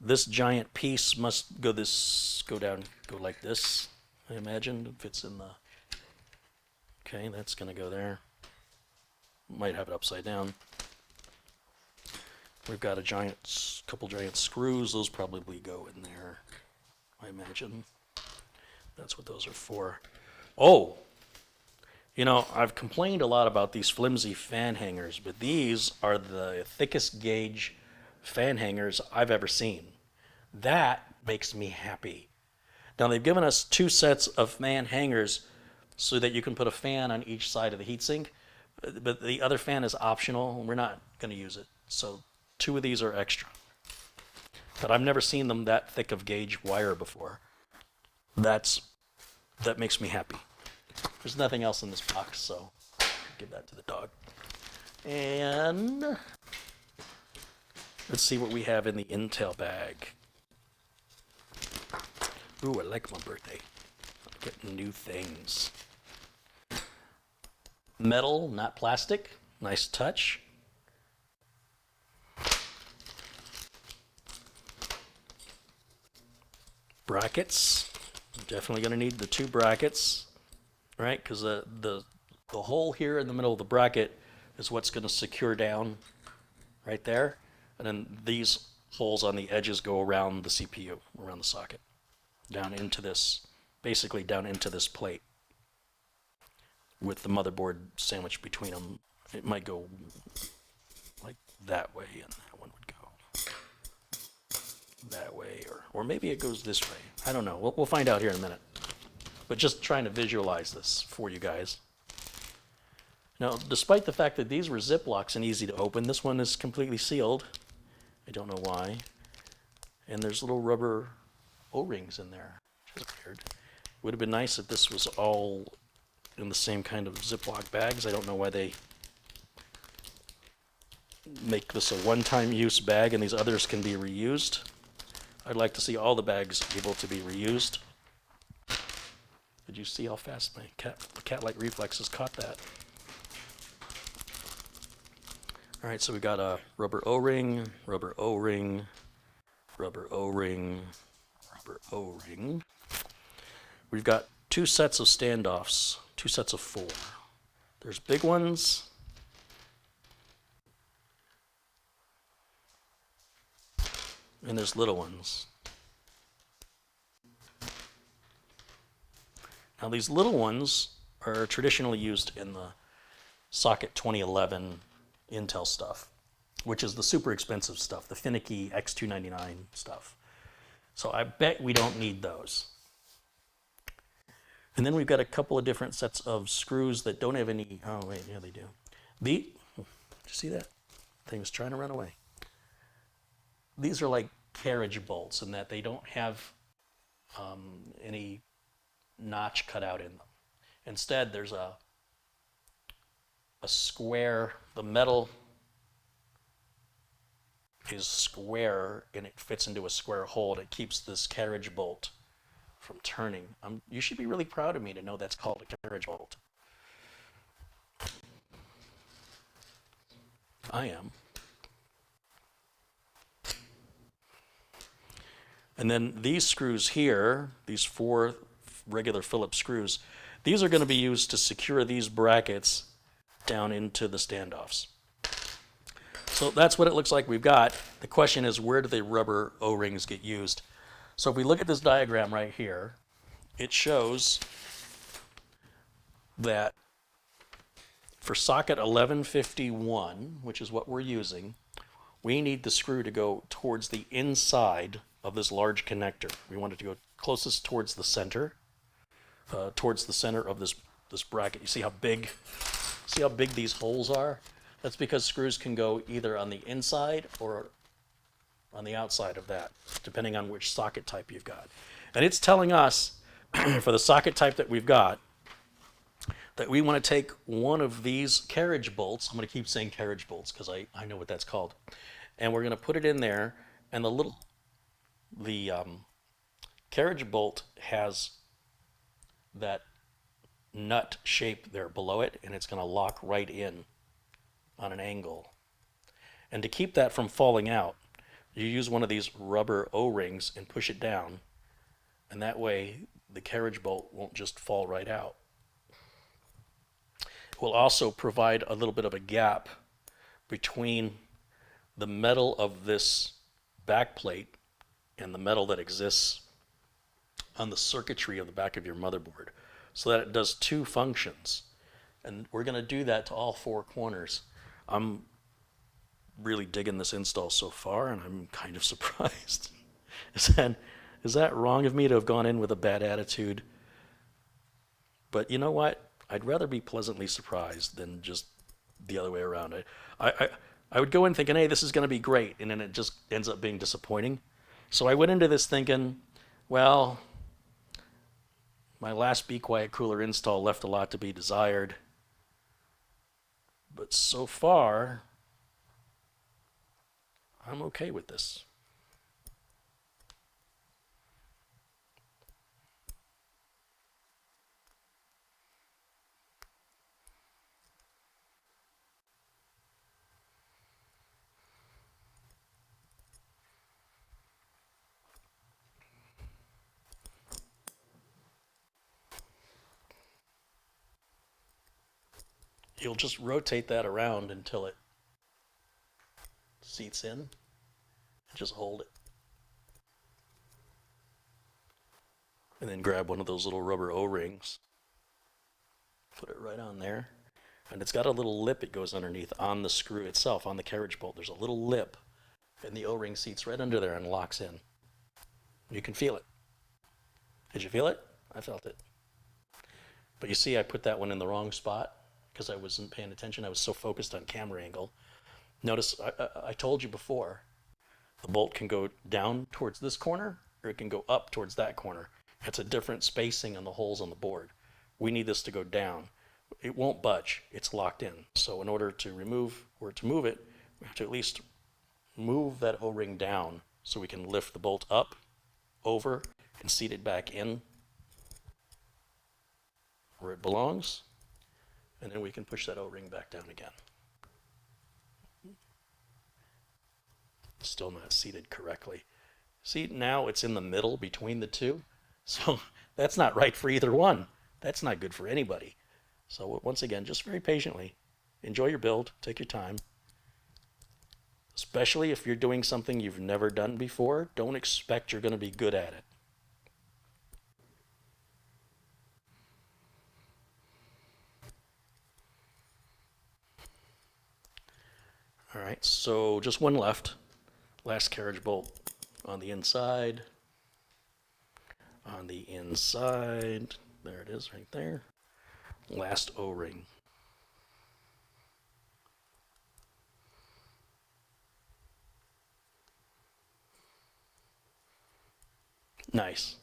This giant piece must go down, go like this, I imagine. It fits in the... Okay, that's going to go there. Might have it upside down. We've got a couple giant screws. Those probably go in there, I imagine. That's what those are for. Oh! You know, I've complained a lot about these flimsy fan hangers, but these are the thickest gauge fan hangers I've ever seen. That makes me happy. Now, they've given us 2 sets of fan hangers so that you can put a fan on each side of the heatsink, but the other fan is optional, and we're not going to use it. So 2 of these are extra. But I've never seen them that thick of gauge wire before. That makes me happy. There's nothing else in this box, so give that to the dog. And let's see what we have in the Intel bag. Ooh, I like my birthday. I'm getting new things. Metal, not plastic. Nice touch. Brackets. Definitely going to need the 2 brackets, right? Because the hole here in the middle of the bracket is what's going to secure down right there. And then these holes on the edges go around the CPU, around the socket, down into this, basically down into this plate with the motherboard sandwiched between them. It might go like that way, and that one would go that way, or maybe it goes this way. I don't know. We'll find out here in a minute. But just trying to visualize this for you guys. Now, despite the fact that these were Ziplocs and easy to open, this one is completely sealed. I don't know why. And there's little rubber O-rings in there, which is weird. It would have been nice if this was all in the same kind of Ziploc bags. I don't know why they make this a one-time use bag and these others can be reused. I'd like to see all the bags able to be reused. Did you see how fast my cat-like reflexes caught that? All right, so we got a rubber O-ring, rubber O-ring, rubber O-ring, rubber O-ring. We've got 2 sets of standoffs, 2 sets of 4. There's big ones. And there's little ones. Now these little ones are traditionally used in the socket 2011 Intel stuff, which is the super expensive stuff, the finicky X299 stuff. So I bet we don't need those. And then we've got a couple of different sets of screws that don't have any, oh wait, yeah they do. Did you see that? Thing was trying to run away. These are like carriage bolts in that they don't have any notch cut out in them. Instead, there's a square, the metal is square and it fits into a square hole and it keeps this carriage bolt from turning. You should be really proud of me to know that's called a carriage bolt. I am. And then these screws here, these 4 regular Phillips screws, these are going to be used to secure these brackets down into the standoffs. So that's what it looks like we've got. The question is, where do the rubber O-rings get used? So if we look at this diagram right here, it shows that for socket 1151, which is what we're using, we need the screw to go towards the inside of this large connector. We want it to go closest towards the center, towards the center of this bracket. You see how big these holes are? That's because screws can go either on the inside or on the outside of that, depending on which socket type you've got. And it's telling us, for the socket type that we've got, that we want to take one of these carriage bolts. I'm going to keep saying carriage bolts because I know what that's called. And we're going to put it in there, and the carriage bolt has that nut shape there below it, and it's going to lock right in on an angle. And to keep that from falling out, you use one of these rubber O-rings and push it down, and that way the carriage bolt won't just fall right out. It will also provide a little bit of a gap between the metal of this back plate and the metal that exists on the circuitry of the back of your motherboard, so that it does two functions. And we're going to do that to all four corners. I'm really digging this install so far, and I'm kind of surprised. Is that wrong of me to have gone in with a bad attitude? But you know what? I'd rather be pleasantly surprised than just the other way around. I would go in thinking, hey, this is going to be great, and then it just ends up being disappointing. So I went into this thinking, well, my last Be Quiet Cooler install left a lot to be desired. But so far, I'm okay with this. You'll just rotate that around until it seats in, and just hold it. And then grab one of those little rubber O-rings, put it right on there, and it's got a little lip it goes underneath on the screw itself, on the carriage bolt. There's a little lip, and the O-ring seats right under there and locks in. You can feel it. Did you feel it? I felt it. But you see, I put that one in the wrong spot because I wasn't paying attention. I was so focused on camera angle. Notice, I told you before, the bolt can go down towards this corner, or it can go up towards that corner. It's a different spacing on the holes on the board. We need this to go down. It won't budge. It's locked in. So in order to remove or to move it, we have to at least move that O-ring down so we can lift the bolt up, over, and seat it back in where it belongs. And then we can push that O-ring back down again. Still not seated correctly. See, now it's in the middle between the two. So that's not right for either one. That's not good for anybody. So once again, just very patiently, enjoy your build, take your time. Especially if you're doing something you've never done before, don't expect you're going to be good at it. All right, so just one left. Last carriage bolt on the inside. On the inside. There it is right there. Last O-ring. Nice.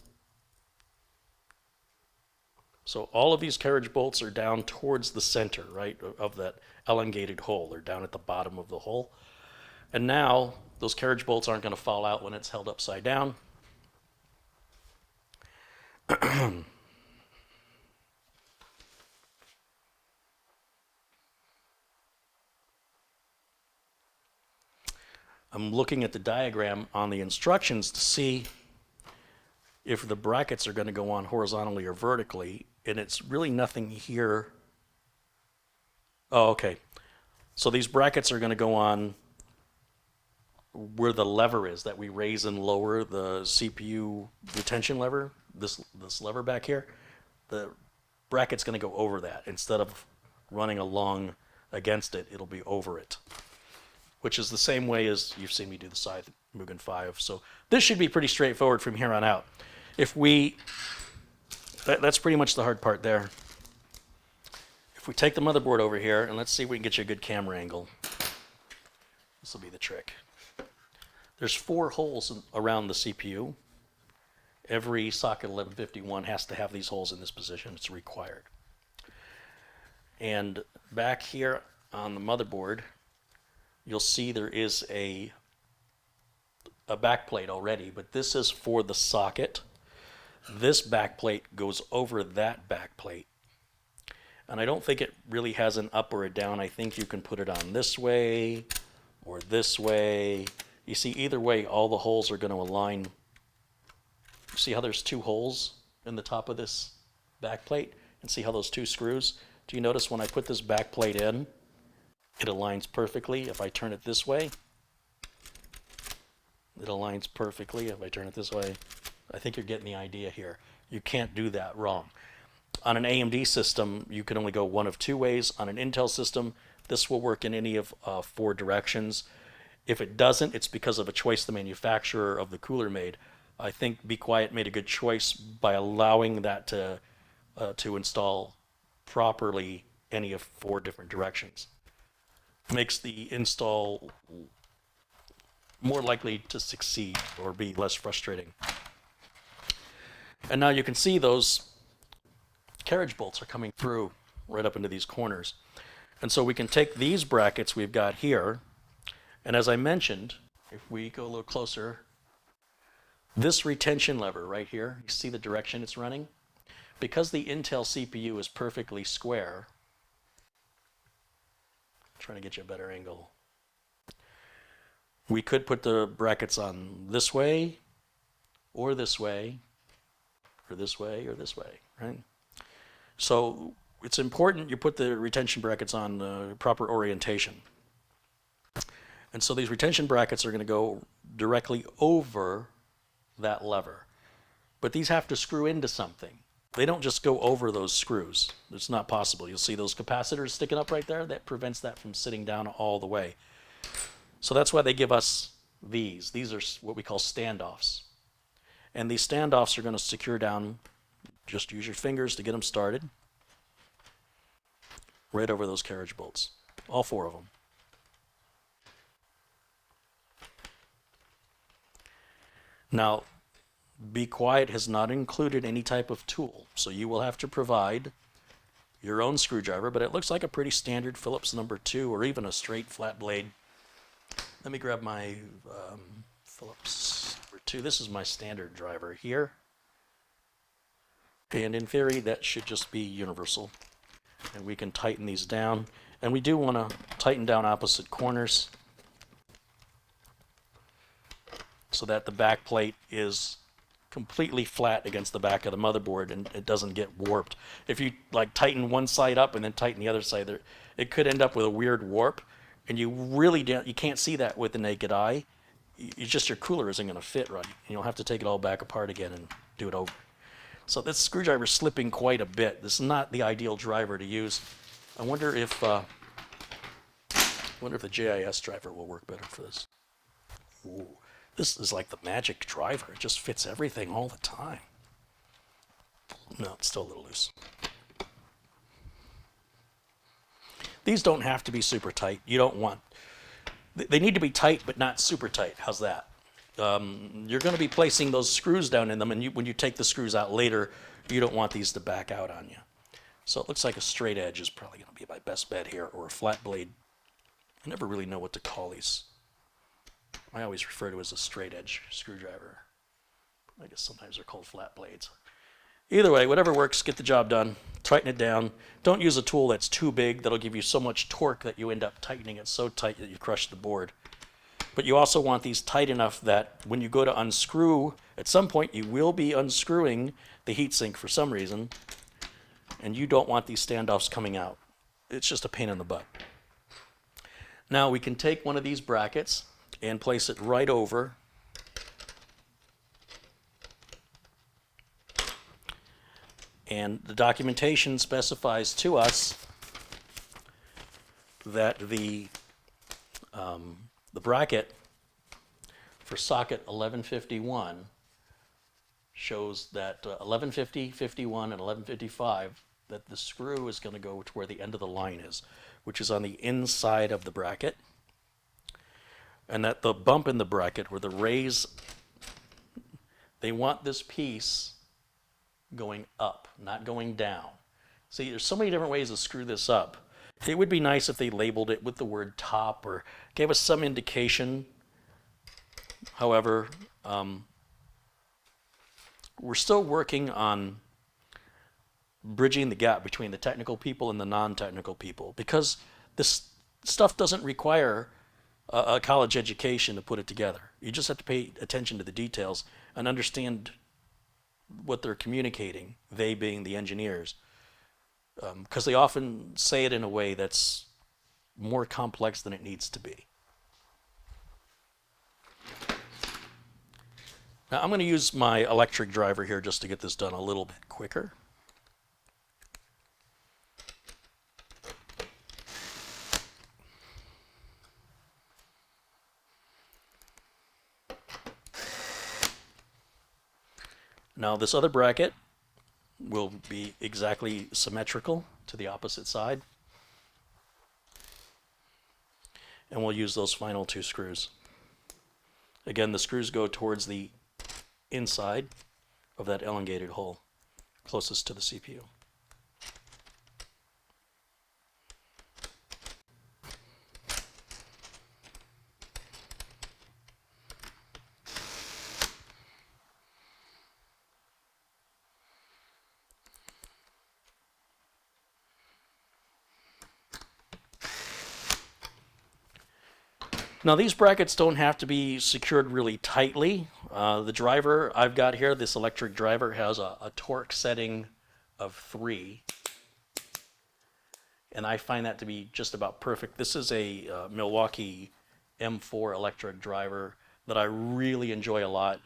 So all of these carriage bolts are down towards the center, right, of that elongated hole. They're down at the bottom of the hole. And now those carriage bolts aren't going to fall out when it's held upside down. I'm looking at the diagram on the instructions to see if the brackets are going to go on horizontally or vertically, and it's really nothing here. Oh, okay. So these brackets are going to go on where the lever is that we raise and lower the CPU retention lever, this lever back here, the bracket's going to go over that. Instead of running along against it, it'll be over it, which is the same way as you've seen me do the scythe Mugen 5. So this should be pretty straightforward from here on out. If we, that's pretty much the hard part there. If we take the motherboard over here, and let's see if we can get you a good camera angle. This will be the trick. There's 4 holes around the CPU. Every socket 1151 has to have these holes in this position. It's required. And back here on the motherboard, you'll see there is a backplate already, but this is for the socket. This backplate goes over that backplate. And I don't think it really has an up or a down. I think you can put it on this way or this way. You see, either way, all the holes are going to align. See how there's 2 holes in the top of this backplate? And see how those 2 screws? Do you notice when I put this backplate in, it aligns perfectly? If I turn it this way, it aligns perfectly. If I turn it this way, I think you're getting the idea here. You can't do that wrong. On an AMD system, you can only go one of 2 ways. On an Intel system, this will work in any of 4 directions. If it doesn't, it's because of a choice the manufacturer of the cooler made. I think Be Quiet made a good choice by allowing that to install properly any of 4 different directions. It makes the install more likely to succeed or be less frustrating. And now you can see those carriage bolts are coming through right up into these corners. And so we can take these brackets we've got here, and as I mentioned, if we go a little closer, this retention lever right here, you see the direction it's running? Because the Intel CPU is perfectly square, I'm trying to get you a better angle, we could put the brackets on this way, or this way, or this way, or this way, right? So it's important you put the retention brackets on the proper orientation. And so these retention brackets are going to go directly over that lever. But these have to screw into something. They don't just go over those screws. It's not possible. You'll see those capacitors sticking up right there. That prevents that from sitting down all the way. So that's why they give us these. These are what we call standoffs. And these standoffs are going to secure down. Just use your fingers to get them started. Right over those carriage bolts. All 4 of them. Now, Be Quiet has not included any type of tool, so you will have to provide your own screwdriver, but it looks like a pretty standard Phillips number 2 or even a straight flat blade. Let me grab my Phillips number 2. This is my standard driver here. And in theory, that should just be universal. And we can tighten these down. And we do want to tighten down opposite corners so that the back plate is completely flat against the back of the motherboard and it doesn't get warped. If you like tighten one side up and then tighten the other side, it could end up with a weird warp, and you really you can't see that with the naked eye. Your cooler isn't going to fit right. And you'll have to take it all back apart again and do it over. So this screwdriver is slipping quite a bit. This is not the ideal driver to use. I wonder if the JIS driver will work better for this. Ooh. This is like the magic driver. It just fits everything all the time. No, it's still a little loose. These don't have to be super tight. You don't want... They need to be tight, but not super tight. How's that? You're going to be placing those screws down in them, and when you take the screws out later, you don't want these to back out on you. So it looks like a straight edge is probably going to be my best bet here, or a flat blade. I never really know what to call these. I always refer to it as a straight edge screwdriver. I guess sometimes they're called flat blades. Either way, whatever works, get the job done. Tighten it down. Don't use a tool that's too big. That'll give you so much torque that you end up tightening it so tight that you crush the board. But you also want these tight enough that when you go to unscrew, at some point you will be unscrewing the heatsink for some reason, and you don't want these standoffs coming out. It's just a pain in the butt. Now we can take one of these brackets and place it right over. And the documentation specifies to us that the bracket for socket 1151 shows that 1150, 51, and 1155, that the screw is going to go to where the end of the line is, which is on the inside of the bracket, and that the bump in the bracket, where the raise, they want this piece going up, not going down. See, there's so many different ways to screw this up. It would be nice if they labeled it with the word top or gave us some indication. However, we're still working on bridging the gap between the technical people and the non-technical people, because this stuff doesn't require a college education to put it together. You just have to pay attention to the details and understand what they're communicating, they being the engineers, because they often say it in a way that's more complex than it needs to be. Now I'm going to use my electric driver here just to get this done a little bit quicker. Now this other bracket will be exactly symmetrical to the opposite side. And we'll use those final two screws. Again, the screws go towards the inside of that elongated hole closest to the CPU. Now these brackets don't have to be secured really tightly. The driver I've got here, this electric driver, has a torque setting of 3. And I find that to be just about perfect. This is a Milwaukee M4 electric driver that I really enjoy a lot.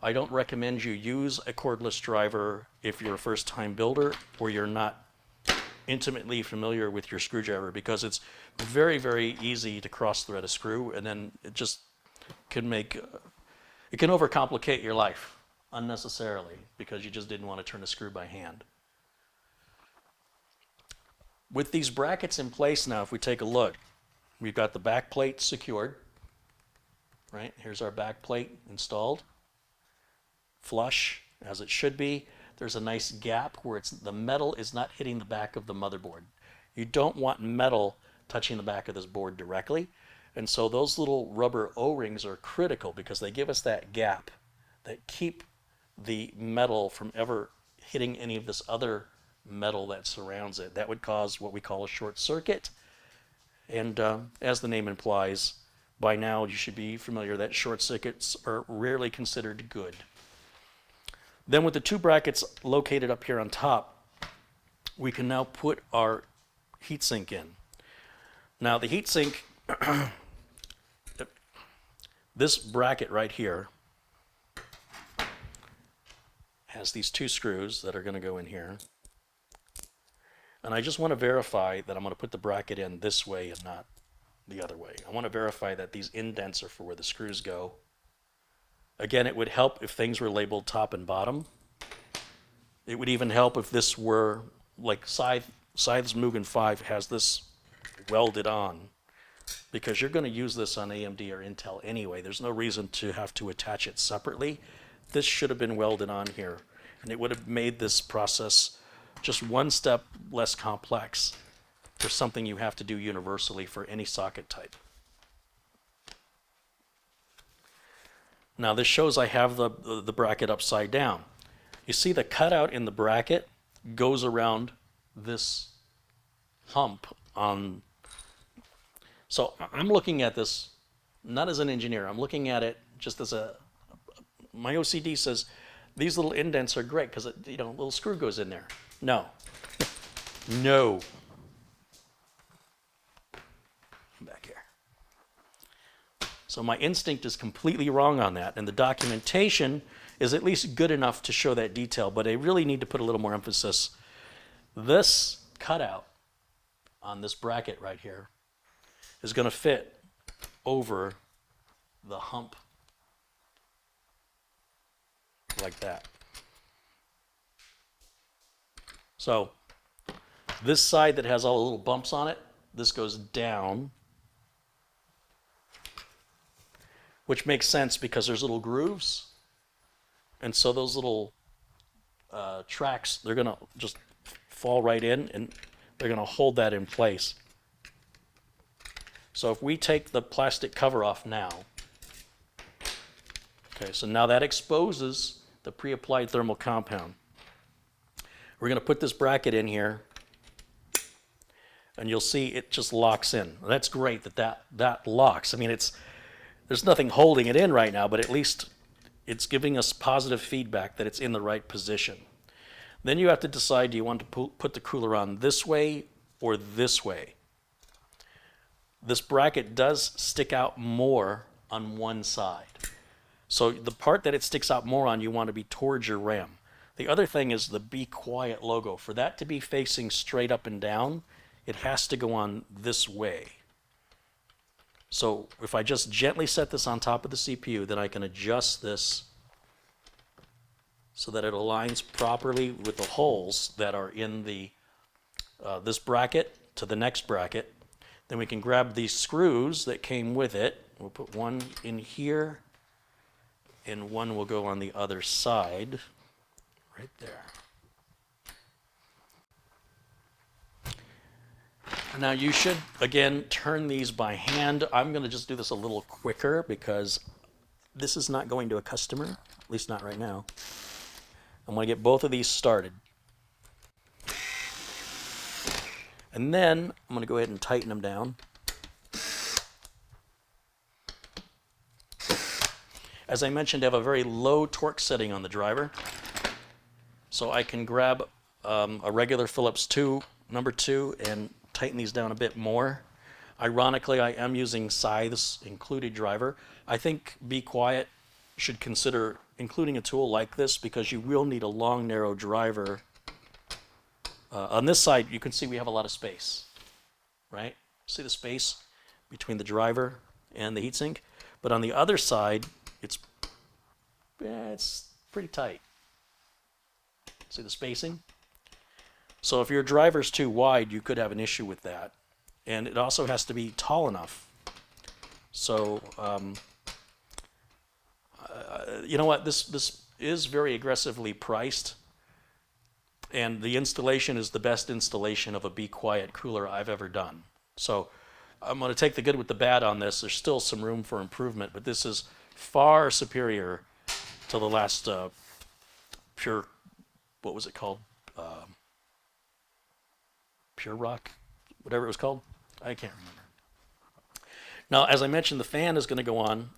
I don't recommend you use a cordless driver if you're a first-time builder or you're not intimately familiar with your screwdriver, because it's very, very easy to cross-thread a screw, and then it just can make, it can overcomplicate your life unnecessarily because you just didn't want to turn a screw by hand. With these brackets in place now, if we take a look, we've got the back plate secured, right? Here's our back plate installed, flush as it should be. There's a nice gap where the metal is not hitting the back of the motherboard. You don't want metal touching the back of this board directly. And so those little rubber O-rings are critical because they give us that gap that keep the metal from ever hitting any of this other metal that surrounds it. That would cause what we call a short circuit. And as the name implies, by now you should be familiar that short circuits are rarely considered good. Then with the two brackets located up here on top, we can now put our heatsink in. Now the heatsink, this bracket right here has these two screws that are going to go in here. And I just want to verify that I'm going to put the bracket in this way and not the other way. I want to verify that these indents are for where the screws go. Again, it would help if things were labeled top and bottom. It would even help if this were, like Scythe's Mugen 5 has this welded on, because you're going to use this on AMD or Intel anyway. There's no reason to have to attach it separately. This should have been welded on here, and it would have made this process just one step less complex for something you have to do universally for any socket type. Now this shows I have the bracket upside down. You see the cutout in the bracket goes around this hump on. So I'm looking at this not as an engineer. I'm looking at it just as my OCD says these little indents are great because a little screw goes in there. No. No. Back here. So my instinct is completely wrong on that, and the documentation is at least good enough to show that detail, but I really need to put a little more emphasis. This cutout on this bracket right here is going to fit over the hump like that. So this side that has all the little bumps on it, this goes down, which makes sense because there's little grooves, and so those little tracks, they're going to just fall right in, and they're going to hold that in place. So if we take the plastic cover off now, okay, so now that exposes the pre-applied thermal compound. We're going to put this bracket in here, and you'll see it just locks in. That's great that locks. I mean, there's nothing holding it in right now, but at least it's giving us positive feedback that it's in the right position. Then you have to decide, do you want to put the cooler on this way or this way? This bracket does stick out more on one side. So the part that it sticks out more on, you want to be towards your RAM. The other thing is the Be Quiet logo. For that to be facing straight up and down, it has to go on this way. So if I just gently set this on top of the CPU, then I can adjust this so that it aligns properly with the holes that are in the this bracket to the next bracket. Then we can grab these screws that came with it. We'll put one in here, and one will go on the other side, right there. Now you should, again, turn these by hand. I'm going to just do this a little quicker because this is not going to a customer, at least not right now. I'm going to get both of these started. And then I'm going to go ahead and tighten them down. As I mentioned, I have a very low torque setting on the driver. So I can grab a regular Phillips number 2, and tighten these down a bit more. Ironically, I am using scythes included driver. I think Be Quiet should consider including a tool like this because you will need a long, narrow driver. On this side, you can see we have a lot of space, right? See the space between the driver and the heatsink? But on the other side, it's pretty tight. See the spacing? So if your driver's too wide, you could have an issue with that. And it also has to be tall enough. So, you know what? This is very aggressively priced. And the installation is the best installation of a Be Quiet cooler I've ever done. So I'm going to take the good with the bad on this. There's still some room for improvement, but this is far superior to the last Pure, what was it called? Pure Rock, whatever it was called. I can't remember. Now, as I mentioned, the fan is going to go on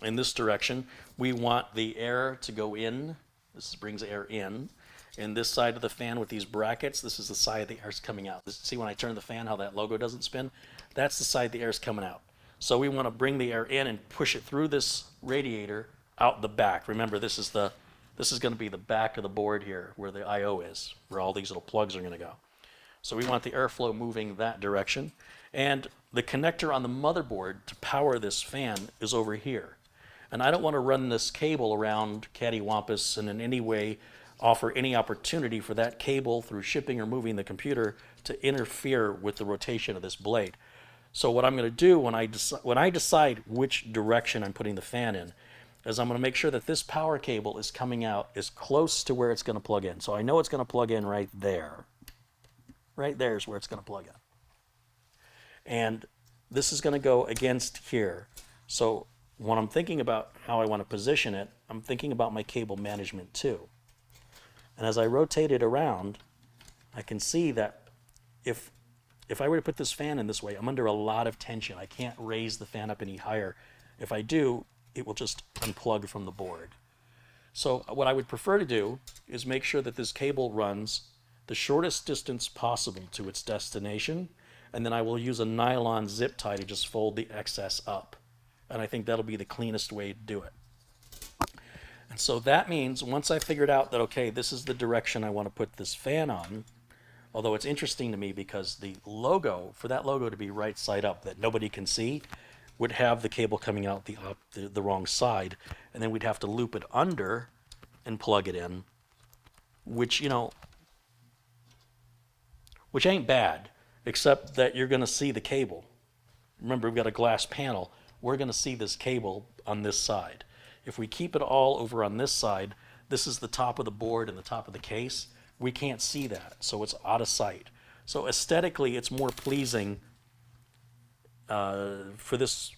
in this direction. We want the air to go in. This brings air in. And this side of the fan with these brackets, this is the side the air's coming out. See when I turn the fan how that logo doesn't spin? That's the side the air's coming out. So we want to bring the air in and push it through this radiator out the back. Remember, this is going to be the back of the board here where the I/O is, where all these little plugs are going to go. So we want the airflow moving that direction. And the connector on the motherboard to power this fan is over here. And I don't want to run this cable around cattywampus and in any way offer any opportunity for that cable through shipping or moving the computer to interfere with the rotation of this blade. So what I'm going to do when I decide which direction I'm putting the fan in is I'm going to make sure that this power cable is coming out as close to where it's going to plug in. So I know it's going to plug in right there. Right there is where it's going to plug in. And this is going to go against here. So when I'm thinking about how I want to position it, I'm thinking about my cable management too. And as I rotate it around, I can see that if I were to put this fan in this way, I'm under a lot of tension. I can't raise the fan up any higher. If I do, it will just unplug from the board. So what I would prefer to do is make sure that this cable runs the shortest distance possible to its destination, and then I will use a nylon zip tie to just fold the excess up. And I think that'll be the cleanest way to do it. And so that means once I figured out that, okay, this is the direction I want to put this fan on, although it's interesting to me because the logo, for that logo to be right side up that nobody can see, would have the cable coming out the wrong side, and then we'd have to loop it under and plug it in, which, you know, which ain't bad, except that you're going to see the cable. Remember, we've got a glass panel. We're going to see this cable on this side. If we keep it all over on this side, this is the top of the board and the top of the case. We can't see that, so it's out of sight. So aesthetically, it's more pleasing for this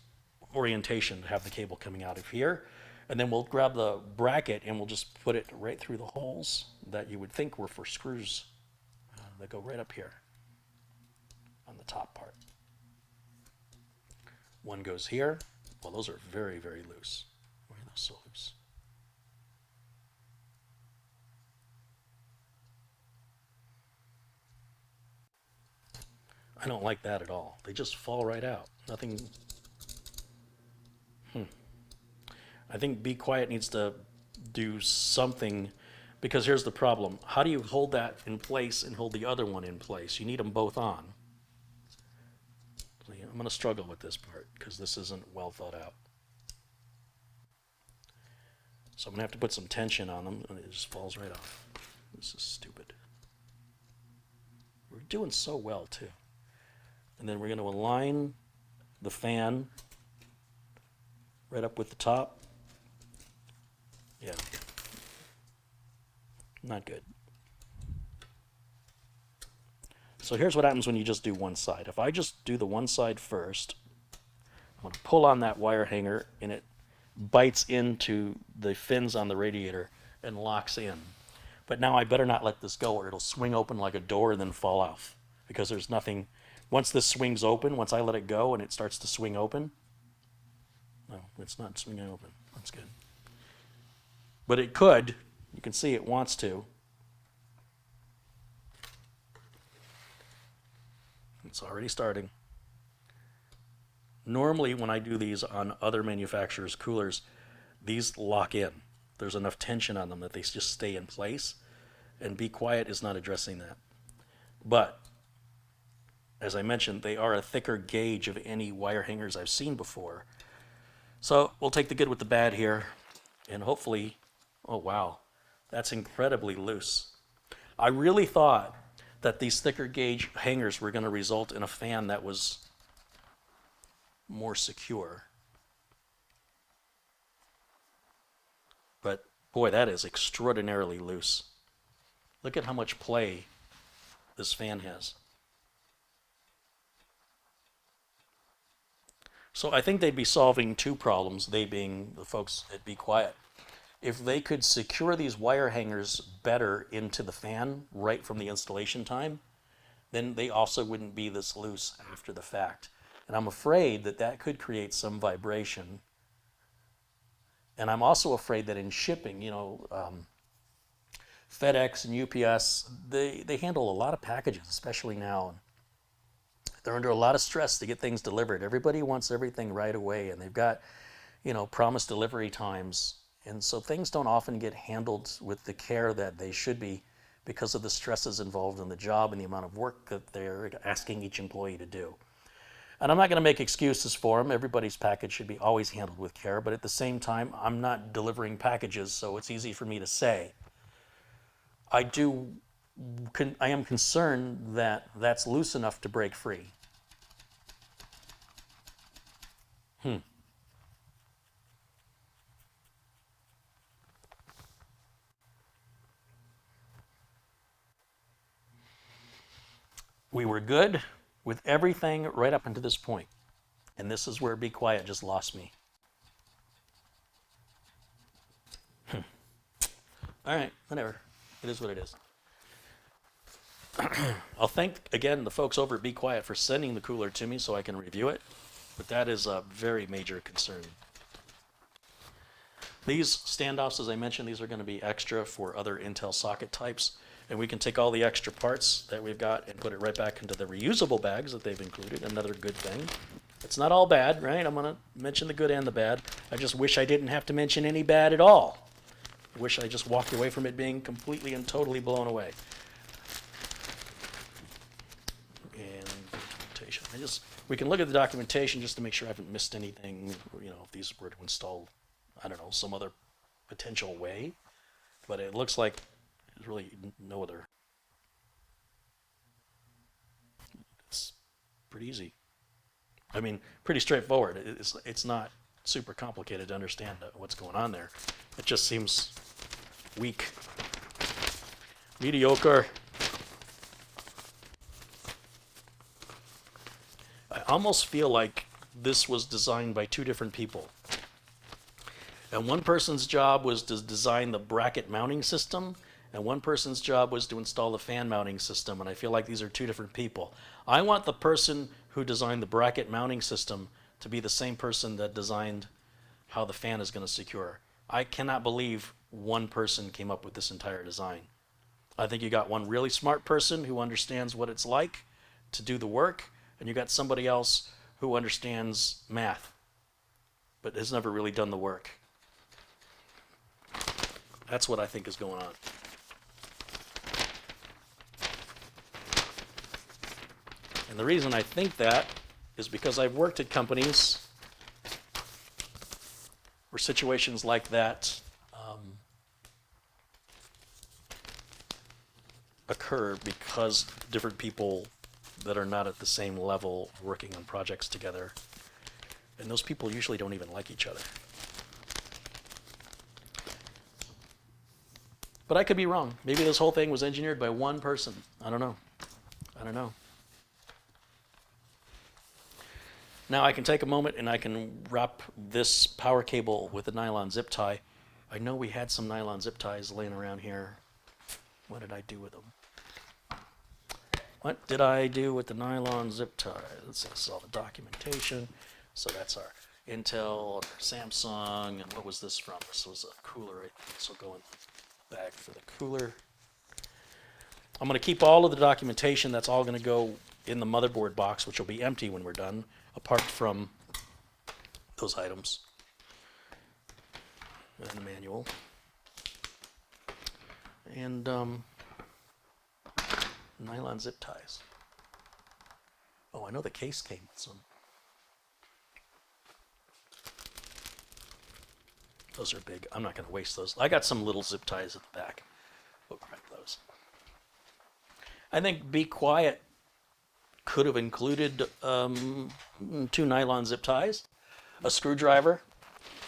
orientation to have the cable coming out of here. And then we'll grab the bracket and we'll just put it right through the holes that you would think were for screws that go right up here on the top part. One goes here. Well, those are very, very loose. Why are those so loose? I don't like that at all. They just fall right out. Nothing. I think Be Quiet needs to do something, because here's the problem. How do you hold that in place and hold the other one in place? You need them both on. So, yeah, I'm going to struggle with this part because this isn't well thought out. So I'm going to have to put some tension on them, and it just falls right off. This is stupid. We're doing so well, too. And then we're going to align the fan right up with the top. Yeah. Not good. So here's what happens when you just do one side. If I just do the one side first, I'm going to pull on that wire hanger and it bites into the fins on the radiator and locks in. But now I better not let this go or it'll swing open like a door and then fall off, because there's nothing. Once this swings open, once I let it go and it starts to swing open, no, it's not swinging open. That's good. But it could. You can see it wants to. It's already starting. Normally, when I do these on other manufacturers' coolers, these lock in. There's enough tension on them that they just stay in place, and Be Quiet is not addressing that. But, as I mentioned, they are a thicker gauge of any wire hangers I've seen before. So we'll take the good with the bad here, and hopefully, oh wow, that's incredibly loose. I really thought that these thicker gauge hangers were going to result in a fan that was more secure. But boy, that is extraordinarily loose. Look at how much play this fan has. So I think they'd be solving two problems, they being the folks at Be Quiet. If they could secure these wire hangers better into the fan right from the installation time, then they also wouldn't be this loose after the fact. And I'm afraid that that could create some vibration. And I'm also afraid that in shipping, you know, FedEx and UPS, they handle a lot of packages, especially now. They're under a lot of stress to get things delivered. Everybody wants everything right away, and they've got, you know, promised delivery times. And so things don't often get handled with the care that they should be because of the stresses involved in the job and the amount of work that they're asking each employee to do. And I'm not going to make excuses for them. Everybody's package should be always handled with care, but at the same time, I'm not delivering packages, so it's easy for me to say. I am concerned that that's loose enough to break free. We were good with everything right up until this point. And this is where Be Quiet just lost me. All right, whatever. It is what it is. I'll thank, again, the folks over at Be Quiet for sending the cooler to me so I can review it. But that is a very major concern. These standoffs, as I mentioned, these are going to be extra for other Intel socket types. And we can take all the extra parts that we've got and put it right back into the reusable bags that they've included. Another good thing. It's not all bad, right? I'm going to mention the good and the bad. I just wish I didn't have to mention any bad at all. I wish I just walked away from it being completely and totally blown away. And documentation. We can look at the documentation just to make sure I haven't missed anything, if these were to install, I don't know, some other potential way. But it looks like there's really no other. It's pretty easy. I mean, pretty straightforward. It's not super complicated to understand what's going on there. It just seems weak, mediocre. I almost feel like this was designed by two different people. And one person's job was to design the bracket mounting system, and one person's job was to install the fan mounting system, and I feel like these are two different people. I want the person who designed the bracket mounting system to be the same person that designed how the fan is going to secure. I cannot believe one person came up with this entire design. I think you got one really smart person who understands what it's like to do the work, and you got somebody else who understands math, but has never really done the work. That's what I think is going on. And the reason I think that is because I've worked at companies where situations like that occur because different people that are not at the same level are working on projects together. And those people usually don't even like each other. But I could be wrong. Maybe this whole thing was engineered by one person. I don't know. Now I can take a moment and I can wrap this power cable with a nylon zip tie. I know we had some nylon zip ties laying around here. What did I do with them? What did I do with the nylon zip tie? This is all the documentation. So that's our Intel, our Samsung, and what was this from? This was a cooler, I think. This will go in the bag for the cooler. I'm going to keep all of the documentation. That's all going to go in the motherboard box, which will be empty when we're done, apart from those items. And the manual. And nylon zip ties. Oh, I know the case came with some. Those are big. I'm not going to waste those. I got some little zip ties at the back. We'll grab those. I think Be Quiet could have included 2 nylon zip ties, a screwdriver,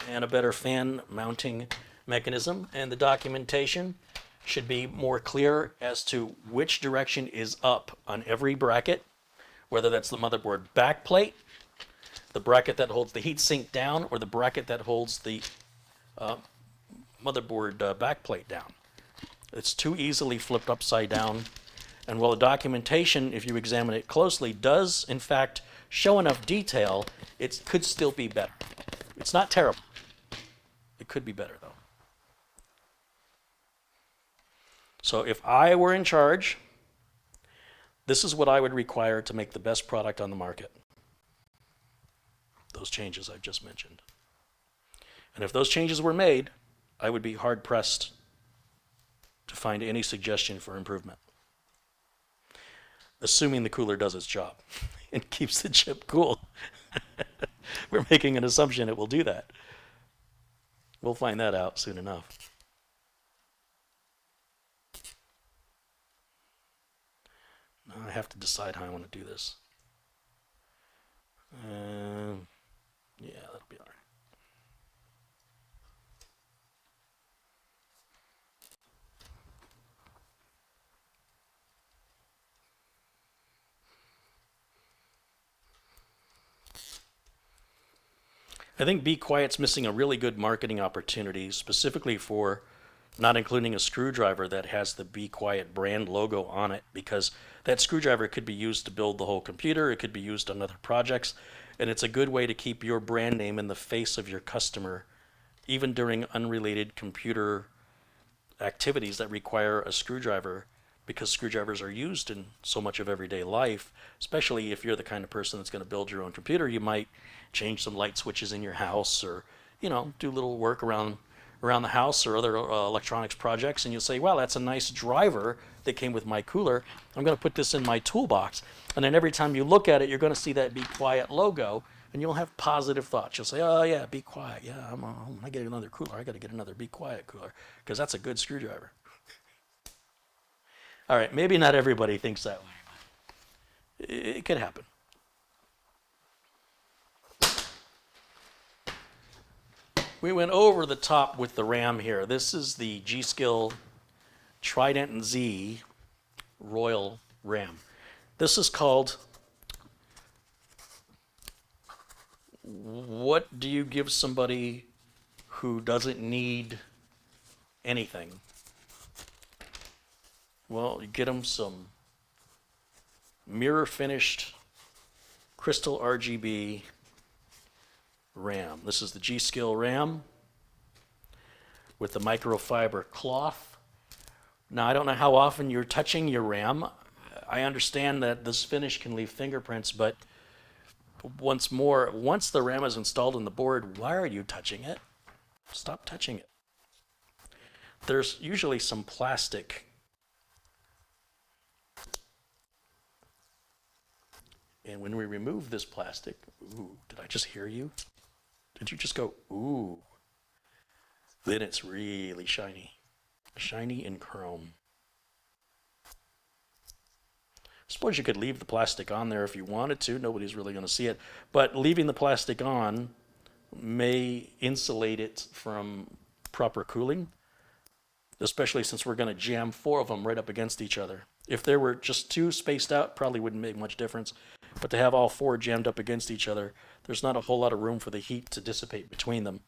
and a better fan mounting mechanism. And the documentation should be more clear as to which direction is up on every bracket, whether that's the motherboard back plate, the bracket that holds the heatsink down, or the bracket that holds the motherboard back plate down. It's too easily flipped upside down. And while the documentation, if you examine it closely, does in fact show enough detail, it could still be better. It's not terrible. It could be better, though. So if I were in charge, this is what I would require to make the best product on the market. Those changes I've just mentioned. And if those changes were made, I would be hard-pressed to find any suggestion for improvement. Assuming the cooler does its job and keeps the chip cool. We're making an assumption it will do that. We'll find that out soon enough. Now I have to decide how I want to do this. Yeah, that'll be all right. I think Be Quiet's missing a really good marketing opportunity, specifically for not including a screwdriver that has the Be Quiet brand logo on it, because that screwdriver could be used to build the whole computer, it could be used on other projects, and it's a good way to keep your brand name in the face of your customer, even during unrelated computer activities that require a screwdriver. because screwdrivers are used in so much of everyday life, especially if you're the kind of person that's going to build your own computer. You might change some light switches in your house, or do a little work around the house or other electronics projects, and you'll say, wow, that's a nice driver that came with my cooler. I'm going to put this in my toolbox. And then every time you look at it, you're going to see that Be Quiet logo, and you'll have positive thoughts. You'll say, oh yeah, Be Quiet. Yeah, I get another cooler. I got to get another Be Quiet cooler, because that's a good screwdriver. All right, maybe not everybody thinks that way, but it could happen. We went over the top with the RAM here. This is the G-Skill Trident Z Royal RAM. This is called, what do you give somebody who doesn't need anything? Well, you get them some mirror finished crystal RGB RAM. This is the G-Skill RAM with the microfiber cloth. Now, I don't know how often you're touching your RAM. I understand that this finish can leave fingerprints, but once the RAM is installed in the board, why are you touching it? Stop touching it. There's usually some plastic. And when we remove this plastic, ooh, did I just hear you? Did you just go, ooh? Then it's really shiny. Shiny and chrome. Suppose you could leave the plastic on there if you wanted to. Nobody's really going to see it. But leaving the plastic on may insulate it from proper cooling, especially since we're going to jam 4 of them right up against each other. If there were just 2 spaced out, probably wouldn't make much difference. But to have all 4 jammed up against each other, there's not a whole lot of room for the heat to dissipate between them.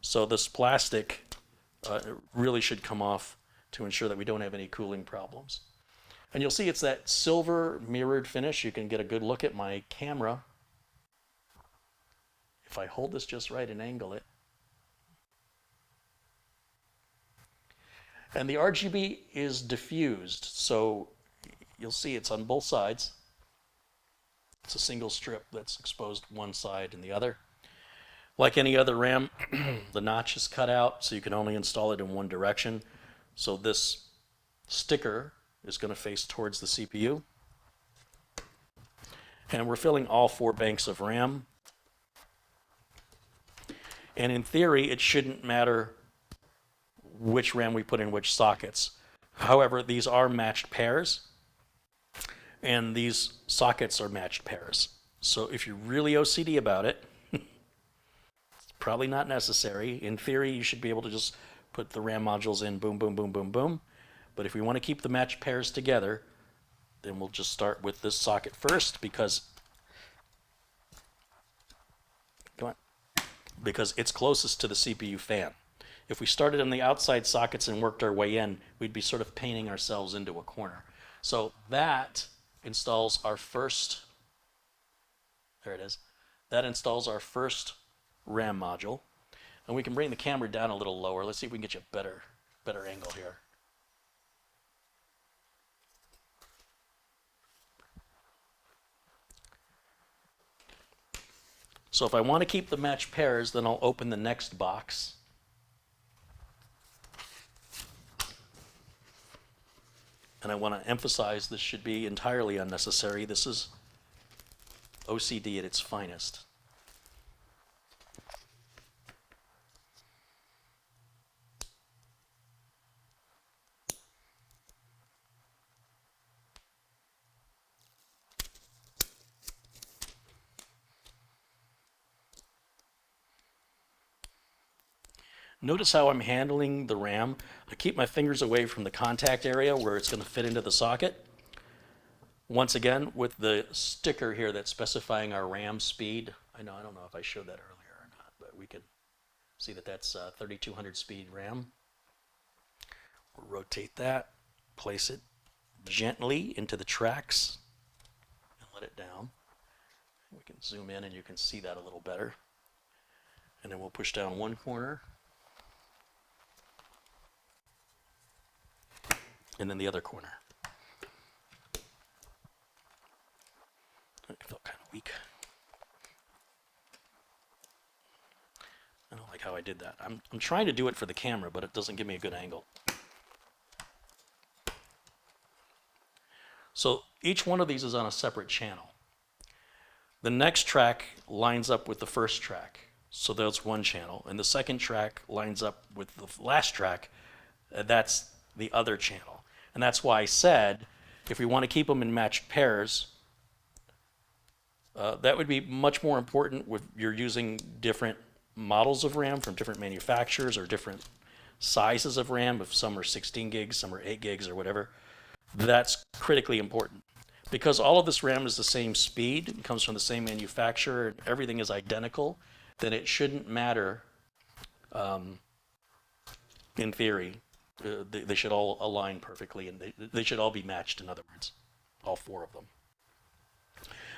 So this plastic really should come off to ensure that we don't have any cooling problems. And you'll see it's that silver mirrored finish. You can get a good look at my camera. If I hold this just right and angle it. And the RGB is diffused, so you'll see it's on both sides. It's a single strip that's exposed one side and the other. Like any other RAM, the notch is cut out, so you can only install it in one direction. So this sticker is going to face towards the CPU. And we're filling all 4 banks of RAM. And in theory, it shouldn't matter which RAM we put in which sockets. However, these are matched pairs, and these sockets are matched pairs. So if you're really OCD about it, it's probably not necessary. In theory, you should be able to just put the RAM modules in, boom, boom, boom, boom, boom. But if we want to keep the matched pairs together, then we'll just start with this socket first, because it's closest to the CPU fan. If we started on the outside sockets and worked our way in, we'd be sort of painting ourselves into a corner. So that installs our first, there it is, that installs our first RAM module. And we can bring the camera down a little lower. Let's see if we can get you a better angle here. So if I want to keep the matched pairs, then I'll open the next box. And I want to emphasize this should be entirely unnecessary. This is OCD at its finest. Notice how I'm handling the RAM. I keep my fingers away from the contact area where it's going to fit into the socket. Once again, with the sticker here that's specifying our RAM speed. I don't know if I showed that earlier or not, but we can see that that's 3200 speed RAM. We'll rotate that, place it gently into the tracks, and let it down. We can zoom in and you can see that a little better. And then we'll push down one corner. And then the other corner. I felt kind of weak. I don't like how I did that. I'm trying to do it for the camera, but it doesn't give me a good angle. So each one of these is on a separate channel. The next track lines up with the first track, so that's one channel, and the second track lines up with the last track, that's the other channel. And that's why I said, if we want to keep them in matched pairs, that would be much more important if you're using different models of RAM from different manufacturers or different sizes of RAM, if some are 16 gigs, some are 8 gigs or whatever. That's critically important. Because all of this RAM is the same speed, it comes from the same manufacturer, and everything is identical, then it shouldn't matter, in theory. They should all align perfectly, and they should all be matched, in other words, all four of them.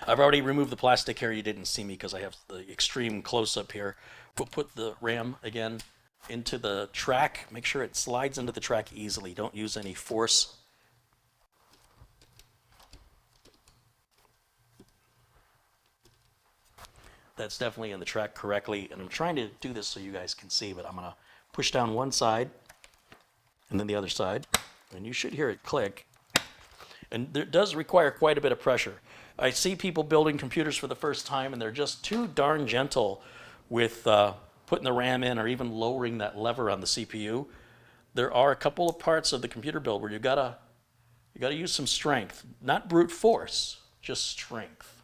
I've already removed the plastic here. You didn't see me because I have the extreme close-up here. We'll put the RAM again into the track. Make sure it slides into the track easily. Don't use any force. That's definitely in the track correctly, and I'm trying to do this so you guys can see, but I'm going to push down one side and then the other side, and you should hear it click. And it does require quite a bit of pressure. I see people building computers for the first time, and they're just too darn gentle with putting the RAM in or even lowering that lever on the CPU. There are a couple of parts of the computer build where you gotta use some strength, not brute force, just strength.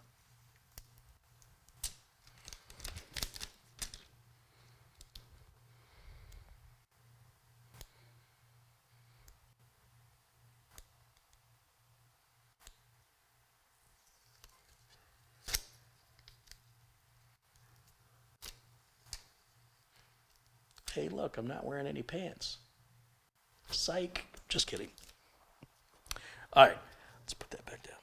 Hey, look, I'm not wearing any pants. Psych. Just kidding. All right, let's put that back down.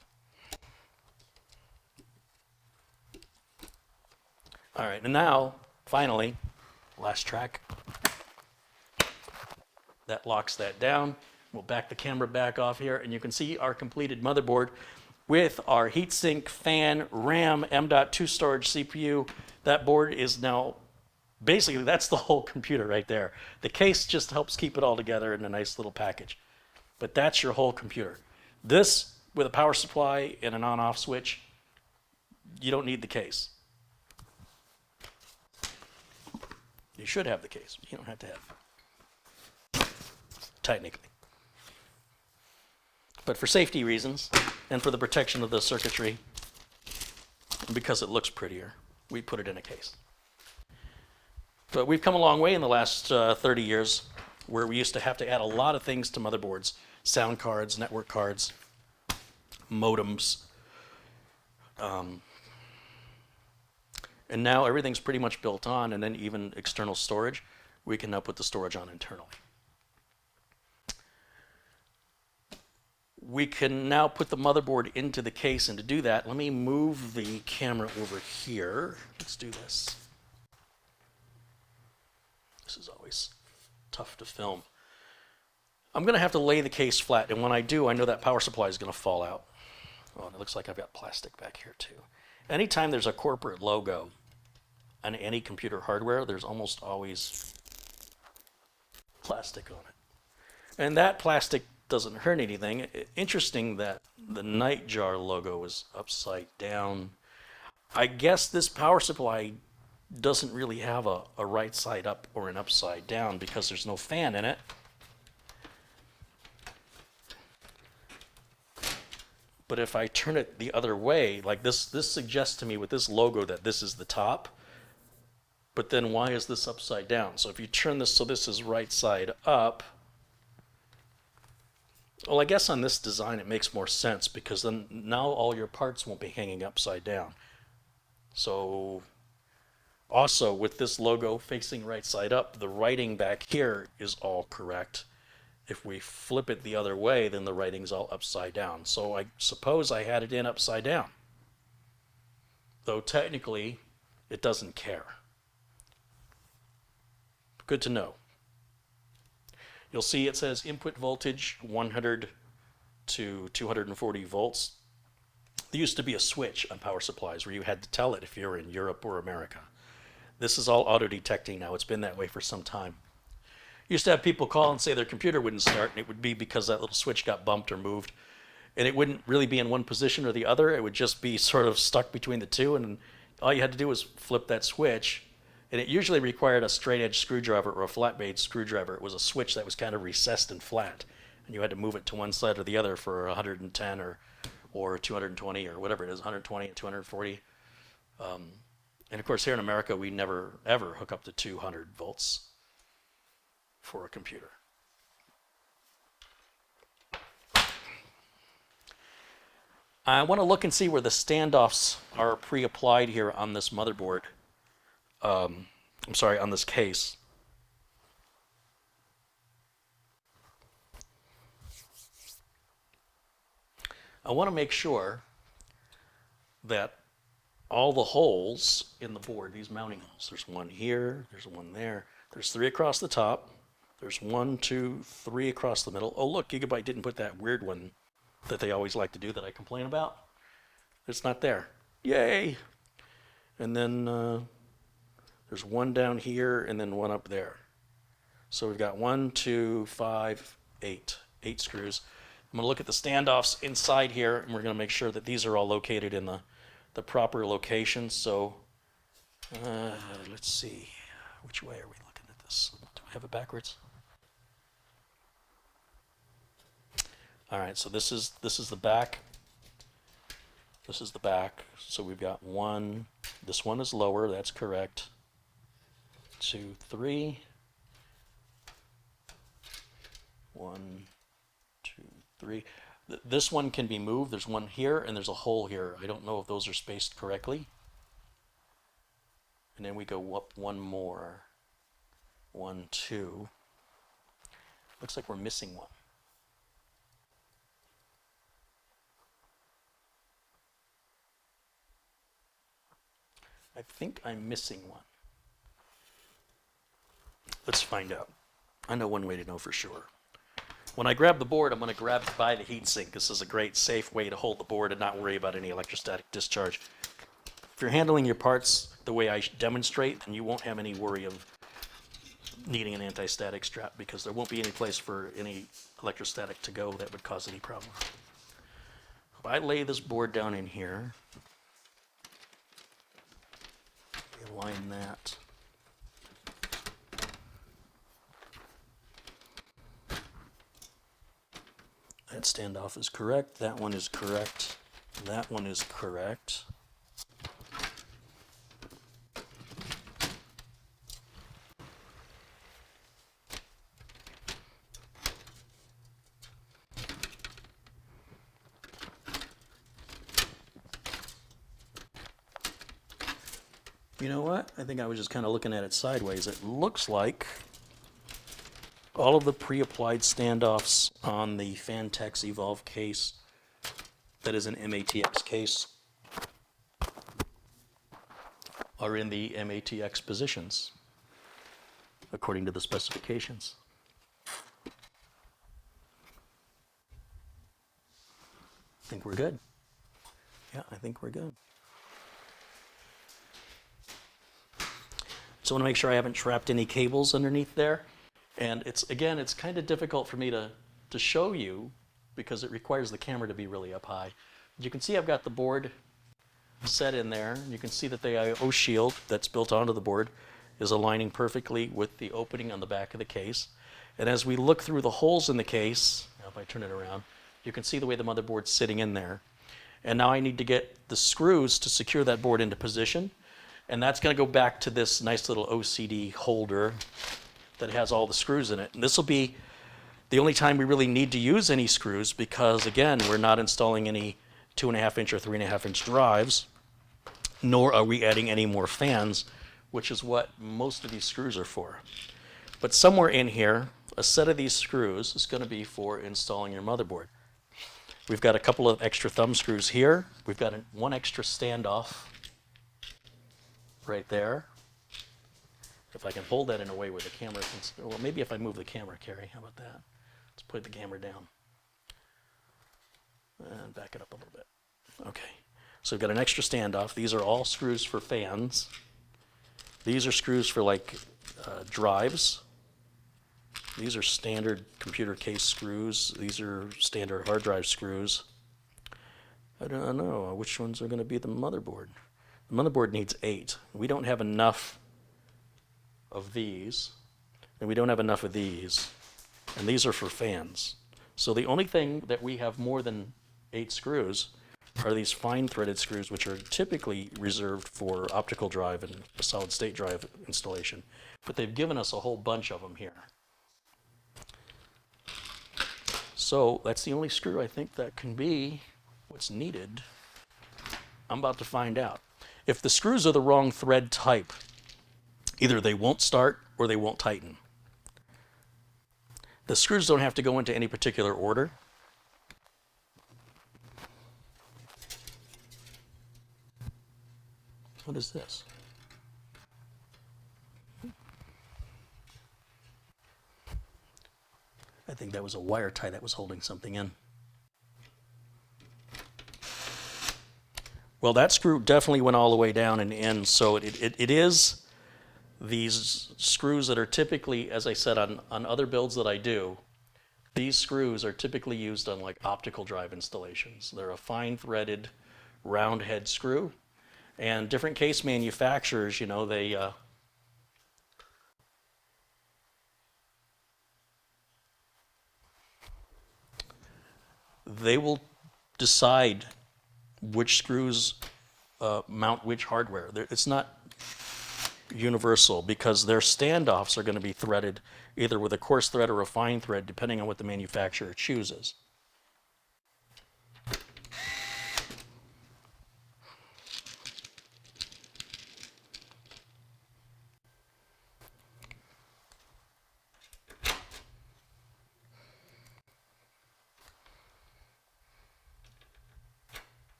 All right, and now, finally, last track. That locks that down. We'll back the camera back off here, and you can see our completed motherboard with our heatsink, fan, RAM, M.2 storage CPU. That board is now basically, that's the whole computer right there. The case just helps keep it all together in a nice little package. But that's your whole computer. This, with a power supply and an on-off switch, you don't need the case. You should have the case. You don't have to have it, technically. But for safety reasons, and for the protection of the circuitry, and because it looks prettier, we put it in a case. But we've come a long way in the last 30 years, where we used to have to add a lot of things to motherboards: sound cards, network cards, modems. And now everything's pretty much built on, and then even external storage, we can now put the storage on internally. We can now put the motherboard into the case, and to do that, let me move the camera over here. Let's do this. This is always tough to film. I'm going to have to lay the case flat, and when I do, I know that power supply is going to fall out. Oh, and it looks like I've got plastic back here too. Anytime there's a corporate logo on any computer hardware, there's almost always plastic on it. And that plastic doesn't hurt anything. Interesting that the Nightjar logo is upside down. I guess this power supply doesn't really have a right side up or an upside down because there's no fan in it. But if I turn it the other way, like this suggests to me with this logo that this is the top, but then why is this upside down? So if you turn this so this is right side up, well, I guess on this design it makes more sense because then now all your parts won't be hanging upside down. So also with this logo facing right side up, the writing back here is all correct. If we flip it the other way, then the writing's all upside down. So I suppose I had it in upside down. Though technically, it doesn't care. Good to know. You'll see it says input voltage 100 to 240 volts. There used to be a switch on power supplies where you had to tell it if you were in Europe or America. This is all auto-detecting now. It's been that way for some time. Used to have people call and say their computer wouldn't start, and it would be because that little switch got bumped or moved. And it wouldn't really be in one position or the other. It would just be sort of stuck between the two, and all you had to do was flip that switch. And it usually required a straight-edge screwdriver or a flat-blade screwdriver. It was a switch that was kind of recessed and flat, and you had to move it to one side or the other for 110 or 220 or whatever it is, 120 and 240. And of course, here in America, we never ever hook up to 200 volts for a computer. I want to look and see where the standoffs are pre-applied here on this motherboard. I'm sorry, on this case. I want to make sure that all the holes in the board, these mounting holes, there's one here, there's one there, there's 3 across the top, there's 1, 2, 3 across the middle. Oh look, Gigabyte didn't put that weird one that they always like to do that I complain about. It's not there. Yay! And then there's 1 down here and then 1 up there. So we've got 1, 2, 5, 8. 8 screws. I'm going to look at the standoffs inside here, and we're going to make sure that these are all located in the proper location. So let's see. Which way are we looking at this? Do I have it backwards? All right, so this is the back. This is the back. So we've got 1. This one is lower. That's correct. 2, 3. 1, 2, 3. This one can be moved. There's one here and there's a hole here. I don't know if those are spaced correctly. And then we go up 1 more. 1, 2. Looks like we're missing 1. I think I'm missing 1. Let's find out. I know one way to know for sure. When I grab the board, I'm going to grab it by the heatsink. This is a great, safe way to hold the board and not worry about any electrostatic discharge. If you're handling your parts the way I demonstrate, then you won't have any worry of needing an anti-static strap because there won't be any place for any electrostatic to go that would cause any problem. If I lay this board down in here, align that. That standoff is correct. That one is correct. That one is correct. You know what? I think I was just kind of looking at it sideways. It looks like all of the pre-applied standoffs on the Phanteks Evolve case, that is an MATX case, are in the MATX positions, according to the specifications. I think we're good. Yeah, I think we're good. So I want to make sure I haven't trapped any cables underneath there. And it's kind of difficult for me to show you because it requires the camera to be really up high. You can see I've got the board set in there. You can see that the I/O shield that's built onto the board is aligning perfectly with the opening on the back of the case. And as we look through the holes in the case, now if I turn it around, you can see the way the motherboard's sitting in there. And now I need to get the screws to secure that board into position. And that's going to go back to this nice little OCD holder that has all the screws in it. And this will be the only time we really need to use any screws because, again, we're not installing any 2.5-inch or 3.5-inch drives, nor are we adding any more fans, which is what most of these screws are for. But somewhere in here, a set of these screws is going to be for installing your motherboard. We've got a couple of extra thumb screws here. We've got one extra standoff right there. If I can hold that in a way where the camera can, well, maybe if I move the camera, Carey, how about that? Let's put the camera down and back it up a little bit. Okay, so we've got an extra standoff. These are all screws for fans. These are screws for like drives. These are standard computer case screws. These are standard hard drive screws. I don't know which ones are going to be the motherboard. The motherboard needs 8. We don't have enough of these, and we don't have enough of these, and these are for fans. So the only thing that we have more than 8 screws are these fine threaded screws, which are typically reserved for optical drive and solid state drive installation. But they've given us a whole bunch of them here. So that's the only screw I think that can be what's needed. I'm about to find out. If the screws are the wrong thread type, either they won't start or they won't tighten. The screws don't have to go into any particular order. What is this? I think that was a wire tie that was holding something in. Well, that screw definitely went all the way down and in, so it is these screws that are typically, as I said, on other builds that I do, these screws are typically used on like optical drive installations. They're a fine threaded round head screw, and different case manufacturers, you know, they will decide which screws mount which hardware. It's not universal because their standoffs are going to be threaded either with a coarse thread or a fine thread, depending on what the manufacturer chooses.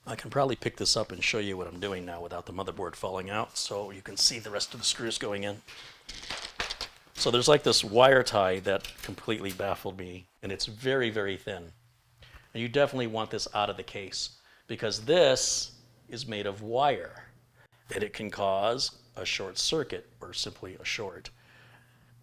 I can probably pick this up and show you what I'm doing now without the motherboard falling out, so you can see the rest of the screws going in. So there's like this wire tie that completely baffled me, and it's very, very thin. And you definitely want this out of the case because this is made of wire, and it can cause a short circuit or simply a short.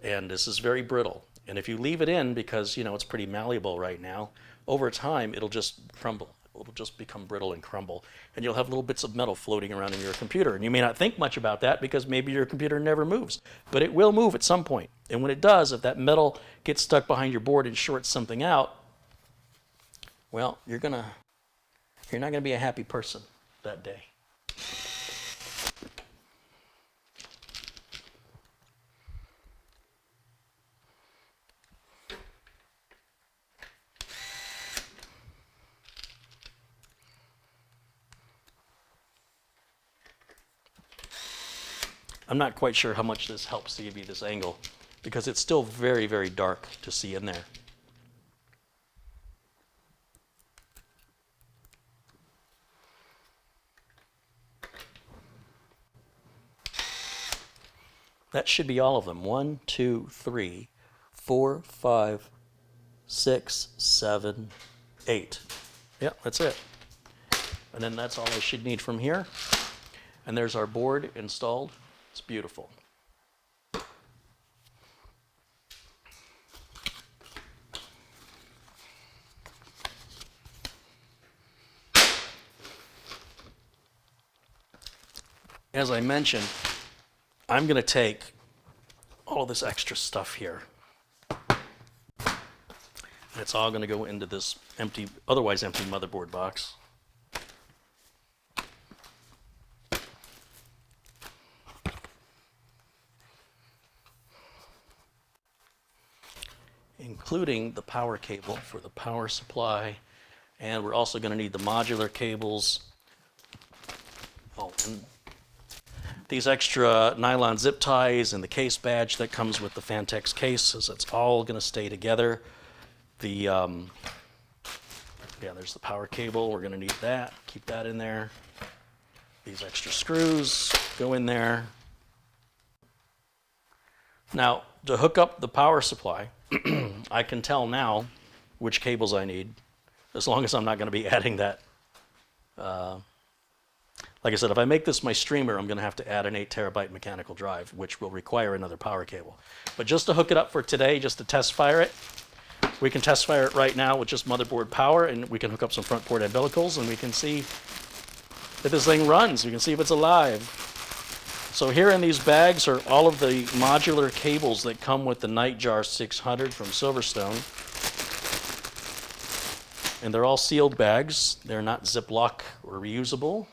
And this is very brittle. And if you leave it in, because you know it's pretty malleable right now, over time it'll just crumble. It'll just become brittle and crumble, and you'll have little bits of metal floating around in your computer. And you may not think much about that because maybe your computer never moves, but it will move at some point. And when it does, if that metal gets stuck behind your board and shorts something out, well, you're not gonna be a happy person that day. I'm not quite sure how much this helps to give you this angle because it's still very, very dark to see in there. That should be all of them. 1, 2, 3, 4, 5, 6, 7, 8. Yep, that's it. And then that's all I should need from here. And there's our board installed. It's beautiful. As I mentioned, I'm going to take all this extra stuff here. And it's all going to go into this empty, otherwise empty motherboard box. Including the power cable for the power supply, and we're also going to need the modular cables. Oh, and these extra nylon zip ties and the case badge that comes with the Phanteks cases. It's all going to stay together. Yeah, there's the power cable. We're going to need that. Keep that in there. These extra screws go in there. Now, to hook up the power supply, I can tell now which cables I need, as long as I'm not going to be adding that. Like I said, if I make this my streamer, I'm going to have to add an 8 terabyte mechanical drive, which will require another power cable. But just to hook it up for today, just to test fire it, we can test fire it right now with just motherboard power, and we can hook up some front port umbilicals, and we can see that this thing runs. We can see if it's alive. So here in these bags are all of the modular cables that come with the Nightjar 600 from Silverstone. And they're all sealed bags. They're not Ziploc or reusable,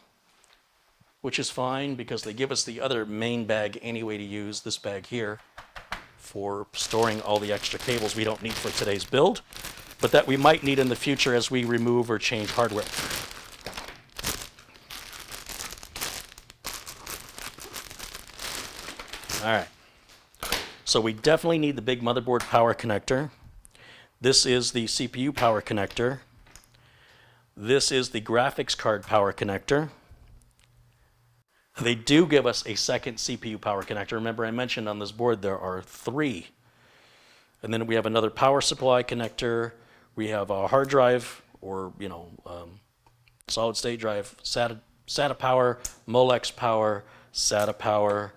which is fine because they give us the other main bag anyway to use, this bag here, for storing all the extra cables we don't need for today's build, but that we might need in the future as we remove or change hardware. All right, so we definitely need the big motherboard power connector. This is the CPU power connector. This is the graphics card power connector. They do give us a second CPU power connector. Remember, I mentioned on this board there are 3. And then we have another power supply connector. We have a hard drive, or solid state drive, SATA power, Molex power, SATA power.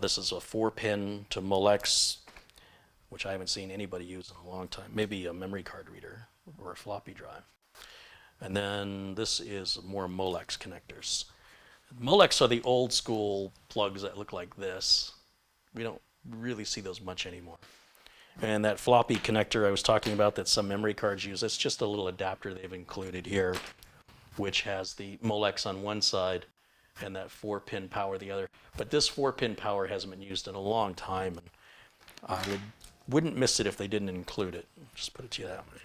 This is a 4-pin to Molex, which I haven't seen anybody use in a long time. Maybe a memory card reader or a floppy drive. And then this is more Molex connectors. Molex are the old school plugs that look like this. We don't really see those much anymore. And that floppy connector I was talking about that some memory cards use, it's just a little adapter they've included here, which has the Molex on one side and that 4-pin power the other. But this 4-pin power hasn't been used in a long time, and I wouldn't miss it if they didn't include it. Just put it to you that way.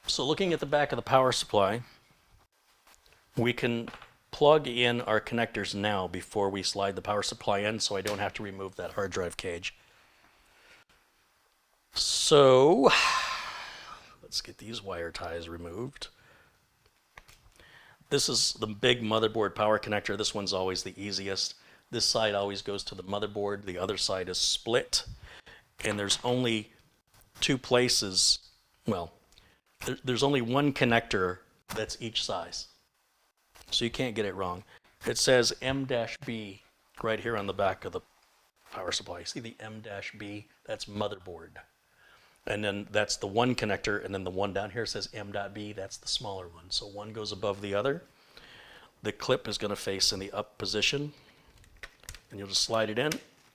So looking at the back of the power supply, we can plug in our connectors now before we slide the power supply in, so I don't have to remove that hard drive cage. So let's get these wire ties removed. This is the big motherboard power connector. This one's always the easiest. This side always goes to the motherboard. The other side is split. And there's only 2 places, well, there's only one connector that's each size. So you can't get it wrong. It says M-B right here on the back of the power supply. See the M-B? That's motherboard. And then that's the one connector, and then the one down here says M.B. That's the smaller one. So one goes above the other. The clip is going to face in the up position, and you'll just slide it in,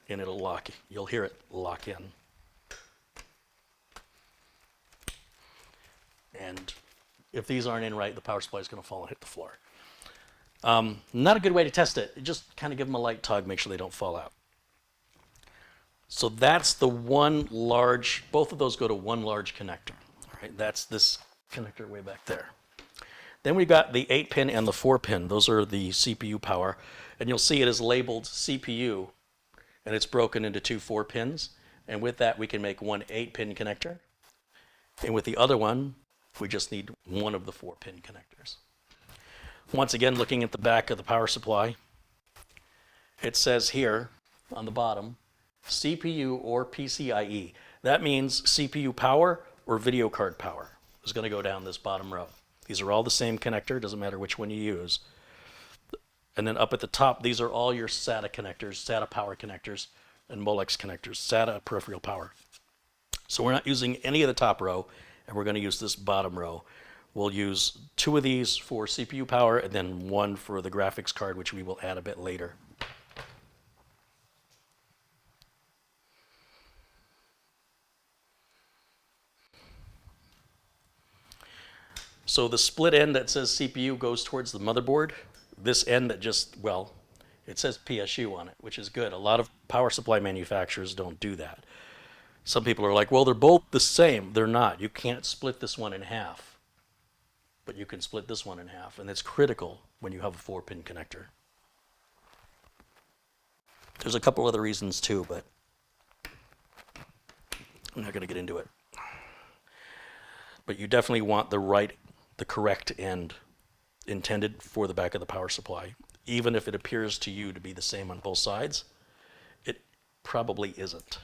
and it'll lock. You'll hear it lock in. And if these aren't in right, the power supply is going to fall and hit the floor. Not a good way to test it. Just kind of give them a light tug, make sure they don't fall out. So that's the one large, both of those go to one large connector. All right, that's this connector way back there. Then we've got the 8-pin and the 4-pin. Those are the CPU power. And you'll see it is labeled CPU, and it's broken into 2 4-pins. And with that, we can make one 8-pin connector. And with the other one, we just need one of the 4-pin connectors. Once again, looking at the back of the power supply, it says here on the bottom, CPU or PCIe. That means CPU power or video card power is going to go down this bottom row. These are all the same connector, doesn't matter which one you use. And then up at the top, these are all your SATA connectors, SATA power connectors, and Molex connectors, SATA peripheral power. So we're not using any of the top row, and we're going to use this bottom row. We'll use 2 of these for CPU power and then 1 for the graphics card, which we will add a bit later. So the split end that says CPU goes towards the motherboard. This end that just, well, it says PSU on it, which is good. A lot of power supply manufacturers don't do that. Some people are like, well, they're both the same. They're not. You can't split this one in half. but you can split this one in half, and it's critical when you have a 4-pin connector. There's a couple other reasons too, but I'm not going to get into it. But you definitely want the correct end intended for the back of the power supply. Even if it appears to you to be the same on both sides, it probably isn't.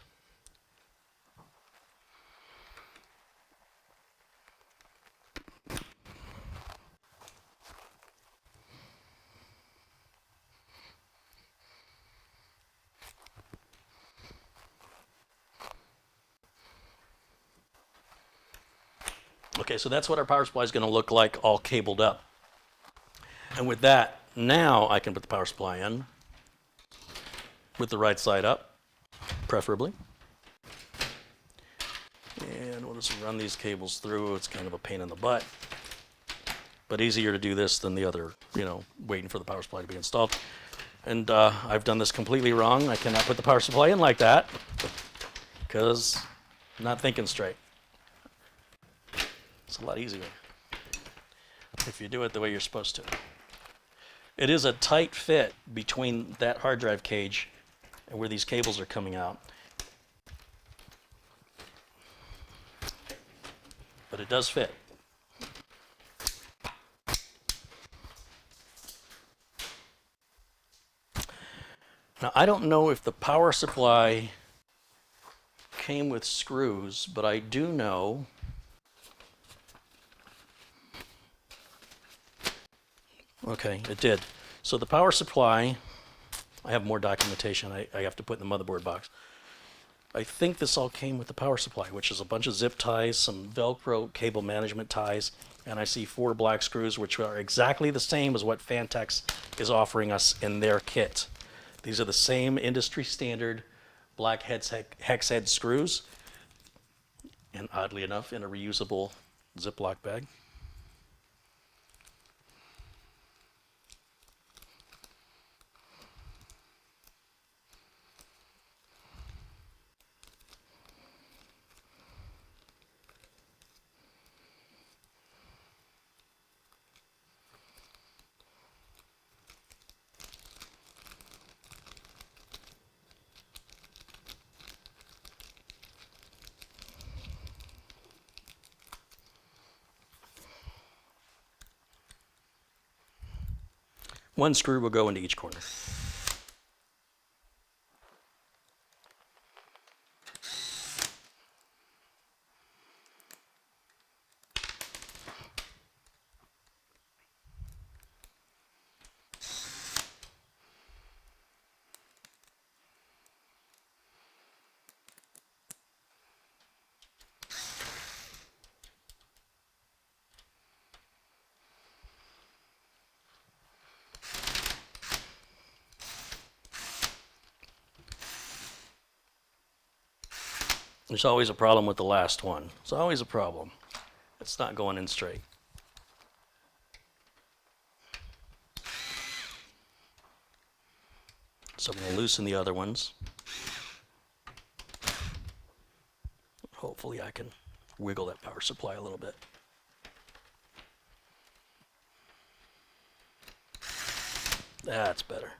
Okay, so that's what our power supply is going to look like all cabled up. And with that, now I can put the power supply in with the right side up, preferably. And we'll just run these cables through. It's kind of a pain in the butt, but easier to do this than the other, waiting for the power supply to be installed. And I've done this completely wrong. I cannot put the power supply in like that because I'm not thinking straight. It's a lot easier if you do it the way you're supposed to. It is a tight fit between that hard drive cage and where these cables are coming out. But it does fit. Now, I don't know if the power supply came with screws, but I do know okay, it did. So the power supply, I have more documentation I have to put in the motherboard box. I think this all came with the power supply, which is a bunch of zip ties, some Velcro cable management ties, and I see 4 black screws, which are exactly the same as what Phanteks is offering us in their kit. These are the same industry standard black hex head screws, and oddly enough, in a reusable Ziploc bag. One screw will go into each corner. There's always a problem with the last one. It's always a problem. It's not going in straight. So I'm going to loosen the other ones. Hopefully I can wiggle that power supply a little bit. That's better.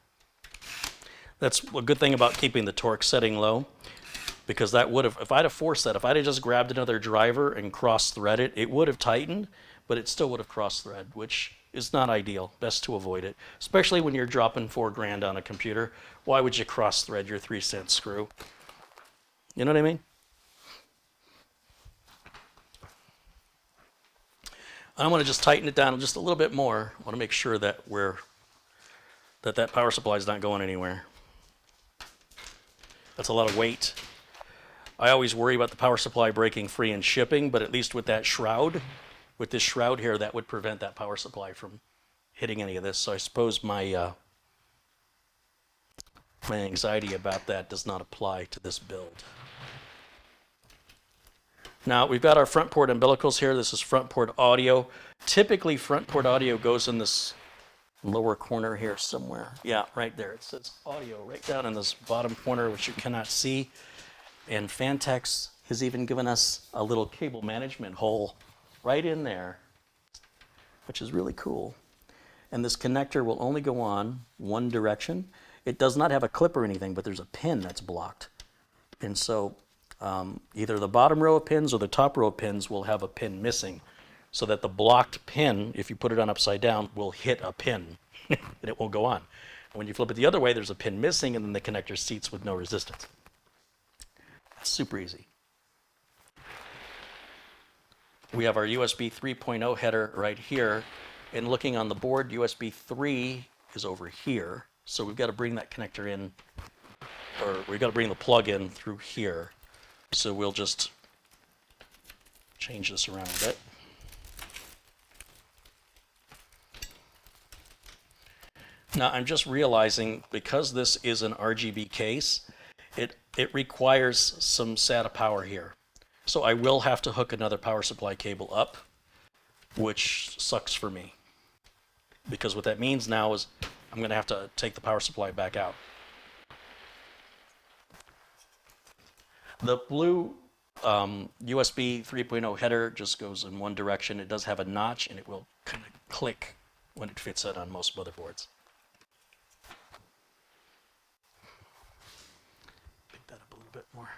That's a good thing about keeping the torque setting low, because that would have, if I'd have forced that, if I'd have just grabbed another driver and cross-threaded it, it would have tightened, but it still would have cross-thread, which is not ideal. Best to avoid it, especially when you're dropping $4,000 on a computer. Why would you cross-thread your 3-cent screw? You know what I mean? I want to just tighten it down just a little bit more. I want to make sure that that power supply is not going anywhere. That's a lot of weight. I always worry about the power supply breaking free in shipping, but at least with that shroud, with this shroud here, that would prevent that power supply from hitting any of this. So I suppose my anxiety about that does not apply to this build. Now we've got our front port umbilicals here. This is front port audio. Typically front port audio goes in this lower corner here somewhere. Yeah, right there. It says audio right down in this bottom corner, which you cannot see. And Phanteks has even given us a little cable management hole right in there which is really cool. And this connector will only go on one direction. It does not have a clip or anything, but there's a pin that's blocked. And so either the bottom row of pins or the top row of pins will have a pin missing, so that the blocked pin, if you put it on upside down, will hit a pin and it won't go on. And when you flip it the other way, there's a pin missing, and then the connector seats with no resistance. It's super easy. We have our USB 3.0 header right here, and looking on the board, USB 3 is over here. So we've got to bring that connector in, or we've got to bring the plug in through here. So we'll just change this around a bit. Now I'm just realizing, because this is an RGB case, it requires some SATA power here. So I will have to hook another power supply cable up, which sucks for me. Because what that means now is I'm going to have to take the power supply back out. The blue USB 3.0 header just goes in one direction. It does have a notch, and it will kind of click when it fits in on most motherboards. Pick that up a little bit more.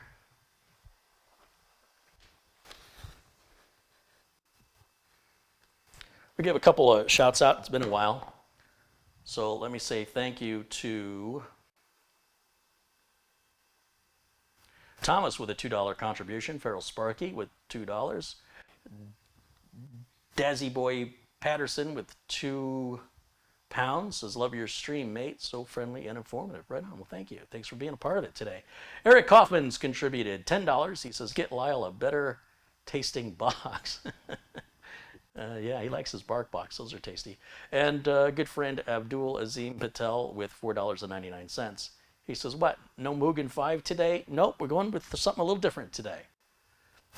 We give a couple of shouts out. It's been a while. So let me say thank you to Thomas with a $2 contribution, Farrell Sparky with $2, Dazzy Boy Patterson with £2 says, love your stream, mate, so friendly and informative. Right on. Well, thank you. Thanks for being a part of it today. Eric Kaufman's contributed $10. He says, get Lyle a better tasting box. Yeah, he likes his bark box. Those are tasty. And good friend Abdul Azim Patel with $4.99. He says, what, no Mugen 5 today? Nope, we're going with something a little different today.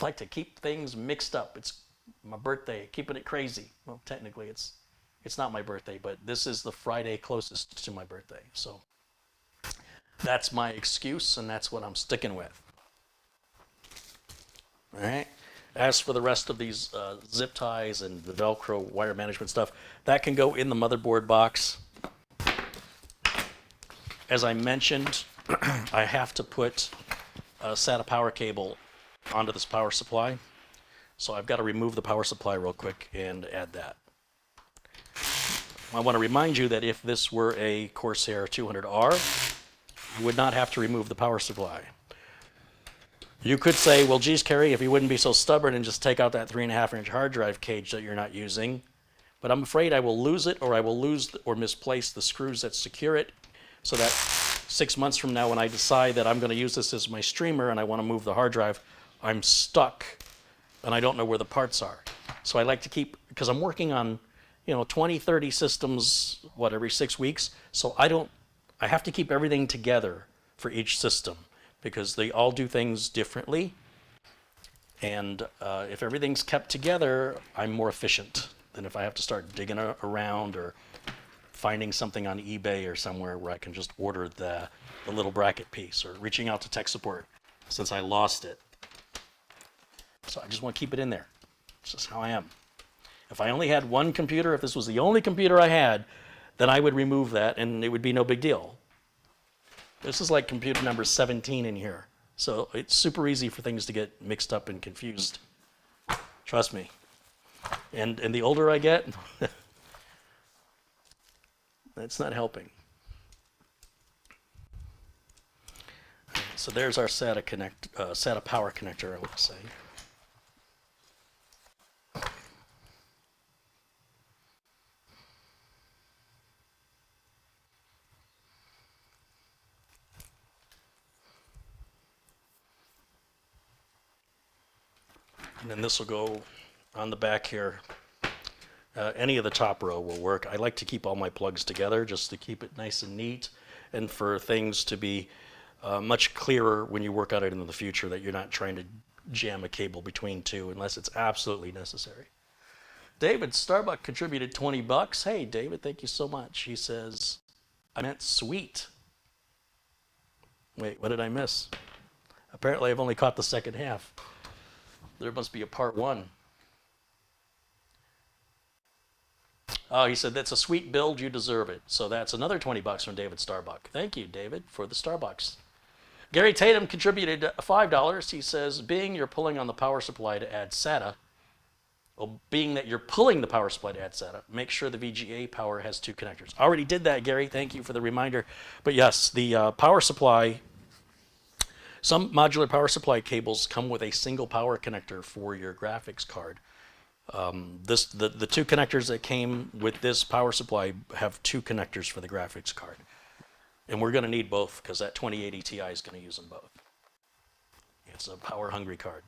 I like to keep things mixed up. It's my birthday, keeping it crazy. Well, technically it's not my birthday, but this is the Friday closest to my birthday. So that's my excuse, and that's what I'm sticking with. All right. As for the rest of these zip ties and the Velcro wire management stuff, that can go in the motherboard box. As I mentioned, I have to put a SATA power cable onto this power supply. So I've got to remove the power supply real quick and add that. I want to remind you that if this were a Corsair 200R, you would not have to remove the power supply. You could say, well, geez, Carey, if you wouldn't be so stubborn and just take out that 3.5-inch hard drive cage that you're not using. But I'm afraid I will lose it, or I will lose or misplace the screws that secure it, so that 6 months from now when I decide that I'm going to use this as my streamer and I want to move the hard drive, I'm stuck and I don't know where the parts are. So I like to keep, because I'm working on 20, 30 systems, every 6 weeks. So I have to keep everything together for each system, because they all do things differently. And if everything's kept together, I'm more efficient than if I have to start digging around or finding something on eBay or somewhere where I can just order the little bracket piece, or reaching out to tech support since I lost it. So I just want to keep it in there. It's just how I am. If I only had one computer, if this was the only computer I had, then I would remove that and it would be no big deal. This is like computer number 17 in here. So it's super easy for things to get mixed up and confused. Trust me. And the older I get, that's not helping. So there's our SATA power connector, I would say. And then this will go on the back here. Any of the top row will work. I like to keep all my plugs together just to keep it nice and neat, and for things to be much clearer when you work on it in the future, that you're not trying to jam a cable between two unless it's absolutely necessary. David Starbuck contributed $20. Hey, David, thank you so much. He says, I meant sweet. Wait, what did I miss? Apparently, I've only caught the second half. There must be a part one. Oh, he said, that's a sweet build. You deserve it. So that's another 20 bucks from David Starbuck. Thank you, David, for the Starbucks. Gary Tatum contributed $5. He says, being you're pulling on the power supply to add SATA, well, being that you're pulling the power supply to add SATA, make sure the VGA power has 2 connectors. Already did that, Gary. Thank you for the reminder. But yes, the power supply, some modular power supply cables come with a single power connector for your graphics card. The 2 connectors that came with this power supply have 2 connectors for the graphics card. And we're going to need both because that 2080 Ti is going to use them both. It's a power-hungry card.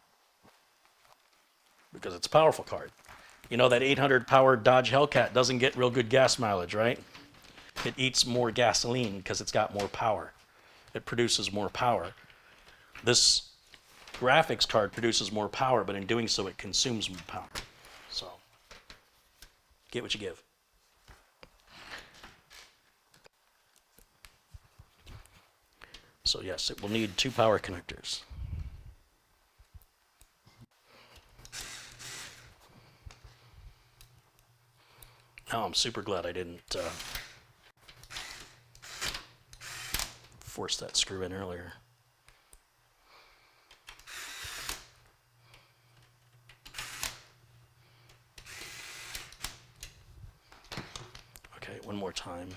Because it's a powerful card. You know that 800 power Dodge Hellcat doesn't get real good gas mileage, right? It eats more gasoline because it's got more power. It produces more power. This graphics card produces more power, but in doing so, it consumes more power. So, get what you give. So yes, it will need 2 power connectors. Now I'm super glad I didn't force that screw in earlier. Okay, one more time.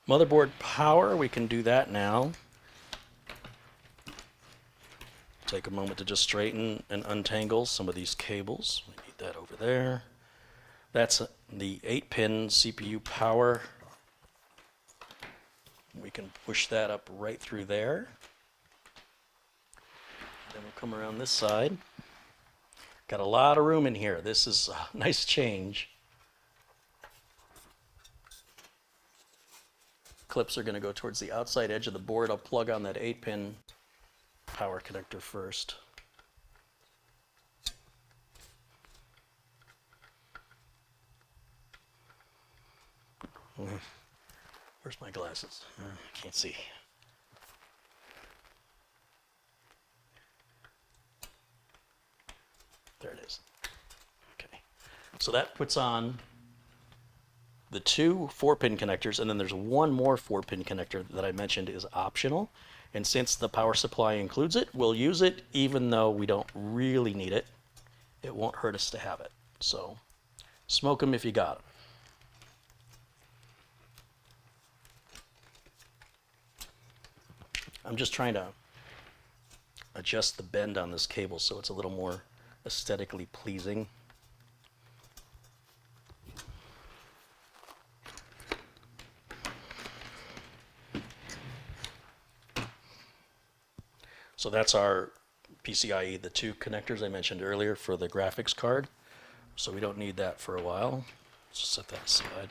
Motherboard power, we can do that now. Take a moment to just straighten and untangle some of these cables. We need that over there. That's the 8-pin CPU power. We can push that up right through there. Then we'll come around this side. Got a lot of room in here. This is a nice change. Clips are going to go towards the outside edge of the board. I'll plug on that 8-pin power connector first. Where's my glasses? I can't see. There it is. Okay. So that puts on the 2 4-pin connectors, and then there's one more 4-pin connector that I mentioned is optional. And since the power supply includes it, we'll use it even though we don't really need it. It won't hurt us to have it. So smoke them if you got them. I'm just trying to adjust the bend on this cable so it's a little more aesthetically pleasing. So that's our PCIe, the 2 connectors I mentioned earlier for the graphics card. So we don't need that for a while. Let's just set that aside.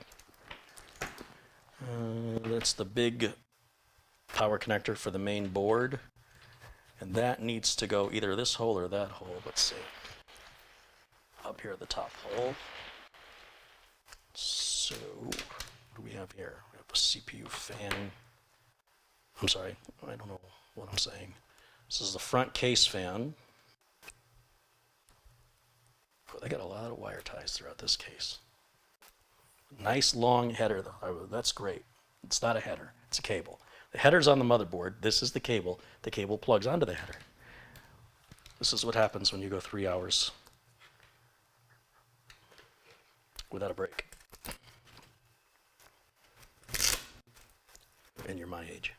That's the big power connector for the main board. And that needs to go either this hole or that hole. Let's see. Up here at the top hole. So what do we have here? We have a CPU fan. I'm sorry, I don't know what I'm saying. This is the front case fan. Oh, they got a lot of wire ties throughout this case. Nice long header though. That's great. It's not a header, it's a cable. The header's on the motherboard. This is the cable. The cable plugs onto the header. This is what happens when you go 3 hours without a break. And you're my age.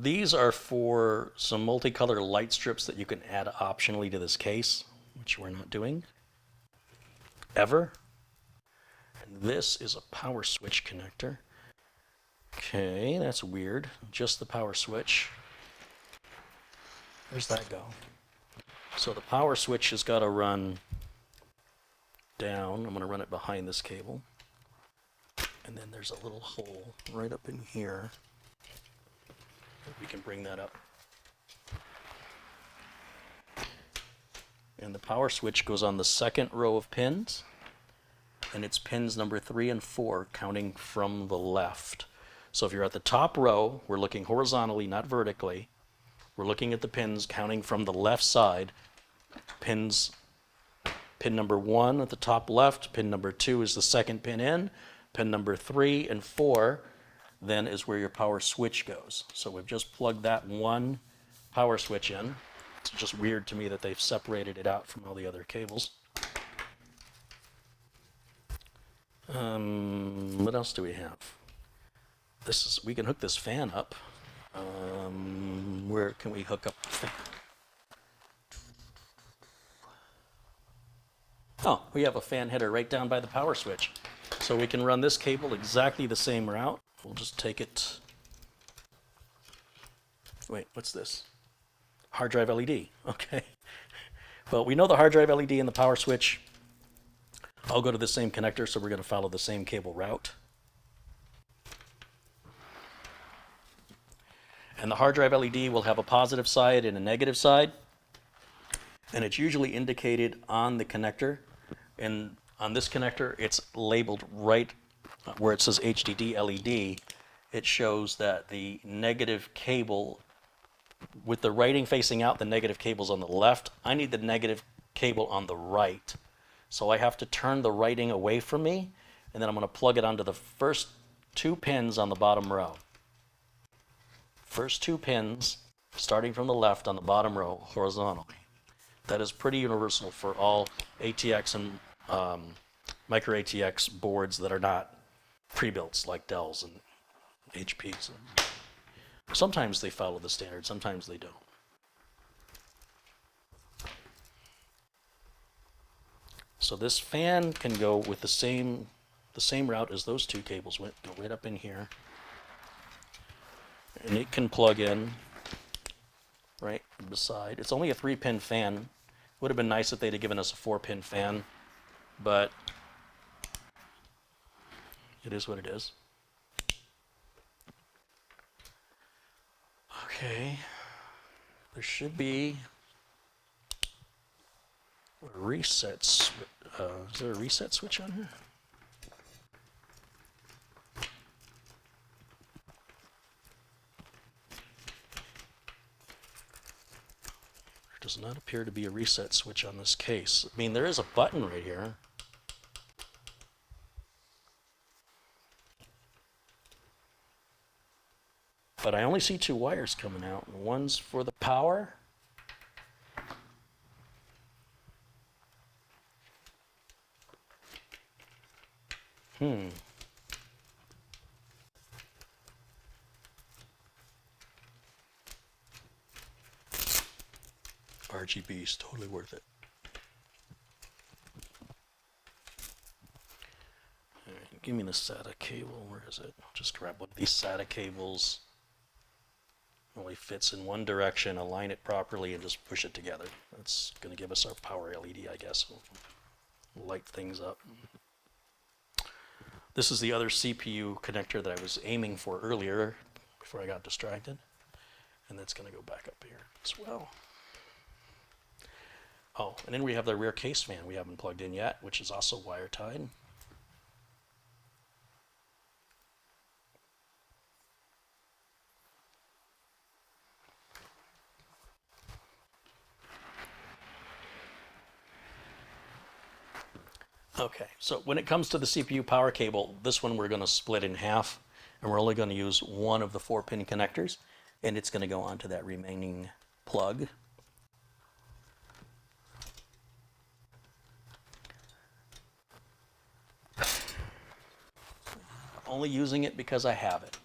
These are for some multicolor light strips that you can add optionally to this case, which we're not doing ever. And this is a power switch connector. Okay, that's weird. Just the power switch. Where's that go? So the power switch has got to run down. I'm going to run it behind this cable. And then there's a little hole right up in here. We can bring that up. And the power switch goes on the second row of pins, and it's pins number 3 and 4, counting from the left. So if you're at the top row, we're looking horizontally, not vertically. We're looking at the pins counting from the left side. Pin number 1 at the top left, pin number 2 is the second pin in, pin number 3 and 4 then is where your power switch goes. So we've just plugged that one power switch in. It's just weird to me that they've separated it out from all the other cables. What else do we have? We can hook this fan up. Where can we hook up the fan? Oh, we have a fan header right down by the power switch. So we can run this cable exactly the same route. We'll just take it. Wait, what's this? Hard drive LED. Okay. Well, we know the hard drive LED and the power switch all go to the same connector, so we're going to follow the same cable route. And the hard drive LED will have a positive side and a negative side. And it's usually indicated on the connector. And on this connector, it's labeled right where it says HDD LED. It shows that the negative cable, with the writing facing out, the negative cable's on the left. I need the negative cable on the right. So I have to turn the writing away from me, and then I'm going to plug it onto the first 2 pins on the bottom row. First 2 pins, starting from the left on the bottom row, horizontally. That is pretty universal for all ATX and micro ATX boards that are not pre-built like Dells and HPs. Sometimes they follow the standard, sometimes they don't. So this fan can go with the same route as those 2 cables went, go right up in here. And it can plug in right beside. It's only a 3-pin fan. Would have been nice if they'd have given us a 4-pin fan, but it is what it is. Okay, there should be a reset switch. Is there a reset switch on here? There does not appear to be a reset switch on this case. I mean, there is a button right here. But I only see 2 wires coming out. One's for the power. RGB is totally worth it. All right, give me the SATA cable. Where is it? I'll just grab one of these SATA cables. Only fits in one direction, align it properly, and just push it together. That's going to give us our power LED, I guess. We'll light things up. This is the other CPU connector that I was aiming for earlier before I got distracted. And that's going to go back up here as well. Oh, and then we have the rear case fan we haven't plugged in yet, which is also wire tied. Okay, so when it comes to the CPU power cable, this one we're going to split in half, and we're only going to use one of the 4-pin connectors, and it's going to go onto that remaining plug. Only using it because I have it.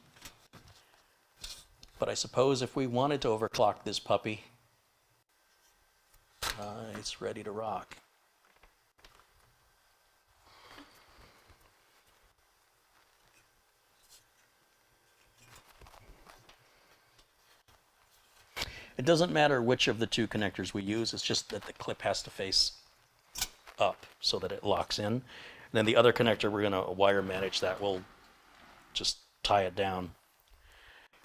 But I suppose if we wanted to overclock this puppy, it's ready to rock. It doesn't matter which of the 2 connectors we use, it's just that the clip has to face up so that it locks in. And then the other connector, we're going to wire manage that. We'll just tie it down.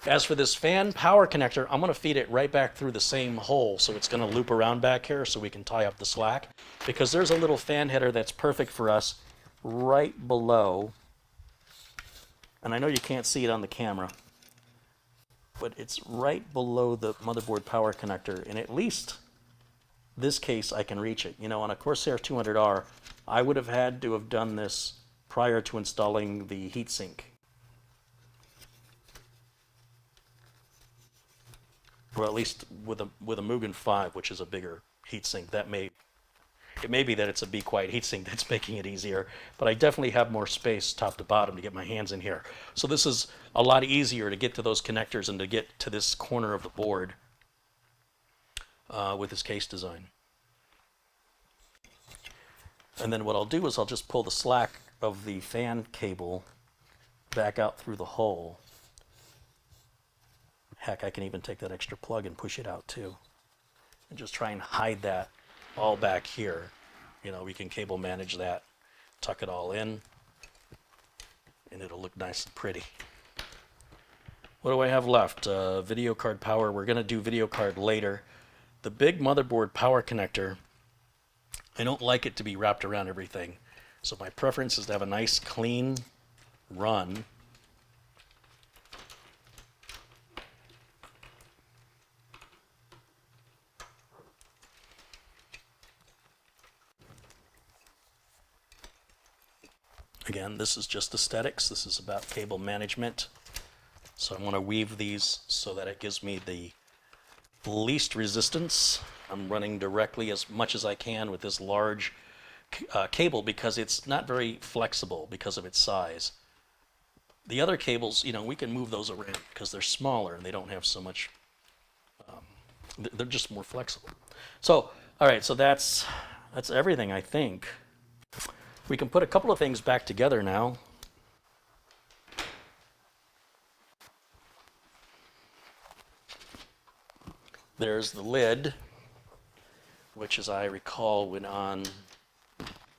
As for this fan power connector, I'm going to feed it right back through the same hole, so it's going to loop around back here so we can tie up the slack, because there's a little fan header that's perfect for us right below, and I know you can't see it on the camera, but it's right below the motherboard power connector, and at least this case I can reach it. You know, on a Corsair 200R, I would have had to have done this prior to installing the heatsink. Or at least with a Mugen 5, which is a bigger heatsink. It may be that it's a Be Quiet heatsink that's making it easier, but I definitely have more space top to bottom to get my hands in here. So this is a lot easier to get to those connectors and to get to this corner of the board with this case design. And then what I'll do is I'll just pull the slack of the fan cable back out through the hole. Heck, I can even take that extra plug and push it out too. And just try and hide that all back here. You know, we can cable manage that, tuck it all in, and it'll look nice and pretty. What do I have left? Video card power. We're going to do video card later. The big motherboard power connector, I don't like it to be wrapped around everything. So my preference is to have a nice clean run. Again, this is just aesthetics. This is about cable management. So I want to weave these so that it gives me the least resistance. I'm running directly as much as I can with this large cable because it's not very flexible because of its size. The other cables, you know, we can move those around because they're smaller and they don't have so much, they're just more flexible. So, all right, so that's everything, I think. We can put a couple of things back together now. There's the lid, which, as I recall, went on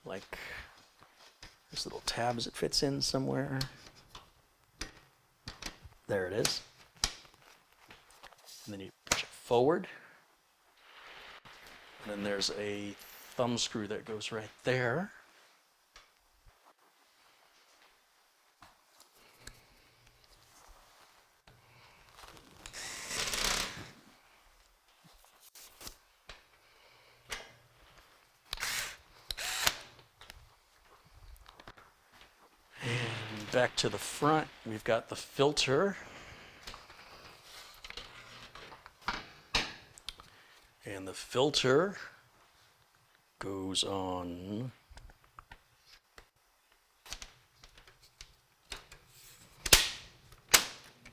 like this little tabs it fits in somewhere. There it is. And then you push it forward. And then there's a thumb screw that goes right there. Back to the front, we've got the filter. And the filter goes on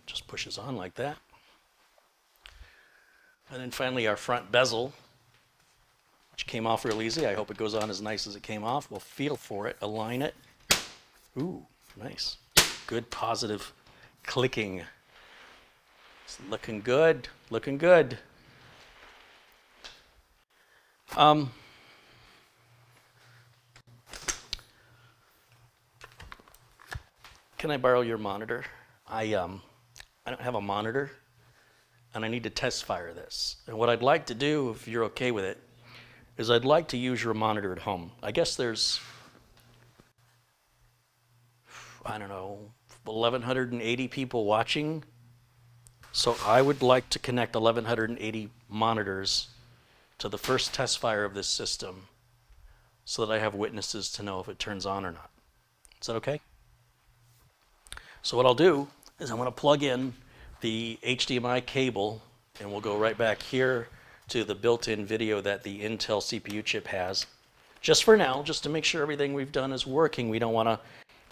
just pushes on like that. And then finally our front bezel, which came off real easy. I hope it goes on as nice as it came off. We'll feel for it, align it. Ooh. Nice. Good positive clicking. It's looking good. Looking good. Can I borrow your monitor? I don't have a monitor and I need to test fire this. And what I'd like to do, if you're okay with it, is I'd like to use your monitor at home. I guess there's, I don't know, 1,180 people watching. So I would like to connect 1,180 monitors to the first test fire of this system so that I have witnesses to know if it turns on or not. Is that okay? So what I'll do is I'm going to plug in the HDMI cable and we'll go right back here to the built-in video that the Intel CPU chip has. Just for now, just to make sure everything we've done is working. We don't want to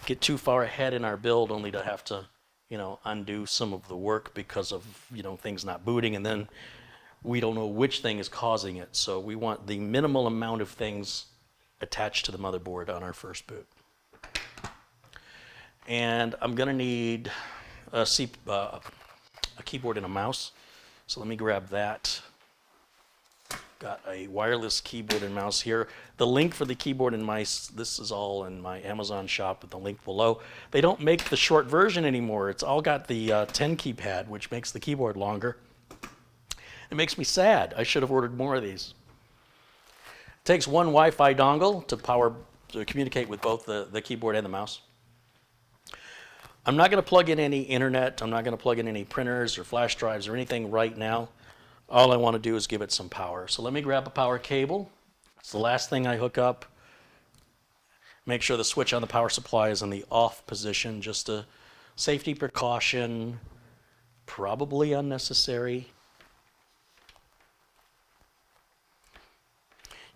get too far ahead in our build only to have to, you know, undo some of the work because of, you know, things not booting, and then we don't know which thing is causing it. So we want the minimal amount of things attached to the motherboard on our first boot. And I'm going to need a keyboard and a mouse. So let me grab that. got a wireless keyboard and mouse here. The link for the keyboard and mice, this is all in my Amazon shop with the link below. They don't make the short version anymore. It's all got the 10 keypad, which makes the keyboard longer. It makes me sad. I should have ordered more of these. It takes one Wi-Fi dongle to communicate with both the keyboard and the mouse. I'm not going to plug in any internet. I'm not going to plug in any printers or flash drives or anything right now. All I want to do is give it some power. So let me grab a power cable. It's the last thing I hook up. Make sure the switch on the power supply is in the off position. Just a safety precaution, probably unnecessary.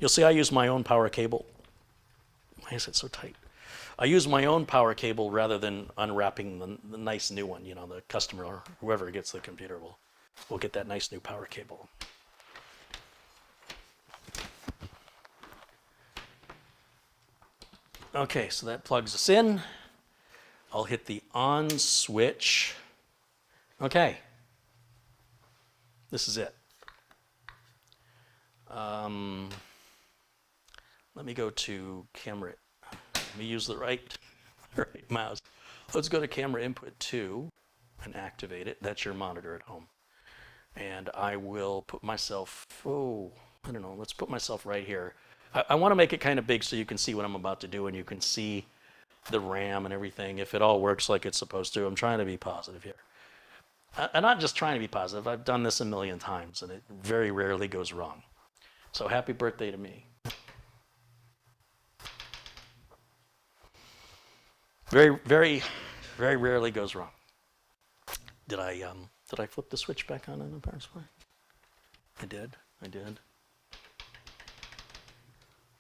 You'll see I use my own power cable. Why is it so tight? I use my own power cable rather than unwrapping the nice new one. You know, the customer or whoever gets the computer will get that nice new power cable. Okay, so that plugs us in. I'll hit the on switch. Okay, this is it. Let me go to camera. Let me use the right mouse. Let's go to camera input 2 and activate it. That's your monitor at home. And I will put myself, I don't know, let's put myself right here. I want to make it kind of big so you can see what I'm about to do and you can see the RAM and everything, if it all works like it's supposed to. I'm trying to be positive here. I'm not just trying to be positive. I've done this a million times and it very rarely goes wrong. So happy birthday to me. Very, very, very rarely goes wrong. Did I flip the switch back on in the power supply? I did.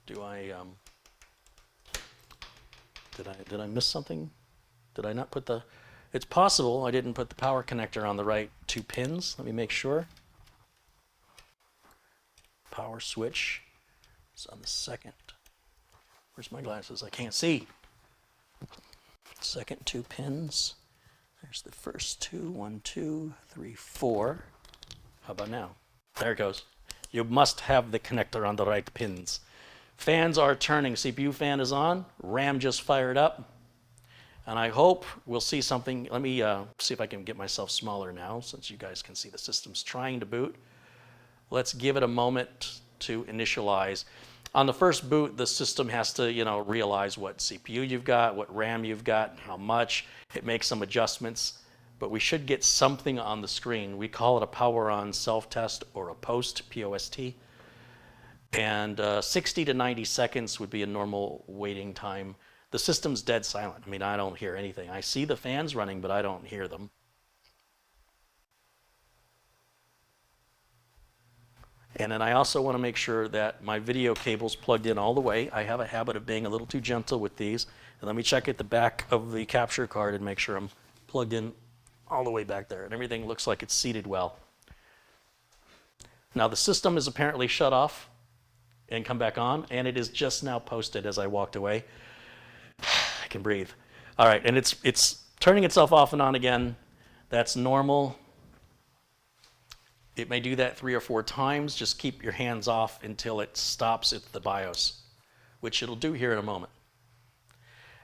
Did I miss something? Did I not put the? It's possible I didn't put the power connector on the right 2 pins. Let me make sure. Power switch is on the second. Where's my glasses? I can't see. Second 2 pins. There's the first 2. 1, 2, 3, 4. How about now? There it goes. You must have the connector on the right pins. Fans are turning. CPU fan is on. RAM just fired up. And I hope we'll see something. Let me see if I can get myself smaller now since you guys can see the system's trying to boot. Let's give it a moment to initialize. On the first boot, the system has to, realize what CPU you've got, what RAM you've got, how much. It makes some adjustments, but we should get something on the screen. We call it a power on self-test or a post, P-O-S-T. And 60 to 90 seconds would be a normal waiting time. The system's dead silent. I mean, I don't hear anything. I see the fans running, but I don't hear them. And then I also want to make sure that my video cable's plugged in all the way. I have a habit of being a little too gentle with these. And let me check at the back of the capture card and make sure I'm plugged in all the way back there. And everything looks like it's seated well. Now the system is apparently shut off and come back on. And it is just now posted as I walked away. I can breathe. All right, and it's turning itself off and on again. That's normal. It may do that 3 or 4 times. Just keep your hands off until it stops at the BIOS, which it'll do here in a moment.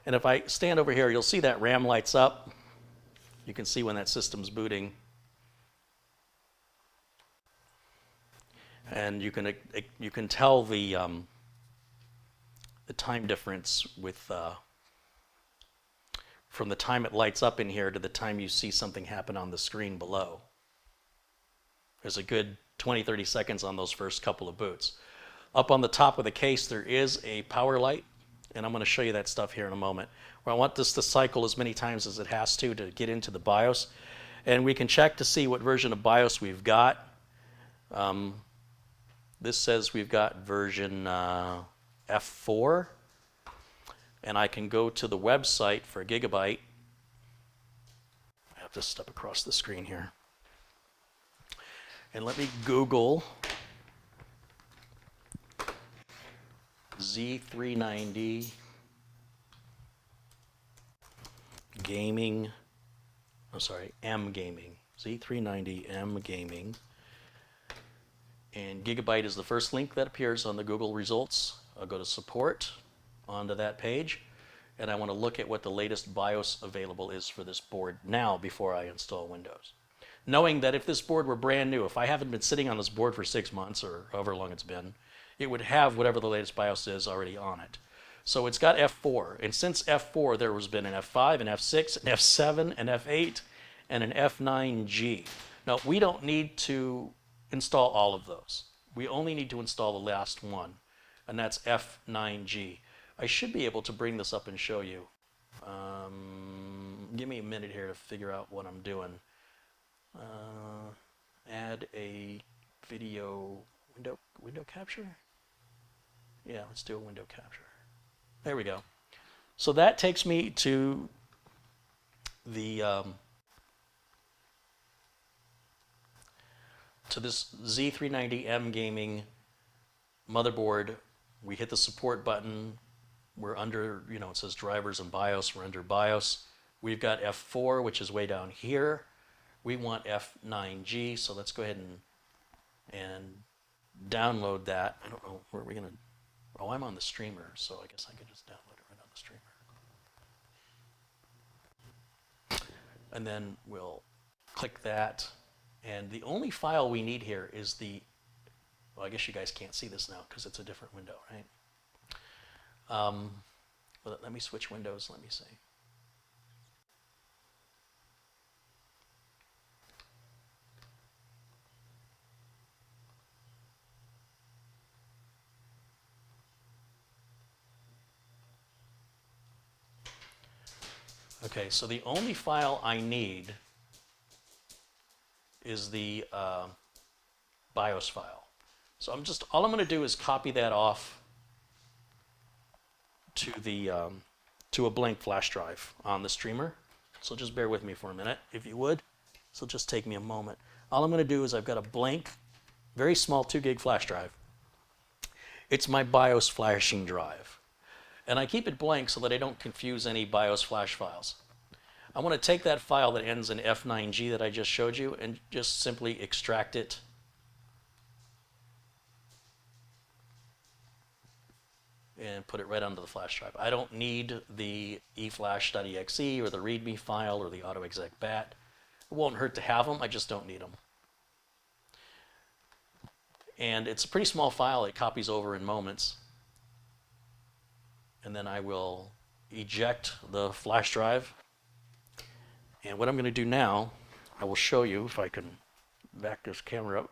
And if I stand over here, you'll see that RAM lights up. You can see when that system's booting. And you can tell the time difference with from the time it lights up in here to the time you see something happen on the screen below. There's a good 20-30 seconds on those first couple of boots. Up on the top of the case there is a power light, and I'm going to show you that stuff here in a moment. Where I want this to cycle as many times as it has to get into the BIOS. And we can check to see what version of BIOS we've got. This says we've got version F4. And I can go to the website for Gigabyte. I have to step across the screen here. And let me Google Z390 gaming, M gaming, Z390 M gaming. And Gigabyte is the first link that appears on the Google results. I'll go to support onto that page, and I want to look at what the latest BIOS available is for this board now before I install Windows. Knowing that if this board were brand new, if I haven't been sitting on this board for 6 months or however long it's been, it would have whatever the latest BIOS is already on it. So it's got F4, and since F4 there has been an F5, an F6, an F7, an F8, and an F9G. Now we don't need to install all of those. We only need to install the last one, and that's F9G. I should be able to bring this up and show you. Give me a minute here to figure out what I'm doing. Add a video window capture? Yeah, let's do a window capture. There we go. So that takes me to the to this Z390M gaming motherboard. We hit the support button. We're under, you know, it says drivers and BIOS. We're under BIOS. We've got F4, which is way down here. We want F9G, so let's go ahead and download that. I don't know, where are we gonna, oh, I'm on the streamer, so I guess I could just download it right on the streamer. And then we'll click that. And the only file we need here is the, well, I guess you guys can't see this now because it's a different window, right? Well, let me switch windows, let me see. Okay, so the only file I need is the BIOS file. So all I'm going to do is copy that off to the to a blank flash drive on the streamer. So just bear with me for a minute, if you would. So just take me a moment. All I'm going to do is I've got a blank, very small 2 gig flash drive. It's my BIOS flashing drive. And I keep it blank so that I don't confuse any BIOS flash files. I want to take that file that ends in F9G that I just showed you and just simply extract it. And put it right onto the flash drive. I don't need the eflash.exe or the readme file or the autoexec.bat. It won't hurt to have them, I just don't need them. And it's a pretty small file, it copies over in moments. And then I will eject the flash drive. And what I'm going to do now, I will show you if I can back this camera up,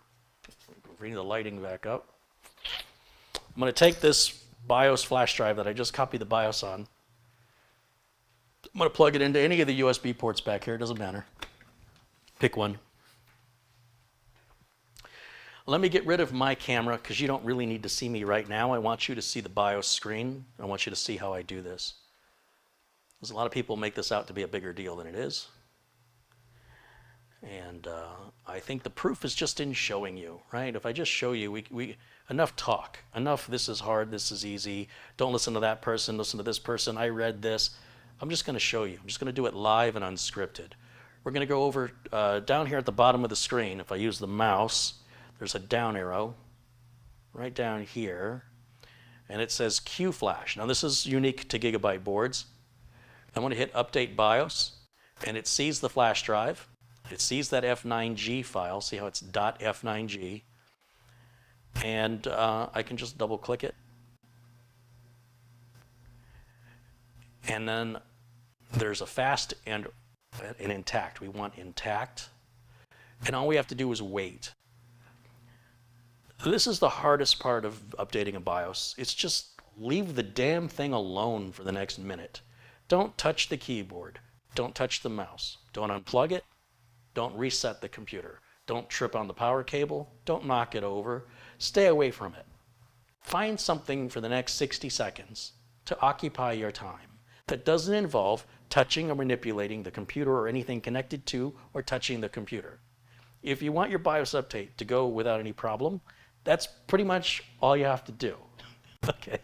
bring the lighting back up. I'm going to take this BIOS flash drive that I just copied the BIOS on. I'm going to plug it into any of the USB ports back here, it doesn't matter. Pick one. Let me get rid of my camera because you don't really need to see me right now. I want you to see the BIOS screen. I want you to see how I do this. Because a lot of people make this out to be a bigger deal than it is. And I think the proof is just in showing you, right? If I just show you, enough talk, enough this is hard, this is easy, don't listen to that person, listen to this person, I read this. I'm just going to show you. I'm just going to do it live and unscripted. We're going to go over down here at the bottom of the screen. If I use the mouse, there's a down arrow right down here, and it says Q Flash. Now this is unique to Gigabyte boards. I want to hit Update BIOS, and it sees the flash drive. It sees that F9G file. See how it's .f9g, and I can just double click it, and then there's a fast and an intact. We want intact, and all we have to do is wait. This is the hardest part of updating a BIOS. It's just leave the damn thing alone for the next minute. Don't touch the keyboard. Don't touch the mouse. Don't unplug it. Don't reset the computer. Don't trip on the power cable. Don't knock it over. Stay away from it. Find something for the next 60 seconds to occupy your time that doesn't involve touching or manipulating the computer or anything connected to or touching the computer. If you want your BIOS update to go without any problem, that's pretty much all you have to do. Okay.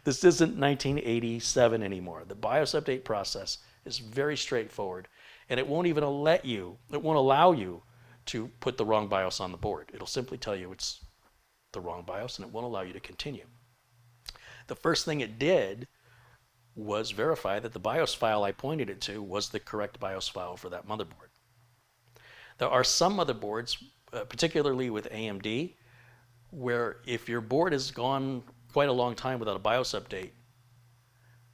This isn't 1987 anymore. The BIOS update process is very straightforward, and it won't allow you to put the wrong BIOS on the board. It'll simply tell you it's the wrong BIOS, and it won't allow you to continue. The first thing it did was verify that the BIOS file I pointed it to was the correct BIOS file for that motherboard. There are some motherboards, particularly with AMD, where if your board has gone quite a long time without a BIOS update,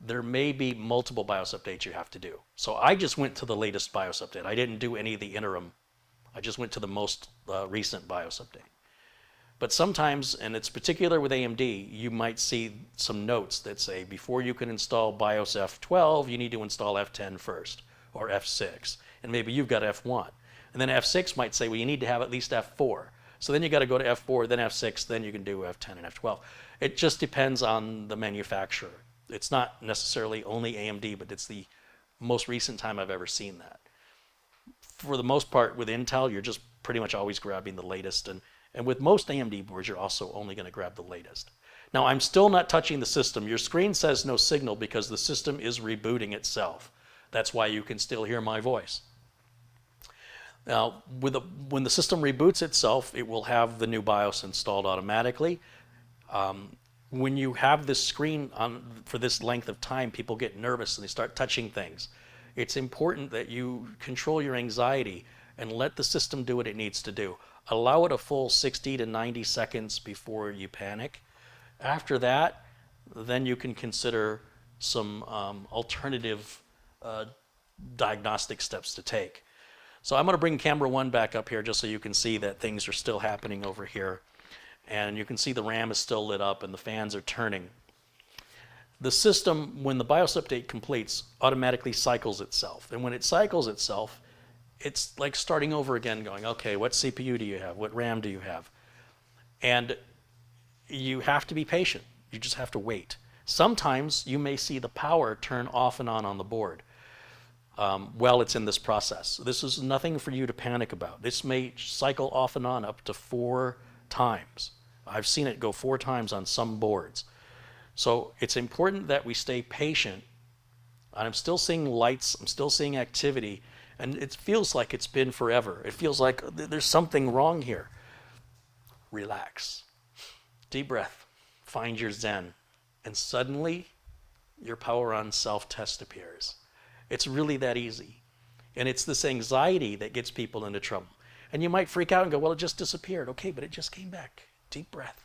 there may be multiple BIOS updates you have to do. So I just went to the latest BIOS update. I didn't do any of the interim. I just went to the most recent BIOS update. But sometimes, and it's particular with AMD, you might see some notes that say before you can install BIOS F12, you need to install F10 first, or F6. And maybe you've got F1. And then F6 might say, well, you need to have at least F4. So then you got to go to F4, then F6, then you can do F10 and F12. It just depends on the manufacturer. It's not necessarily only AMD, but it's the most recent time I've ever seen that. For the most part, with Intel, you're just pretty much always grabbing the latest. And with most AMD boards, you're also only going to grab the latest. Now, I'm still not touching the system. Your screen says no signal because the system is rebooting itself. That's why you can still hear my voice. Now, when the system reboots itself, it will have the new BIOS installed automatically. When you have this screen on for this length of time, people get nervous and they start touching things. It's important that you control your anxiety and let the system do what it needs to do. Allow it a full 60 to 90 seconds before you panic. After that, then you can consider some alternative diagnostic steps to take. So I'm going to bring camera 1 back up here just so you can see that things are still happening over here. And you can see the RAM is still lit up and the fans are turning. The system, when the BIOS update completes, automatically cycles itself. And when it cycles itself, it's like starting over again going, okay, what CPU do you have? What RAM do you have? And you have to be patient. You just have to wait. Sometimes you may see the power turn off and on the board while it's in this process. This is nothing for you to panic about. This may cycle off and on up to 4 times. I've seen it go 4 times on some boards. So it's important that we stay patient. And I'm still seeing lights, I'm still seeing activity, and it feels like it's been forever. It feels like there's something wrong here. Relax. Deep breath. Find your Zen. And suddenly, your power on self-test appears. It's really that easy. And it's this anxiety that gets people into trouble. And you might freak out and go, well, it just disappeared. Okay, but it just came back. Deep breath.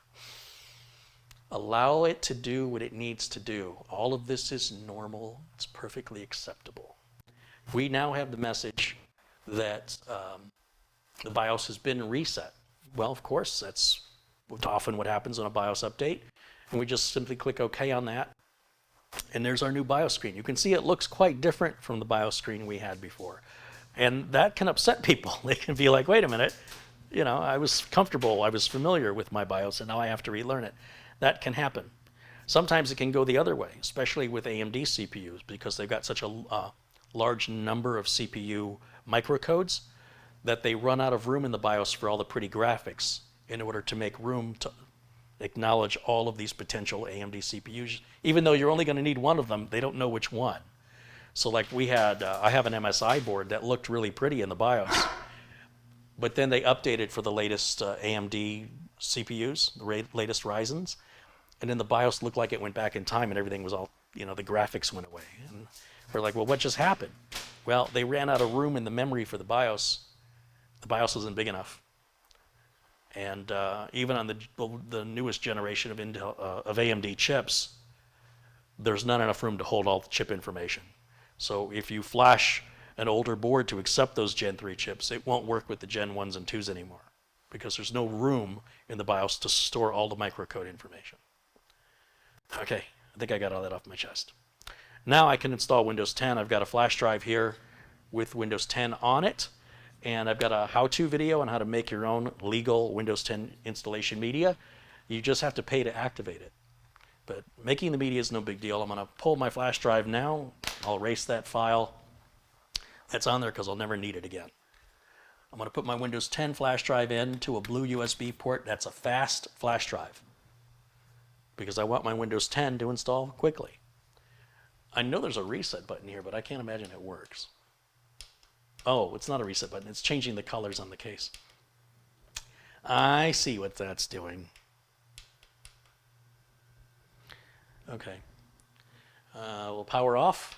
Allow it to do what it needs to do. All of this is normal. It's perfectly acceptable. We now have the message that the BIOS has been reset. Well, of course, that's often what happens on a BIOS update. And we just simply click OK on that. And there's our new BIOS screen. You can see it looks quite different from the BIOS screen we had before. And that can upset people. They can be like, wait a minute, you know, I was comfortable, I was familiar with my BIOS, and now I have to relearn it. That can happen. Sometimes it can go the other way, especially with AMD CPUs, because they've got such a large number of CPU microcodes that they run out of room in the BIOS for all the pretty graphics in order to make room to acknowledge all of these potential AMD CPUs. Even though you're only going to need one of them, they don't know which one. So like we had, I have an MSI board that looked really pretty in the BIOS, but then they updated for the latest AMD CPUs, the latest Ryzens, and then the BIOS looked like it went back in time and everything was all, you know, the graphics went away. And we're like, well, what just happened? Well, they ran out of room in the memory for the BIOS. The BIOS wasn't big enough. And even on the newest generation of AMD chips, there's not enough room to hold all the chip information. So if you flash an older board to accept those Gen 3 chips, it won't work with the Gen 1s and 2s anymore because there's no room in the BIOS to store all the microcode information. Okay, I think I got all that off my chest. Now I can install Windows 10. I've got a flash drive here with Windows 10 on it, and I've got a how-to video on how to make your own legal Windows 10 installation media. You just have to pay to activate it. But making the media is no big deal. I'm going to pull my flash drive now. I'll erase that file that's on there because I'll never need it again. I'm going to put my Windows 10 flash drive into a blue USB port. That's a fast flash drive because I want my Windows 10 to install quickly. I know there's a reset button here, but I can't imagine it works. Oh, it's not a reset button. It's changing the colors on the case. I see what that's doing. Okay. We'll power off,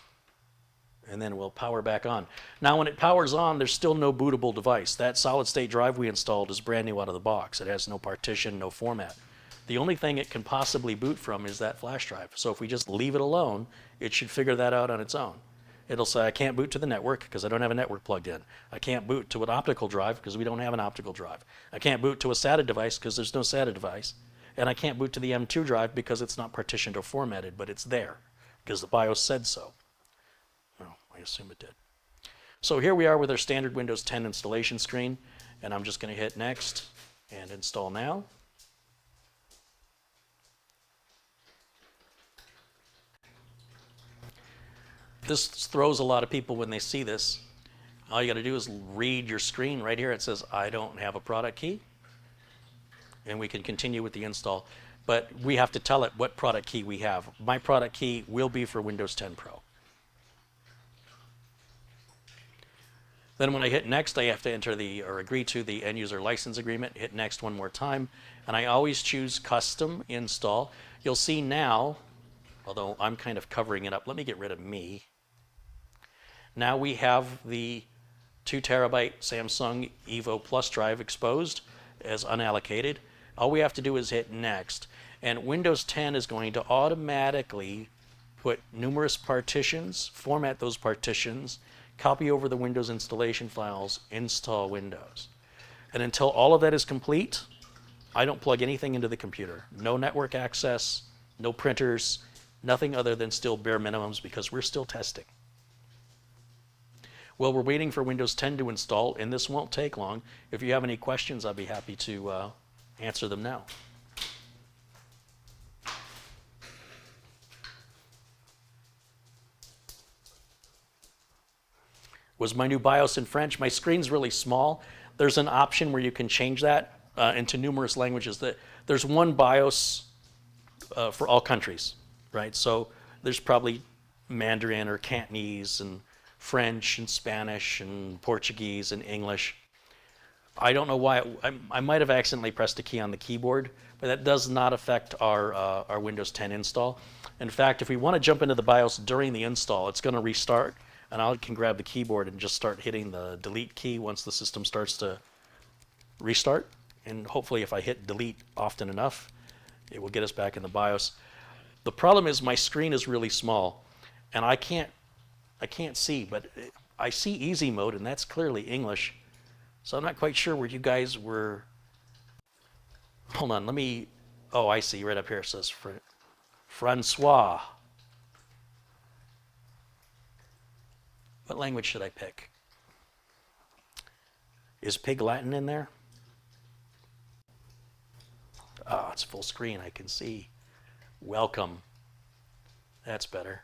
and then we'll power back on. Now, when it powers on, there's still no bootable device. That solid-state drive we installed is brand new out of the box. It has no partition, no format. The only thing it can possibly boot from is that flash drive. So if we just leave it alone, it should figure that out on its own. It'll say, I can't boot to the network because I don't have a network plugged in. I can't boot to an optical drive because we don't have an optical drive. I can't boot to a SATA device because there's no SATA device. And I can't boot to the M2 drive because it's not partitioned or formatted, but it's there because the BIOS said so. Well, I assume it did. So here we are with our standard Windows 10 installation screen, and I'm just going to hit Next and Install Now. This throws a lot of people when they see this. All you got to do is read your screen right here. It says, I don't have a product key. And we can continue with the install. But we have to tell it what product key we have. My product key will be for Windows 10 Pro. Then when I hit Next, I have to enter or agree to the end user license agreement. Hit Next one more time. And I always choose Custom Install. You'll see now, although I'm kind of covering it up, let me get rid of me. Now we have the 2 terabyte Samsung Evo Plus drive exposed as unallocated. All we have to do is hit Next. And Windows 10 is going to automatically put numerous partitions, format those partitions, copy over the Windows installation files, install Windows. And until all of that is complete, I don't plug anything into the computer. No network access, no printers, nothing other than still bare minimums because we're still testing. Well, we're waiting for Windows 10 to install, and this won't take long. If you have any questions, I'll be happy to answer them now. Was my new BIOS in French? My screen's really small. There's an option where you can change that into numerous languages. There's one BIOS for all countries, right? So there's probably Mandarin or Cantonese and French and Spanish and Portuguese and English. I don't know why. I might have accidentally pressed a key on the keyboard, but that does not affect our Windows 10 install. In fact, if we want to jump into the BIOS during the install, it's going to restart, and I can grab the keyboard and just start hitting the delete key once the system starts to restart. And hopefully if I hit delete often enough, it will get us back in the BIOS. The problem is my screen is really small, and I can't see, but I see easy mode, and that's clearly English. So I'm not quite sure where you guys were. Hold on, let me, oh, I see, right up here it says Francois. What language should I pick? Is Pig Latin in there? Oh, it's full screen, I can see. Welcome. That's better.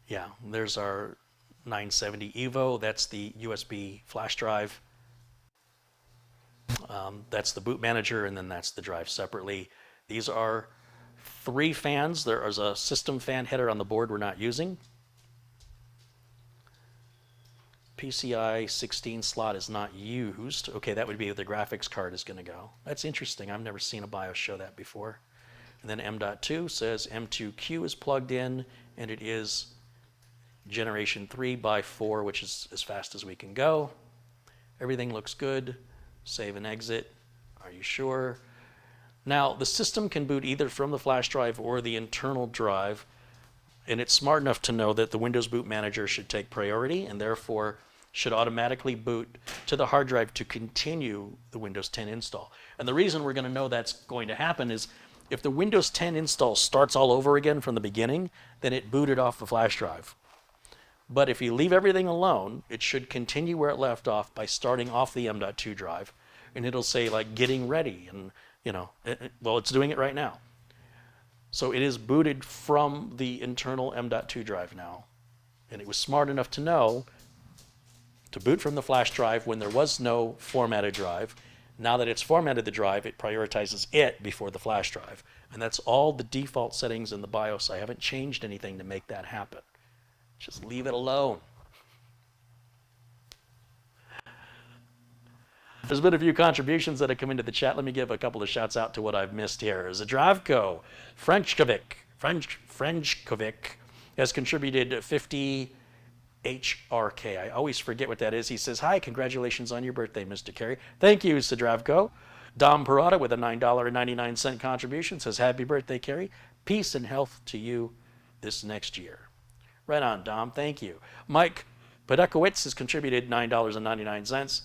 Yeah, there's our 970 Evo. That's the USB flash drive. That's the boot manager, and then that's the drive separately. These are 3 fans. There is a system fan header on the board we're not using. PCI 16 slot is not used. Okay, that would be where the graphics card is going to go. That's interesting. I've never seen a BIOS show that before. And then M.2 says M2Q is plugged in, and it is generation 3 by 4, which is as fast as we can go. Everything looks good. Save and exit. Are you sure? Now, the system can boot either from the flash drive or the internal drive, and it's smart enough to know that the Windows Boot Manager should take priority and therefore should automatically boot to the hard drive to continue the Windows 10 install. And the reason we're going to know that's going to happen is if the Windows 10 install starts all over again from the beginning, then it booted off the flash drive. But if you leave everything alone, it should continue where it left off by starting off the M.2 drive, and it'll say like getting ready, and well, it's doing it right now. So it is booted from the internal M.2 drive now, and it was smart enough to know to boot from the flash drive when there was no formatted drive. Now that it's formatted the drive, it prioritizes it before the flash drive, and that's all the default settings in the BIOS. I haven't changed anything to make that happen. Just leave it alone. There's been a few contributions that have come into the chat. Let me give a couple of shouts out to what I've missed here. Zdravko, Frenchkovic has contributed 50 HRK. I always forget what that is. He says, hi, congratulations on your birthday, Mr. Carey. Thank you, Zdravko. Dom Parada with a $9.99 contribution says, happy birthday, Carey. Peace and health to you this next year. Right on, Dom. Thank you. Mike Podekowitz has contributed $9.99.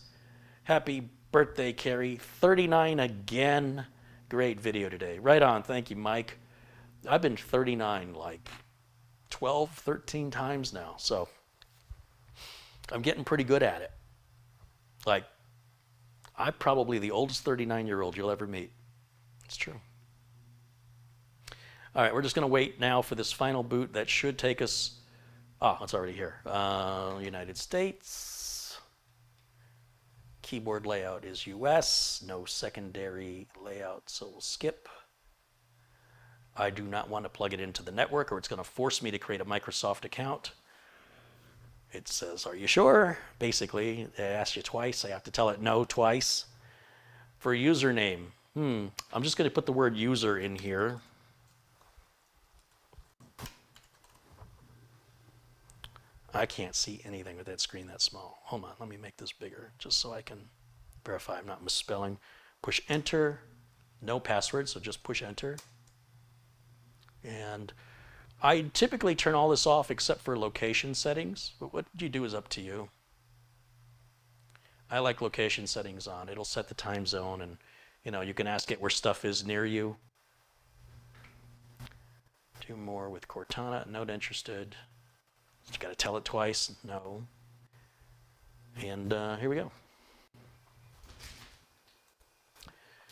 Happy birthday, Carey. 39 again. Great video today. Right on. Thank you, Mike. I've been 39 like 12, 13 times now. So I'm getting pretty good at it. Like, I'm probably the oldest 39-year-old you'll ever meet. It's true. All right, we're just going to wait now for this final boot that should take us. Oh, it's already here. United States. Keyboard layout is US. No secondary layout, so we'll skip. I do not want to plug it into the network or it's going to force me to create a Microsoft account. It says, are you sure? Basically, it asks you twice. I have to tell it no twice. For username, I'm just going to put the word user in here. I can't see anything with that screen that small. Hold on, let me make this bigger just so I can verify I'm not misspelling. Push enter, no password, so just push enter. And I typically turn all this off except for location settings, but what you do is up to you. I like location settings on. It'll set the time zone and you can ask it where stuff is near you. Do more with Cortana, not interested. You got to tell it twice, no. And here we go.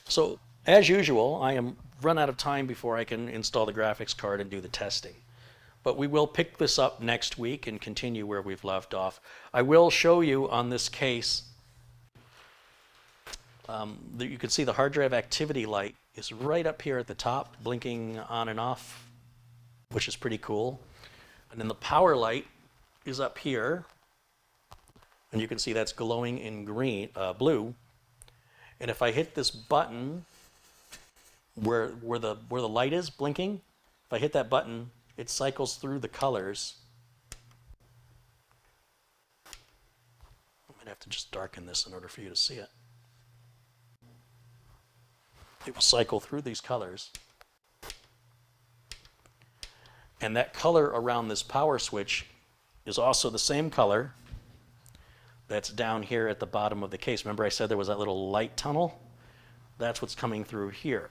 So as usual, I am run out of time before I can install the graphics card and do the testing. But we will pick this up next week and continue where we've left off. I will show you on this case that you can see the hard drive activity light is right up here at the top, blinking on and off, which is pretty cool. And then the power light is up here, and you can see that's glowing in blue. And if I hit this button where the light is blinking, if I hit that button, it cycles through the colors. I might have to just darken this in order for you to see it. It will cycle through these colors. And that color around this power switch is also the same color that's down here at the bottom of the case. Remember I said there was that little light tunnel? That's what's coming through here.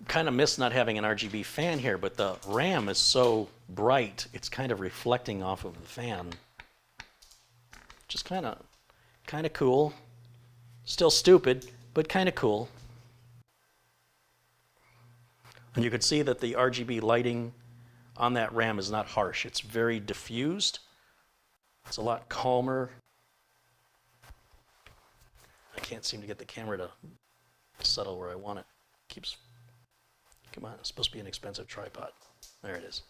Kind of miss not having an RGB fan here, but the RAM is so bright, it's kind of reflecting off of the fan. Just kind of cool. Still stupid, but kind of cool. And you can see that the RGB lighting on that RAM is not harsh. It's very diffused. It's a lot calmer. I can't seem to get the camera to settle where I want it. Keeps. Come on, it's supposed to be an expensive tripod. There it is.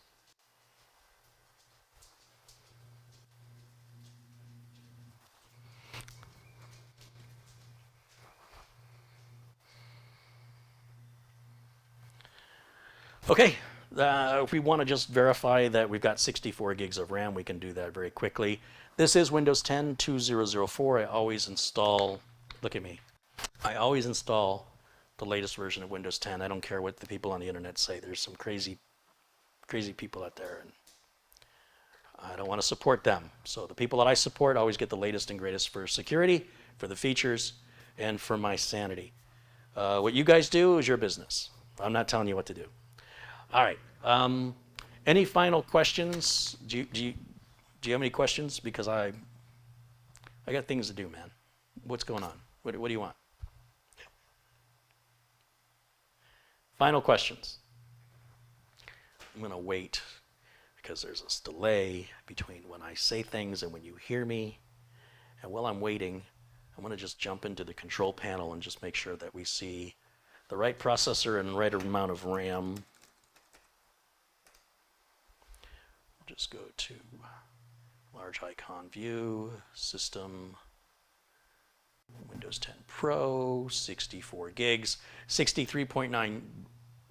Okay, if we want to just verify that we've got 64 gigs of RAM, we can do that very quickly. This is Windows 10 2004. I always install, look at me, I always install the latest version of Windows 10. I don't care what the people on the internet say. There's some crazy people out there, and I don't want to support them. So the people that I support always get the latest and greatest for security, for the features, and for my sanity. What you guys do is your business. I'm not telling you what to do. All right. Any final questions? Do you have any questions? Because I got things to do, man. What's going on? What do you want? Final questions. I'm going to wait because there's this delay between when I say things and when you hear me. And while I'm waiting, I'm going to just jump into the control panel and just make sure that we see the right processor and right amount of RAM. We'll just go to large icon view, system, Windows 10 Pro, 64 gigs, 63.9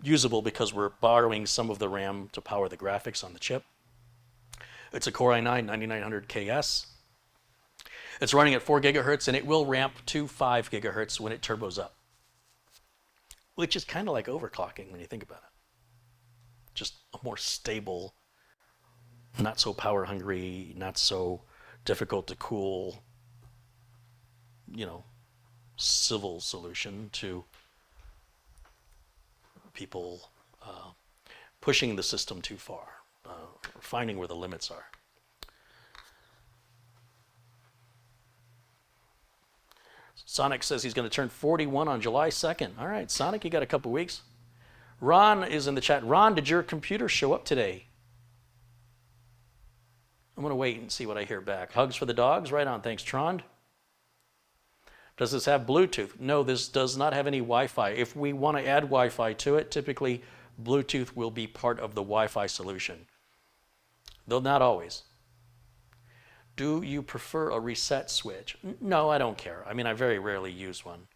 usable because we're borrowing some of the RAM to power the graphics on the chip. It's a Core i9 9900KS. It's running at 4 gigahertz, and it will ramp to 5 gigahertz when it turbos up, which is kind of like overclocking when you think about it. Just a more stable, not so power hungry, not so difficult to cool, civil solution to people pushing the system too far, finding where the limits are. Sonic says he's going to turn 41 on July 2nd. All right, Sonic, you got a couple weeks. Ron is in the chat. Ron, did your computer show up today? I'm going to wait and see what I hear back. Hugs for the dogs? Right on. Thanks, Trond. Does this have Bluetooth? No, this does not have any Wi-Fi. If we want to add Wi-Fi to it, typically Bluetooth will be part of the Wi-Fi solution, though not always. Do you prefer a reset switch? No, I don't care. I mean, I very rarely use one.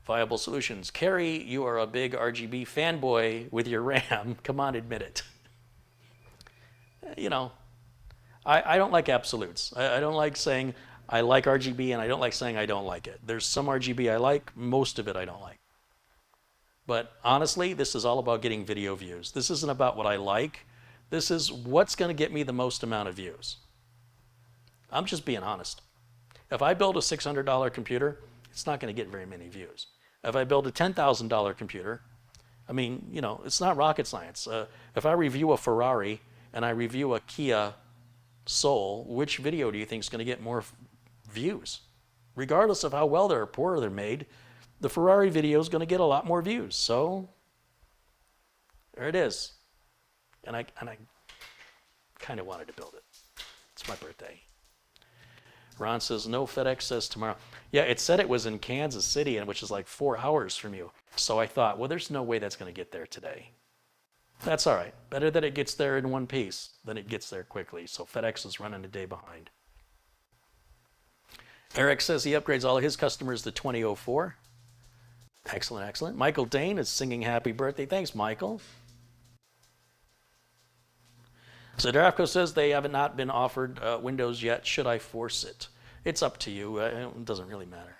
Viable solutions. Carey, you are a big RGB fanboy with your RAM. Come on, admit it. I don't like absolutes. I don't like saying I like RGB, and I don't like saying I don't like it. There's some RGB I like, most of it I don't like. But honestly, this is all about getting video views. This isn't about what I like. This is what's going to get me the most amount of views. I'm just being honest. If I build a $600 computer, it's not going to get very many views. If I build a $10,000 computer, it's not rocket science. If I review a Ferrari and I review a Kia Soul, which video do you think is going to get more views? Regardless of how well or poor they're made, the Ferrari video is going to get a lot more views. So there it is. And I kind of wanted to build it. It's my birthday. Ron says, no FedEx says tomorrow. Yeah, it said it was in Kansas City, which is like 4 hours from you. So I thought, well, there's no way that's going to get there today. That's all right. Better that it gets there in one piece than it gets there quickly. So FedEx is running a day behind. Eric says he upgrades all of his customers to 2004. Excellent, excellent. Michael Dane is singing happy birthday. Thanks, Michael. So Drafco says they have not been offered Windows yet. Should I force it? It's up to you. It doesn't really matter.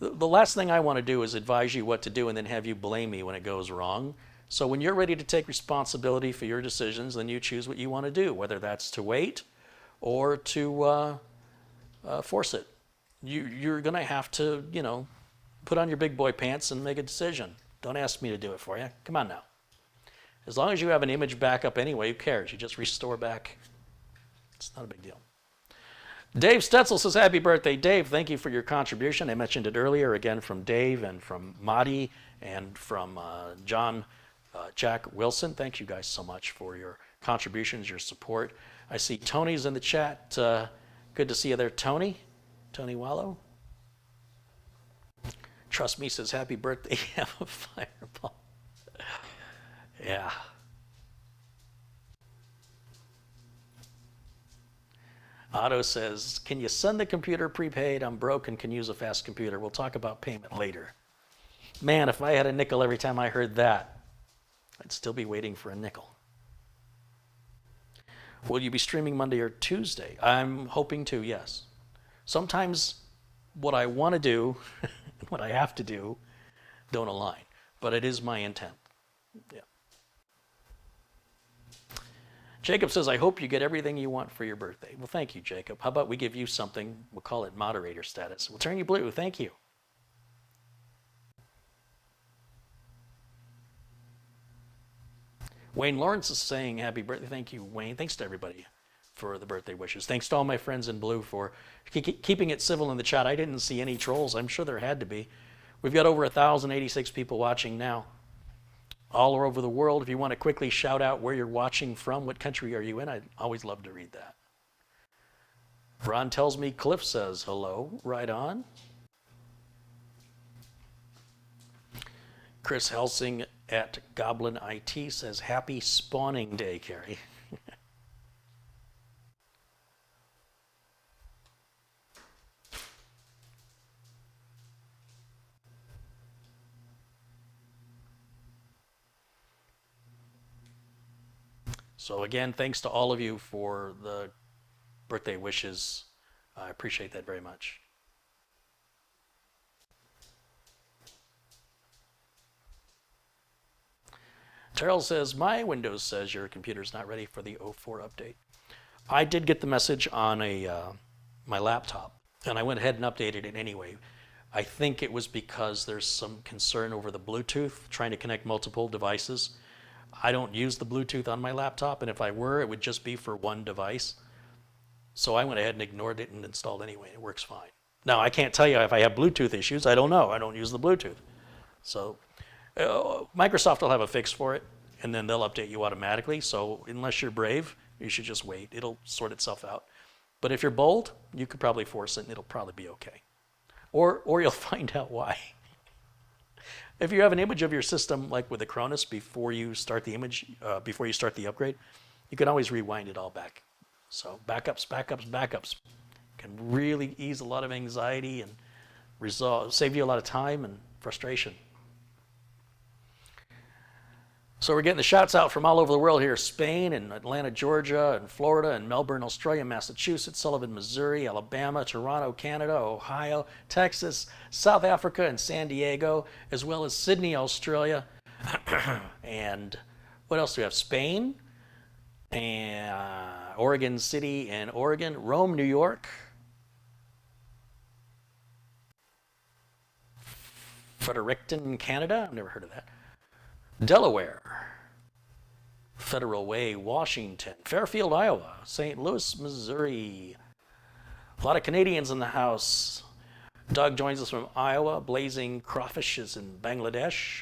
The last thing I want to do is advise you what to do and then have you blame me when it goes wrong. So when you're ready to take responsibility for your decisions, then you choose what you want to do, whether that's to wait or to force it. You're going to have to, put on your big boy pants and make a decision. Don't ask me to do it for you. Come on now. As long as you have an image backup anyway, who cares? You just restore back. It's not a big deal. Dave Stetzel says, happy birthday. Dave, thank you for your contribution. I mentioned it earlier, again, from Dave and from Madi and from John Jack Wilson. Thank you guys so much for your contributions, your support. I see Tony's in the chat. Good to see you there, Tony. Tony Wallow. Trust me says, happy birthday. Have a fireball. Yeah. Otto says, can you send the computer prepaid? I'm broke and can use a fast computer. We'll talk about payment later. Man, if I had a nickel every time I heard that, I'd still be waiting for a nickel. Will you be streaming Monday or Tuesday? I'm hoping to, yes. Sometimes what I want to do and what I have to do don't align, but it is my intent. Yeah. Jacob says, I hope you get everything you want for your birthday. Well, thank you, Jacob. How about we give you something? We'll call it moderator status. We'll turn you blue. Thank you. Wayne Lawrence is saying happy birthday. Thank you, Wayne. Thanks to everybody for the birthday wishes. Thanks to all my friends in blue for keeping it civil in the chat. I didn't see any trolls. I'm sure there had to be. We've got over 1,086 people watching now. All over the world. If you want to quickly shout out where you're watching from, what country are you in, I'd always love to read that. Ron tells me Cliff says hello. Right on. Chris Helsing at Goblin IT says, happy spawning day, Carey. So again, thanks to all of you for the birthday wishes. I appreciate that very much. Terrell says, my Windows says your computer's not ready for the 04 update. I did get the message on my laptop, and I went ahead and updated it anyway. I think it was because there's some concern over the Bluetooth, trying to connect multiple devices. I don't use the Bluetooth on my laptop, and if I were, it would just be for one device. So I went ahead and ignored it and installed anyway. It works fine. Now, I can't tell you if I have Bluetooth issues. I don't know. I don't use the Bluetooth. So Microsoft will have a fix for it, and then they'll update you automatically. So unless you're brave, you should just wait. It'll sort itself out. But if you're bold, you could probably force it, and it'll probably be okay. Or you'll find out why. If you have an image of your system, like with the Cronus, before you start the image, before you start the upgrade, you can always rewind it all back. So backups, backups, backups can really ease a lot of anxiety and save you a lot of time and frustration. So we're getting the shouts out from all over the world here. Spain and Atlanta, Georgia, and Florida, and Melbourne, Australia, Massachusetts, Sullivan, Missouri, Alabama, Toronto, Canada, Ohio, Texas, South Africa, and San Diego, as well as Sydney, Australia. And what else do we have? Spain, and Oregon City and Oregon, Rome, New York, Fredericton, Canada. I've never heard of that. Delaware, Federal Way, Washington, Fairfield, Iowa, St. Louis, Missouri. A lot of Canadians in the house. Doug joins us from Iowa. Blazing Crawfish is in Bangladesh.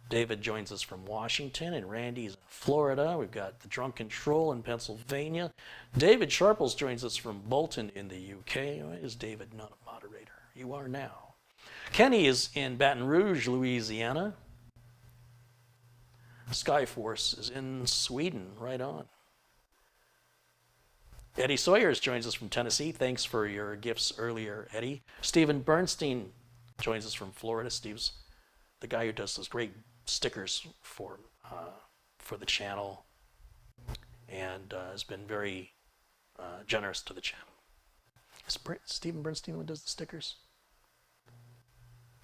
David joins us from Washington, and Randy's in Florida. We've got the Drunk Control in Pennsylvania. David Sharples joins us from Bolton in the UK. Why is David not a moderator? You are now. Kenny is in Baton Rouge, Louisiana. Skyforce is in Sweden, right on. Eddie Sawyers joins us from Tennessee. Thanks for your gifts earlier, Eddie. Stephen Bernstein joins us from Florida. Steve's the guy who does those great stickers for the channel, and has been very generous to the channel. Is Stephen Bernstein who does the stickers?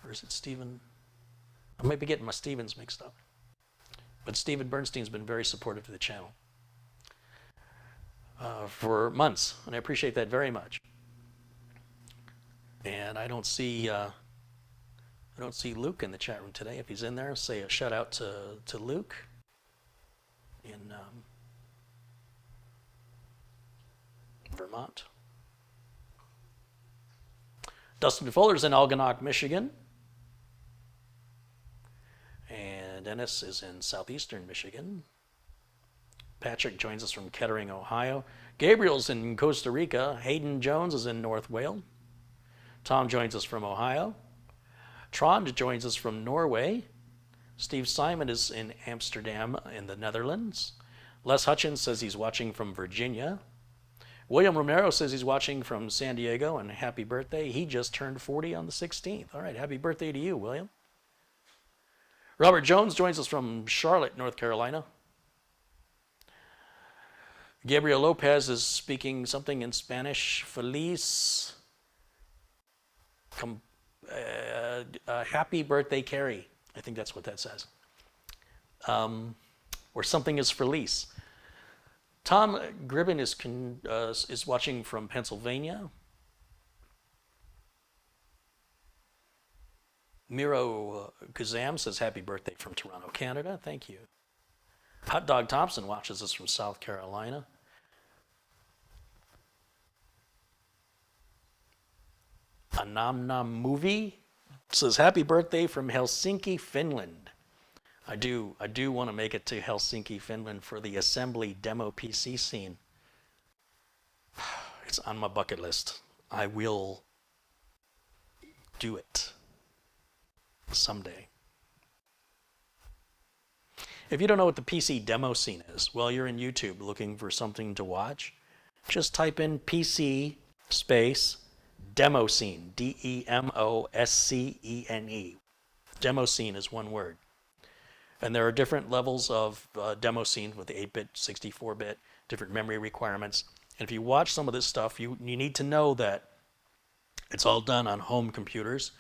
Or is it Stephen? I might be getting my Stevens mixed up. But Stephen Bernstein's been very supportive to the channel for months, and I appreciate that very much. And I don't see Luke in the chat room today. If he's in there, say a shout out to Luke in Vermont. Dustin Fuller's in Algonac, Michigan. And Dennis is in southeastern Michigan. Patrick joins us from Kettering, Ohio. Gabriel's in Costa Rica. Hayden Jones is in North Wales. Tom joins us from Ohio. Trond joins us from Norway. Steve Simon is in Amsterdam in the Netherlands. Les Hutchins says he's watching from Virginia. William Romero says he's watching from San Diego, and happy birthday. He just turned 40 on the 16th. All right, happy birthday to you, William. Robert Jones joins us from Charlotte, North Carolina. Gabriel Lopez is speaking something in Spanish. Feliz. Happy birthday, Carey. I think that's what that says. Or something is feliz. Tom Gribben is watching from Pennsylvania. Miro Kazam says happy birthday from Toronto, Canada. Thank you. Hot Dog Thompson watches us from South Carolina. A Nom Nom Movie says happy birthday from Helsinki, Finland. I do want to make it to Helsinki, Finland for the assembly demo PC scene. It's on my bucket list. I will do it. someday. If you don't know what the PC demo scene is, well, you're in YouTube looking for something to watch. Just type in PC space demo scene, DEMOSCENE. Demo scene is one word. And there are different levels of demo scene with 8-bit, 64-bit, different memory requirements. And if you watch some of this stuff, you need to know that it's all done on home computers,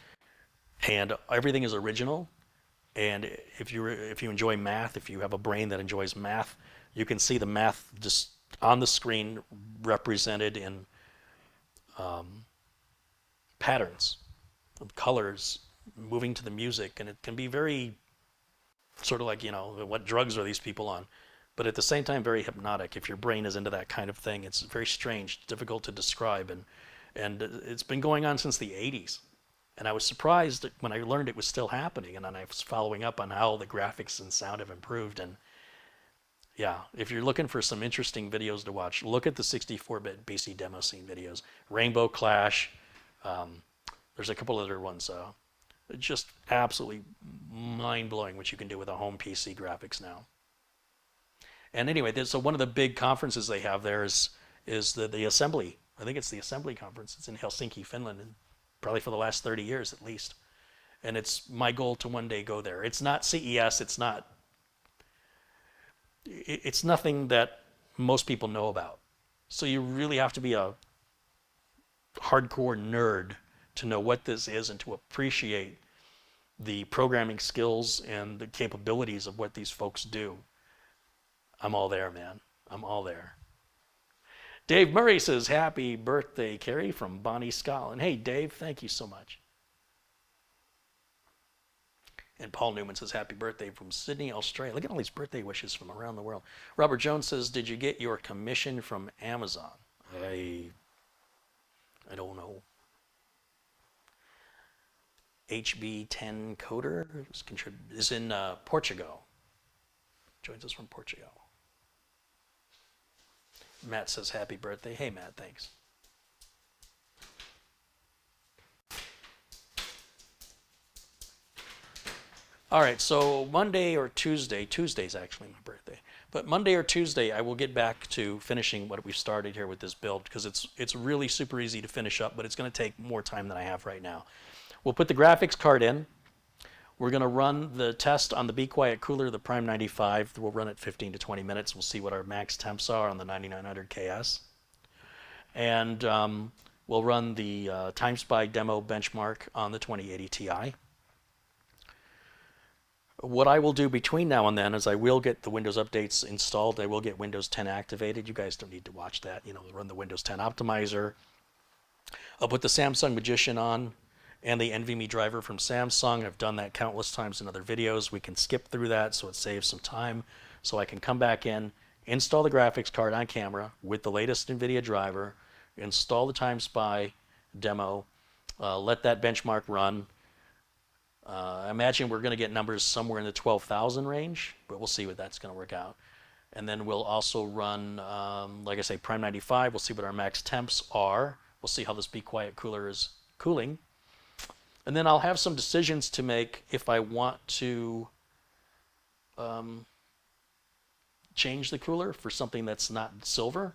and everything is original. And if you enjoy math, if you have a brain that enjoys math, you can see the math just on the screen represented in patterns, colors, moving to the music, and it can be very sort of like, what drugs are these people on? But at the same time, very hypnotic. If your brain is into that kind of thing, it's very strange, difficult to describe, and it's been going on since the 80s. And I was surprised when I learned it was still happening, and then I was following up on how the graphics and sound have improved. And yeah, if you're looking for some interesting videos to watch, look at the 64-bit PC demo scene videos. Rainbow Clash. There's a couple other ones. Just absolutely mind-blowing what you can do with a home PC graphics now. And anyway, so one of the big conferences they have there is the Assembly. I think it's the Assembly Conference. It's in Helsinki, Finland, and probably for the last 30 years at least. And it's my goal to one day go there. It's not CES. It's nothing that most people know about. So you really have to be a hardcore nerd to know what this is and to appreciate the programming skills and the capabilities of what these folks do. I'm all there, man. I'm all there. Dave Murray says, happy birthday, Carey, from Bonnie Scotland. Hey, Dave, thank you so much. And Paul Newman says, happy birthday from Sydney, Australia. Look at all these birthday wishes from around the world. Robert Jones says, did you get your commission from Amazon? I don't know. HB10 Coder is in Portugal. Joins us from Portugal. Matt says, happy birthday. Hey, Matt, thanks. All right, so Monday or Tuesday's actually my birthday, but Monday or Tuesday I will get back to finishing what we've started here with this build, because it's really super easy to finish up, but it's going to take more time than I have right now. We'll put the graphics card in. We're going to run the test on the Be Quiet cooler, the Prime 95. We'll run it 15 to 20 minutes. We'll see what our max temps are on the 9900 KS. And we'll run the TimeSpy demo benchmark on the 2080 Ti. What I will do between now and then is I will get the Windows updates installed. I will get Windows 10 activated. You guys don't need to watch that. Run the Windows 10 optimizer. I'll put the Samsung Magician on and the NVMe driver from Samsung. I've done that countless times in other videos. We can skip through that so it saves some time. So I can come back in, install the graphics card on camera with the latest NVIDIA driver, install the TimeSpy demo, let that benchmark run. I imagine we're going to get numbers somewhere in the 12,000 range, but we'll see what that's going to work out. And then we'll also run, like I say, Prime 95. We'll see what our max temps are. We'll see how this Be Quiet cooler is cooling. And then I'll have some decisions to make if I want to change the cooler for something that's not silver.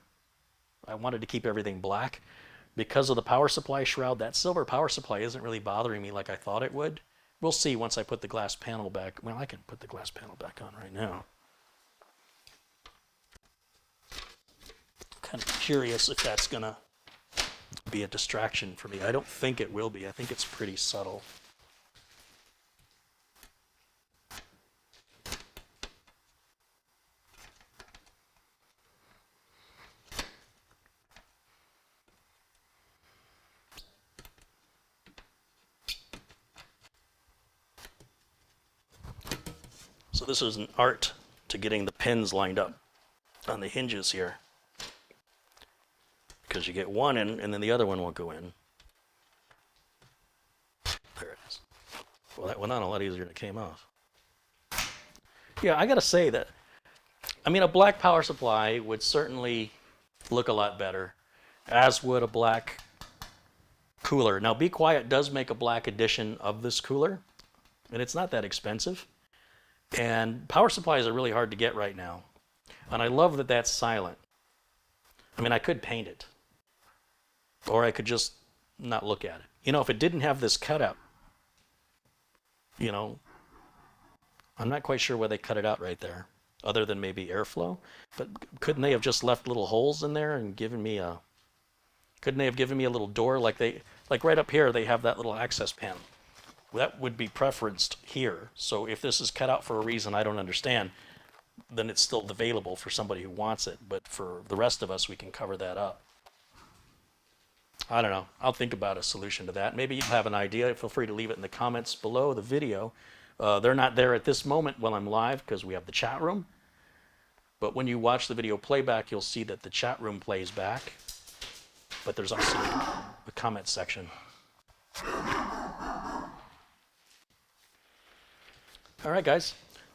I wanted to keep everything black. Because of the power supply shroud, that silver power supply isn't really bothering me like I thought it would. We'll see once I put the glass panel back. Well, I can put the glass panel back on right now. Kind of curious if that's going to be a distraction for me. I don't think it will be. I think it's pretty subtle. So this is an art to getting the pins lined up on the hinges here, because you get one in and then the other one won't go in. There it is. Well, that went on a lot easier than it came off. Yeah, I gotta say that, I mean, a black power supply would certainly look a lot better, as would a black cooler. Now, Be Quiet does make a black edition of this cooler. and it's not that expensive. And power supplies are really hard to get right now. And I love that that's silent. I mean, I could paint it, or I could just not look at it. You know, if it didn't have this cutout, you know, I'm not quite sure why they cut it out right there, other than maybe airflow. But couldn't they have just left little holes in there and given me a, couldn't they have given me a little door like they, like right up here, they have that little access panel. That would be preferenced here. So if this is cut out for a reason I don't understand, then it's still available for somebody who wants it. But for the rest of us, we can cover that up. I don't know. I'll think about a solution to that. Maybe you have an idea. Feel free to leave it in the comments below the video. They're not there at this moment while I'm live because we have the chat room. But when you watch the video playback, you'll see that the chat room plays back. But there's also a comment section. All right, guys.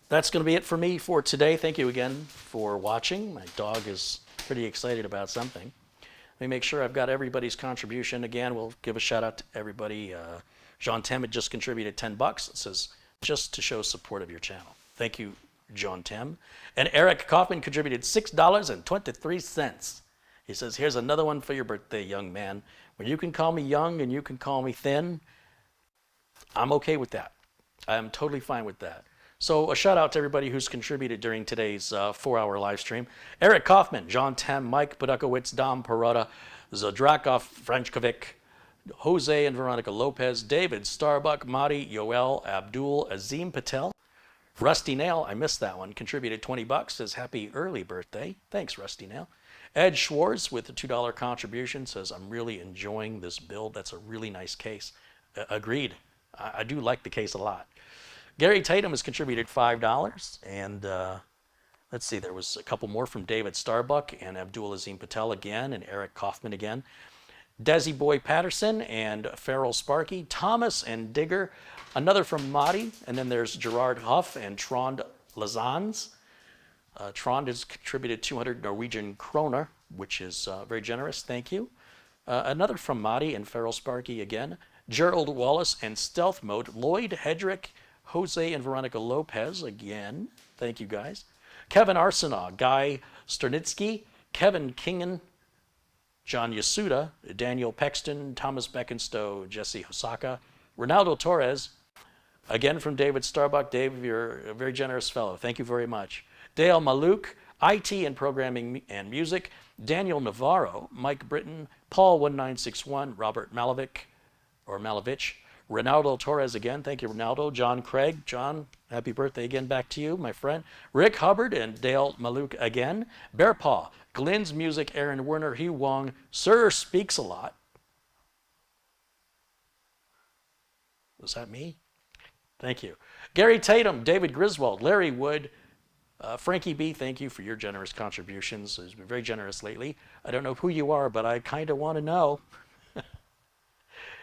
That's going to be it for me for today. Thank you again for watching. My dog is pretty excited about something. Let me make sure I've got everybody's contribution. Again, we'll give a shout out to everybody. Jean Tem had just contributed $10. It says, just to show support of your channel. Thank you, Jean Tem. And Eric Kaufman contributed $6.23. He says, here's another one for your birthday, young man. When you can call me young and you can call me thin, I'm okay with that. I'm totally fine with that. So a shout out to everybody who's contributed during today's 4-hour live stream. Eric Kaufman, John Tem, Mike Budakowitz, Dom Perrotta, Zadrakov, Frenchkovic, Jose and Veronica Lopez, David Starbuck, Madi, Yoel, Abdul, Azim Patel, Rusty Nail, I missed that one, contributed $20, says happy early birthday. Thanks, Rusty Nail. Ed Schwartz with the $2 contribution says, I'm really enjoying this build. That's a really nice case. Agreed. I do like the case a lot. Gary Tatum has contributed $5. And let's see, there was a couple more from David Starbuck and Abdul Azim Patel again and Eric Kaufman again. Desi Boy Patterson and Farrell Sparky, Thomas and Digger, another from Madi, and then there's Gerard Huff and Trond Lazans. Trond has contributed 200 Norwegian kroner, which is very generous, thank you. Another from Madi and Farrell Sparky again. Gerald Wallace and Stealth Mode, Lloyd Hedrick, Jose and Veronica Lopez again, thank you guys. Kevin Arsenault, Guy Sternitsky, Kevin Kingen, John Yasuda, Daniel Pexton, Thomas Beckenstowe, Jesse Hosaka, Ronaldo Torres, again from David Starbuck. Dave, you're a very generous fellow. Thank you very much. Dale Maluk, IT and Programming and Music, Daniel Navarro, Mike Britton, Paul1961, Robert Malavich, Ronaldo Torres again. Thank you, Ronaldo. John Craig. John, happy birthday again back to you, my friend. Rick Hubbard and Dale Maluk again. Bear Paw, Glenn's Music, Aaron Werner, Hugh Wong, Sir Speaks a Lot. Was that me? Thank you. Gary Tatum, David Griswold, Larry Wood, Frankie B, thank you for your generous contributions. He's been very generous lately. I don't know who you are, but I kind of want to know.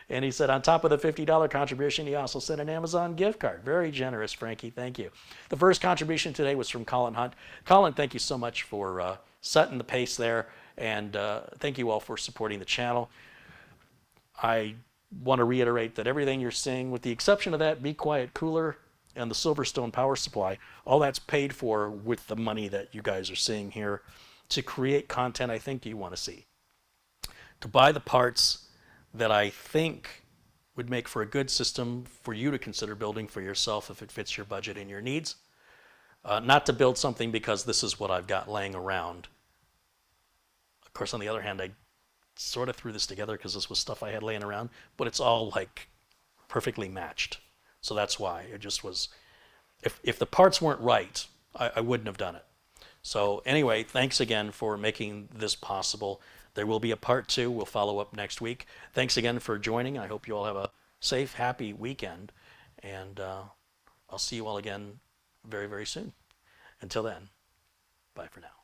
And he said, on top of the $50 contribution, he also sent an Amazon gift card. Very generous, Frankie. Thank you. The first contribution today was from Colin Hunt. Colin, thank you so much for setting the pace there. And thank you all for supporting the channel. I want to reiterate that everything you're seeing, with the exception of that Be Quiet cooler and the Silverstone power supply, all that's paid for with the money that you guys are seeing here to create content I think you want to see. To buy the parts that I think would make for a good system for you to consider building for yourself if it fits your budget and your needs. Not to build something because this is what I've got laying around. Of course, on the other hand, I sort of threw this together because this was stuff I had laying around, but it's all like perfectly matched. So that's why it just was, if the parts weren't right, I wouldn't have done it. So anyway, thanks again for making this possible. There will be a part 2. We'll follow up next week. Thanks again for joining. I hope you all have a safe, happy weekend. And I'll see you all again very, very soon. Until then, bye for now.